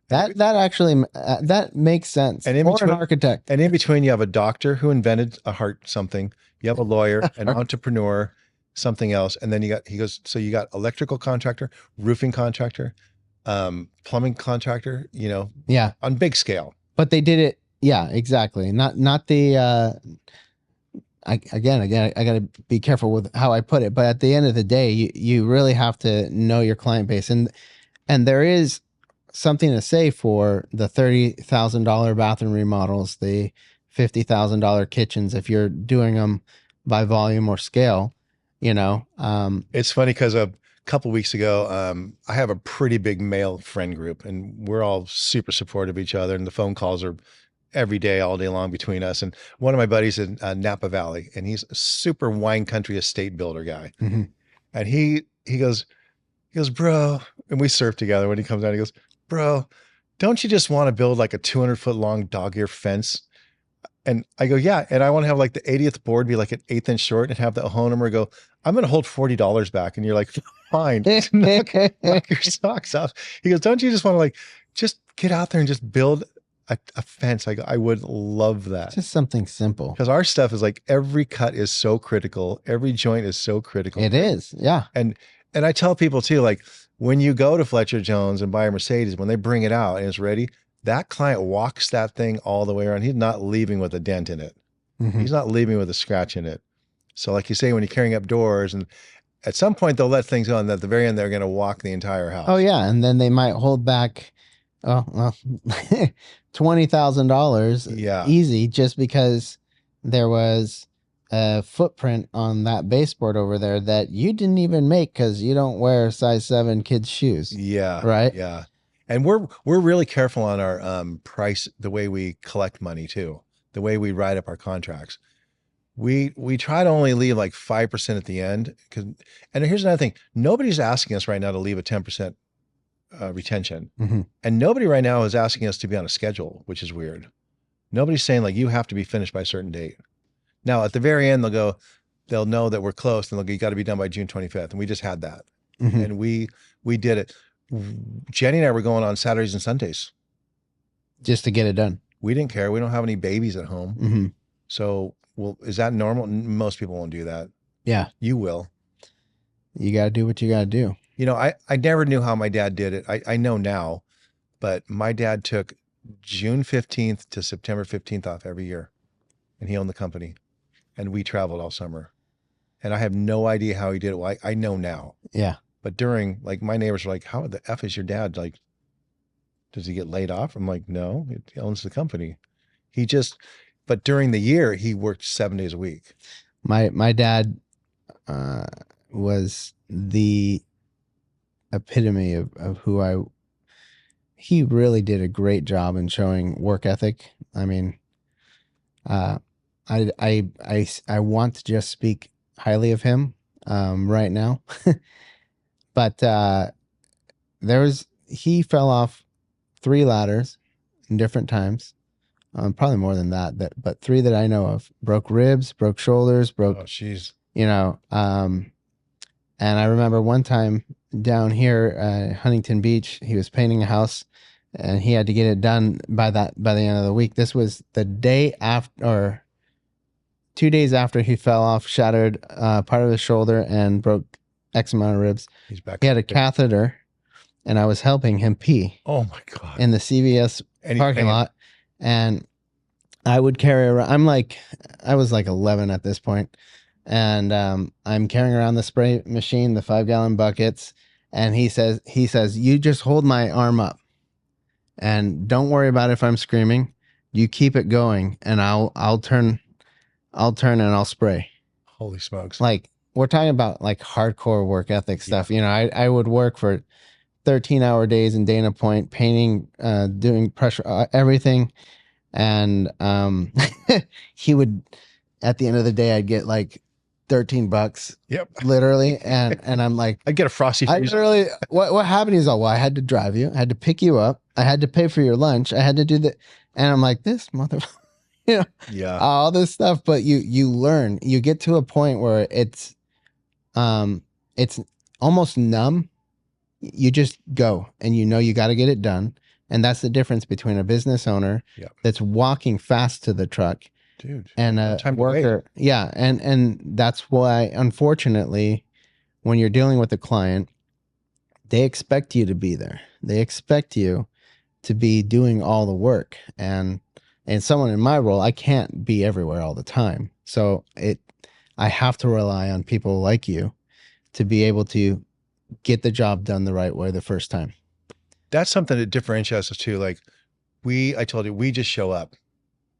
That actually that makes sense. And or an architect. And in between, you have a doctor who invented a heart something. You have a lawyer, an entrepreneur, something else, and then he goes. So you got electrical contractor, roofing contractor, plumbing contractor. Yeah, on big scale. But they did it. Yeah, exactly. Not the. I got to be careful with how I put it, but at the end of the day, you really have to know your client base, and there is something to say for the $30,000 bathroom remodels, the $50,000 kitchens, if you're doing them by volume or scale. It's funny because a couple weeks ago, I have a pretty big male friend group, and we're all super supportive of each other, and the phone calls are every day, all day long between us. And one of my buddies in Napa Valley, and he's a super wine country estate builder guy. Mm-hmm. And he goes, bro, and we surf together. When he comes out, he goes, bro, don't you just want to build like a 200-foot long dog ear fence? And I go, yeah. And I want to have like the 80th board be like an 1/8 inch short and have the homeowner go, I'm going to hold $40 back. And you're like, fine, knock your socks off. He goes, don't you just want to like, just get out there and just build a fence? I go, I would love that. Just something simple. Because our stuff is like, every cut is so critical. Every joint is so critical. It is. Yeah. And I tell people too, like when you go to Fletcher Jones and buy a Mercedes, when they bring it out and it's ready, that client walks that thing all the way around. He's not leaving with a dent in it. Mm-hmm. He's not leaving with a scratch in it. So like you say, when you're carrying up doors, and at some point they'll let things go, and at the very end, they're going to walk the entire house. Oh yeah. And then they might hold back, $20,000 easy, just because there was a footprint on that baseboard over there that you didn't even make because you don't wear size 7 kids' shoes. Yeah. Right. Yeah. And we're really careful on our price, the way we collect money too, the way we write up our contracts. We try to only leave like 5% at the end. And here's another thing: nobody's asking us right now to leave a 10% retention, mm-hmm. and nobody right now is asking us to be on a schedule, which is weird. Nobody's saying like you have to be finished by a certain date. Now at the very end, they'll know that we're close, and they'll go, you got to be done by June 25th, and we just had that, mm-hmm. and we did it. Jenny and I were going on Saturdays and Sundays just to get it done. We didn't care. We don't have any babies at home. Mm-hmm. So, well, is that normal? Most people won't do that. Yeah. You will. You got to do what you got to do. I never knew how my dad did it. I know now, but my dad took June 15th to September 15th off every year, and he owned the company, and we traveled all summer, and I have no idea how he did it. Well, I know now. Yeah. But during, like, my neighbors were like, how the F is your dad? Like, does he get laid off? I'm like, no, he owns the company. But during the year, he worked 7 days a week. My dad was the epitome of who he really did a great job in showing work ethic. I mean, I want to just speak highly of him right now. But he fell off 3 ladders in different times, probably more than that, but 3 that I know of. Broke ribs, broke shoulders, broke. Oh, jeez. And I remember one time down here at Huntington Beach, he was painting a house, and he had to get it done by the end of the week. This was the day after, or 2 days after he fell off, shattered part of his shoulder and broke X amount of ribs. He's back. He had a catheter, and I was helping him pee. Oh my God. In the CVS parking lot, and I would carry around. I was like 11 at this point, and I'm carrying around the spray machine, the 5-gallon buckets, and he says, "You just hold my arm up, and don't worry about if I'm screaming. You keep it going, and I'll turn and I'll spray." Holy smokes! Like, we're talking about like hardcore work ethic stuff. You know, I would work for 13-hour days in Dana Point, painting, doing pressure, everything. And he would, at the end of the day, I'd get like $13. Yep. Literally. And I'm like, I'd get a Frosty. I literally, what happened is, well, I had to drive you. I had to pick you up. I had to pay for your lunch. I had to do that. And I'm like, this motherfucker, you know, yeah, all this stuff. But you learn, you get to a point where it's almost numb. You just go, and you know you got to get it done. And that's the difference between a business owner that's walking fast to the truck, dude, and a worker. Yeah. And that's why, unfortunately, when you're dealing with a client, they expect you to be there. They expect you to be doing all the work. And someone in my role, I can't be everywhere all the time. So I have to rely on people like you to be able to get the job done the right way the first time. That's something that differentiates us too. Like I told you, we just show up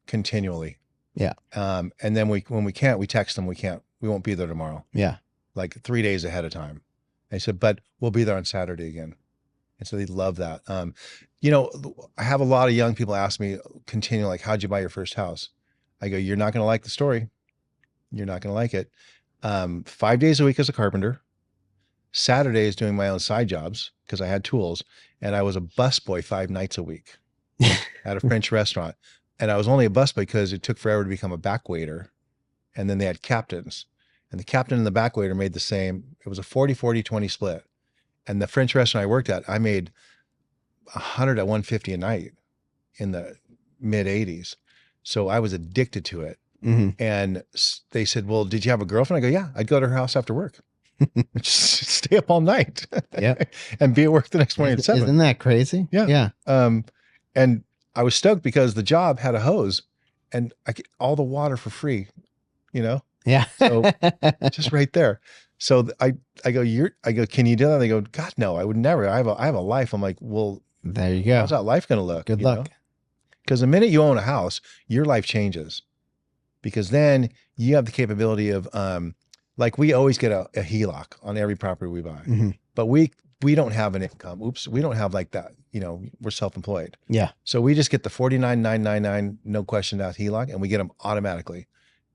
continually. Yeah. And then when we can't, we text them, we won't be there tomorrow. Yeah. Like 3 days ahead of time. I said, but we'll be there on Saturday again. And so they love that. You know, I have a lot of young people ask me continually, like, how'd you buy your first house? I go, you're not going to like the story. You're not going to like it. 5 days a week as a carpenter. Saturdays doing my own side jobs because I had tools, and I was a busboy 5 nights a week at a French restaurant. And I was only a busboy because it took forever to become a back waiter. And then they had captains, and the captain and the back waiter made the same. It was a 40-40-20 split. And the French restaurant I worked at, I made 100 at 150 a night in the mid 80s. So I was addicted to it. Mm-hmm. And they said, well, did you have a girlfriend? I go, yeah, I'd go to her house after work. Just stay up all night. Yeah. And be at work the next morning at 7. Isn't that crazy? Yeah. Yeah. And I was stoked because the job had a hose, and I get all the water for free, you know? Yeah. So just right there. So I go, can you do that? They go, God, no, I would never. I have a life. I'm like, well, there you go. How's that life going to look? Good luck. Because the minute you own a house, your life changes, because then you have the capability of, like, we always get a HELOC on every property we buy, Mm-hmm. but we don't have an income. Oops. We don't have like that. You know, we're self-employed. Yeah. So we just get the 49,999, no question asked HELOC, and we get them automatically.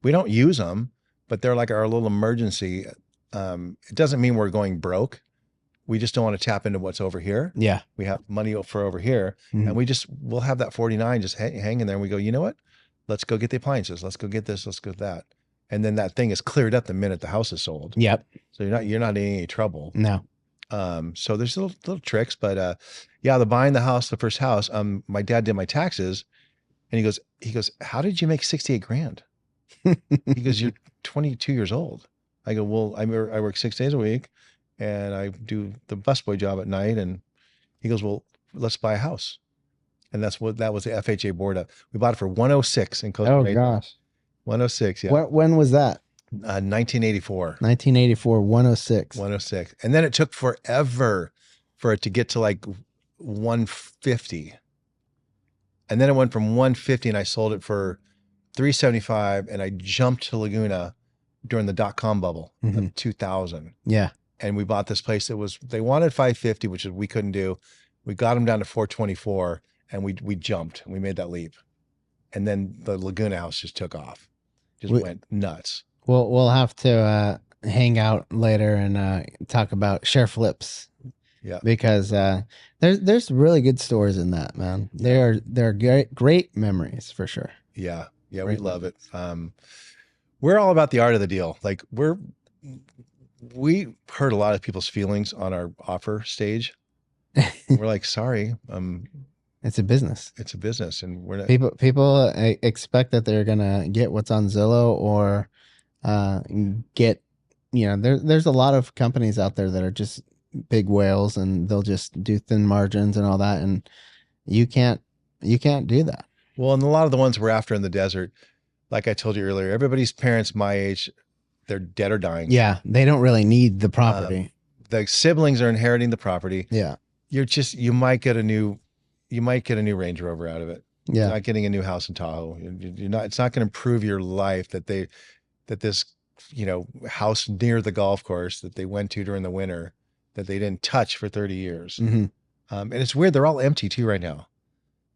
We don't use them, but they're like our little emergency. It doesn't mean we're going broke. We just don't want to tap into what's over here. Yeah. We have money for over here, Mm-hmm. and we'll have that 49 just hanging there. And we go, you know what? Let's go get the appliances. Let's go get this. Let's go get that. And then that thing is cleared up the minute the house is sold. Yep. So you're not in any trouble. No. So there's little tricks, but yeah, the buying the house, the first house. My dad did my taxes, and he goes, how did you make 68 grand? He goes, you're 22 years old. I go, well, I work 6 days a week, and I do the busboy job at night. And he goes, well, let's buy a house. And that was the FHA board up. We bought it for 106 in Costa Rica. Oh gosh. 106. Yeah. When was that? 1984. 1984, 106. 106. And then it took forever for it to get to like 150. And then it went from 150, and I sold it for 375, and I jumped to Laguna during the .com bubble Mm-hmm. of 2000. Yeah. And we bought this place that they wanted 550, which we couldn't do. We got them down to 424, and we jumped, and we made that leap. And then the Laguna house just took off. Went nuts. We'll have to hang out later and talk about share flips. Yeah. Because there's really good stories in that, man. They're great memories for sure. Yeah. Yeah, we love it. We're all about the art of the deal. Like we hurt a lot of people's feelings on our offer stage. We're like, sorry. It's a business. It's a business, and we're not. People expect that they're gonna get what's on Zillow or get. There's a lot of companies out there that are just big whales, and they'll just do thin margins and all that, and you can't do that. Well, and a lot of the ones we're after in the desert, like I told you earlier, everybody's parents my age, they're dead or dying. Yeah, they don't really need the property. The siblings are inheriting the property. Yeah, you might get a new Range Rover out of it. Yeah, You're not getting a new house in Tahoe. You're not. It's not going to improve your life that this house near the golf course that they went to during the winter that they didn't touch for 30 years. Mm-hmm. And it's weird. They're all empty too right now.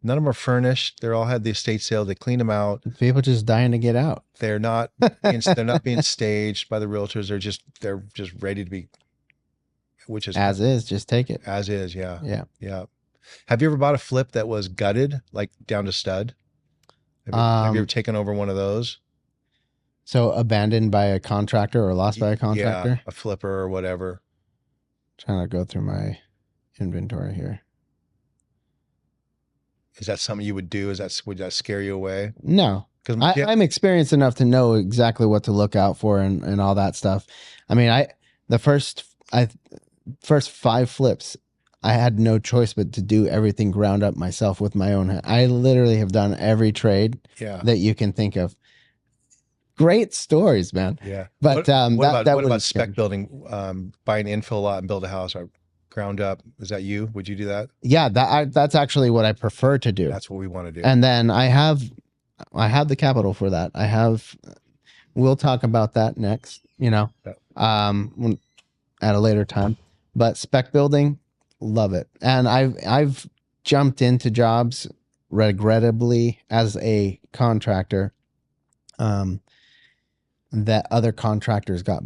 None of them are furnished. They're all had the estate sale. They cleaned them out. People just dying to get out. They're not. They're not being staged by the realtors. They're just ready to be. Which is as is. Just take it as is. Yeah. Yeah. Yeah. Have you ever bought a flip that was gutted, like down to stud? Have you ever taken over one of those? So abandoned by a contractor or lost by a contractor? Yeah, a flipper or whatever. Trying to go through my inventory here. Is that something you would do? Would that scare you away? No, because I'm experienced enough to know exactly what to look out for and all that stuff. I mean, the first 5 flips, I had no choice but to do everything ground up myself with my own hand. I literally have done every trade that you can think of. Great stories, man. Yeah. But what about spec building? Buy an infill lot and build a house or ground up. Is that you? Would you do that? Yeah, that's actually what I prefer to do. That's what we want to do. And then I have the capital for that. We'll talk about that next, at a later time. But spec building, love it. And I've jumped into jobs regrettably as a contractor that other contractors got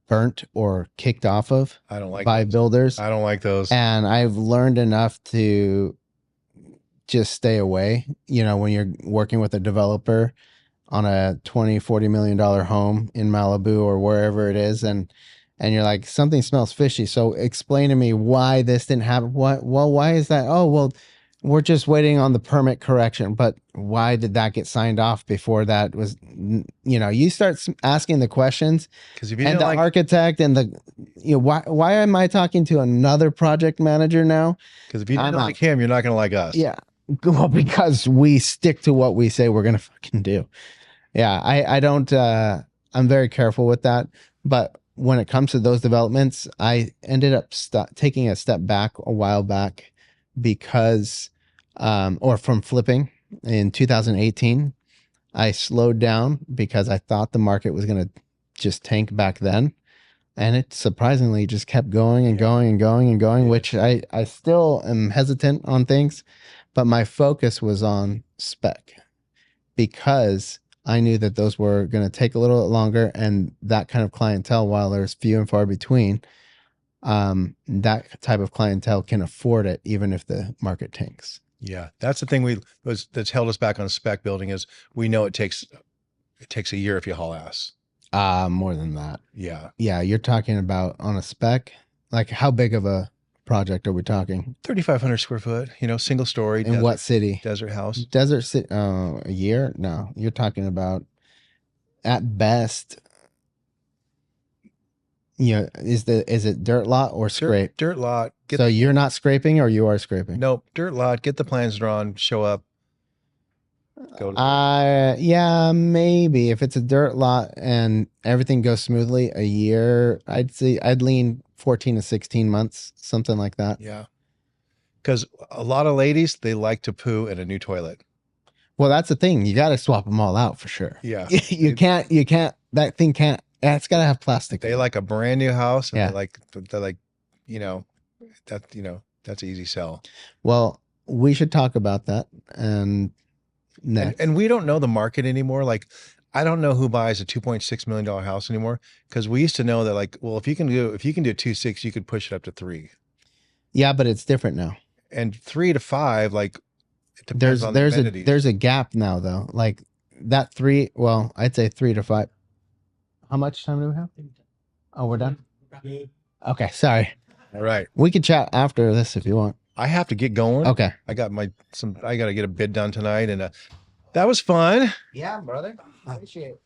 burnt or kicked off of by builders. I don't like those. And I've learned enough to just stay away. When you're working with a developer on a $20-40 million home in Malibu or wherever it is, and you're like, something smells fishy. So explain to me why this didn't happen. Why is that? Oh, well, we're just waiting on the permit correction. But why did that get signed off before that was, you start asking the questions, because if you and the architect and why am I talking to another project manager now? Because if you didn't like him, you're not going to like us. Yeah. Well, because we stick to what we say we're going to fucking do. Yeah. I don't, I'm very careful with that. But when it comes to those developments, I ended up taking a step back a while back because, or from flipping in 2018, I slowed down because I thought the market was going to just tank back then. And it surprisingly just kept going and going and going and going, which I still am hesitant on things, but my focus was on spec because I knew that those were going to take a little bit longer, and that kind of clientele, while there's few and far between, that type of clientele can afford it even if the market tanks. Yeah, that's the thing that's held us back on spec building is we know it takes a year if you haul ass. More than that. Yeah. Yeah, you're talking about on a spec, like how big of a project are we talking? 3,500 square foot, single story. In what city? Desert house. Desert city. A year? No, you're talking about at best. Is it dirt lot or scrape? Dirt lot. So you're not scraping, or you are scraping? Nope, dirt lot. Get the plans drawn. Show up. Go. Yeah, maybe if it's a dirt lot and everything goes smoothly, a year. I'd lean 14 to 16 months, something like that. Yeah, because a lot of ladies, they like to poo in a new toilet. Well, that's the thing. You got to swap them all out for sure. Yeah, you can't. That thing can't. It's got to have plastic. They like a brand new house. And they're like, that's an easy sell. Well, we should talk about that and next. And we don't know the market anymore. Like, I don't know who buys a $2.6 million house anymore, because we used to know that, like, well, if you can do 2.6, you could push it up to 3. Yeah, but it's different now. And 3 to 5, like, it depends on the amenities. There's a gap now though. Like that 3. Well, I'd say 3 to 5. How much time do we have? Oh, we're done. Okay, sorry. All right. We can chat after this if you want. I have to get going. Okay. I got to get a bid done tonight, and that was fun. Yeah, brother. Appreciate it.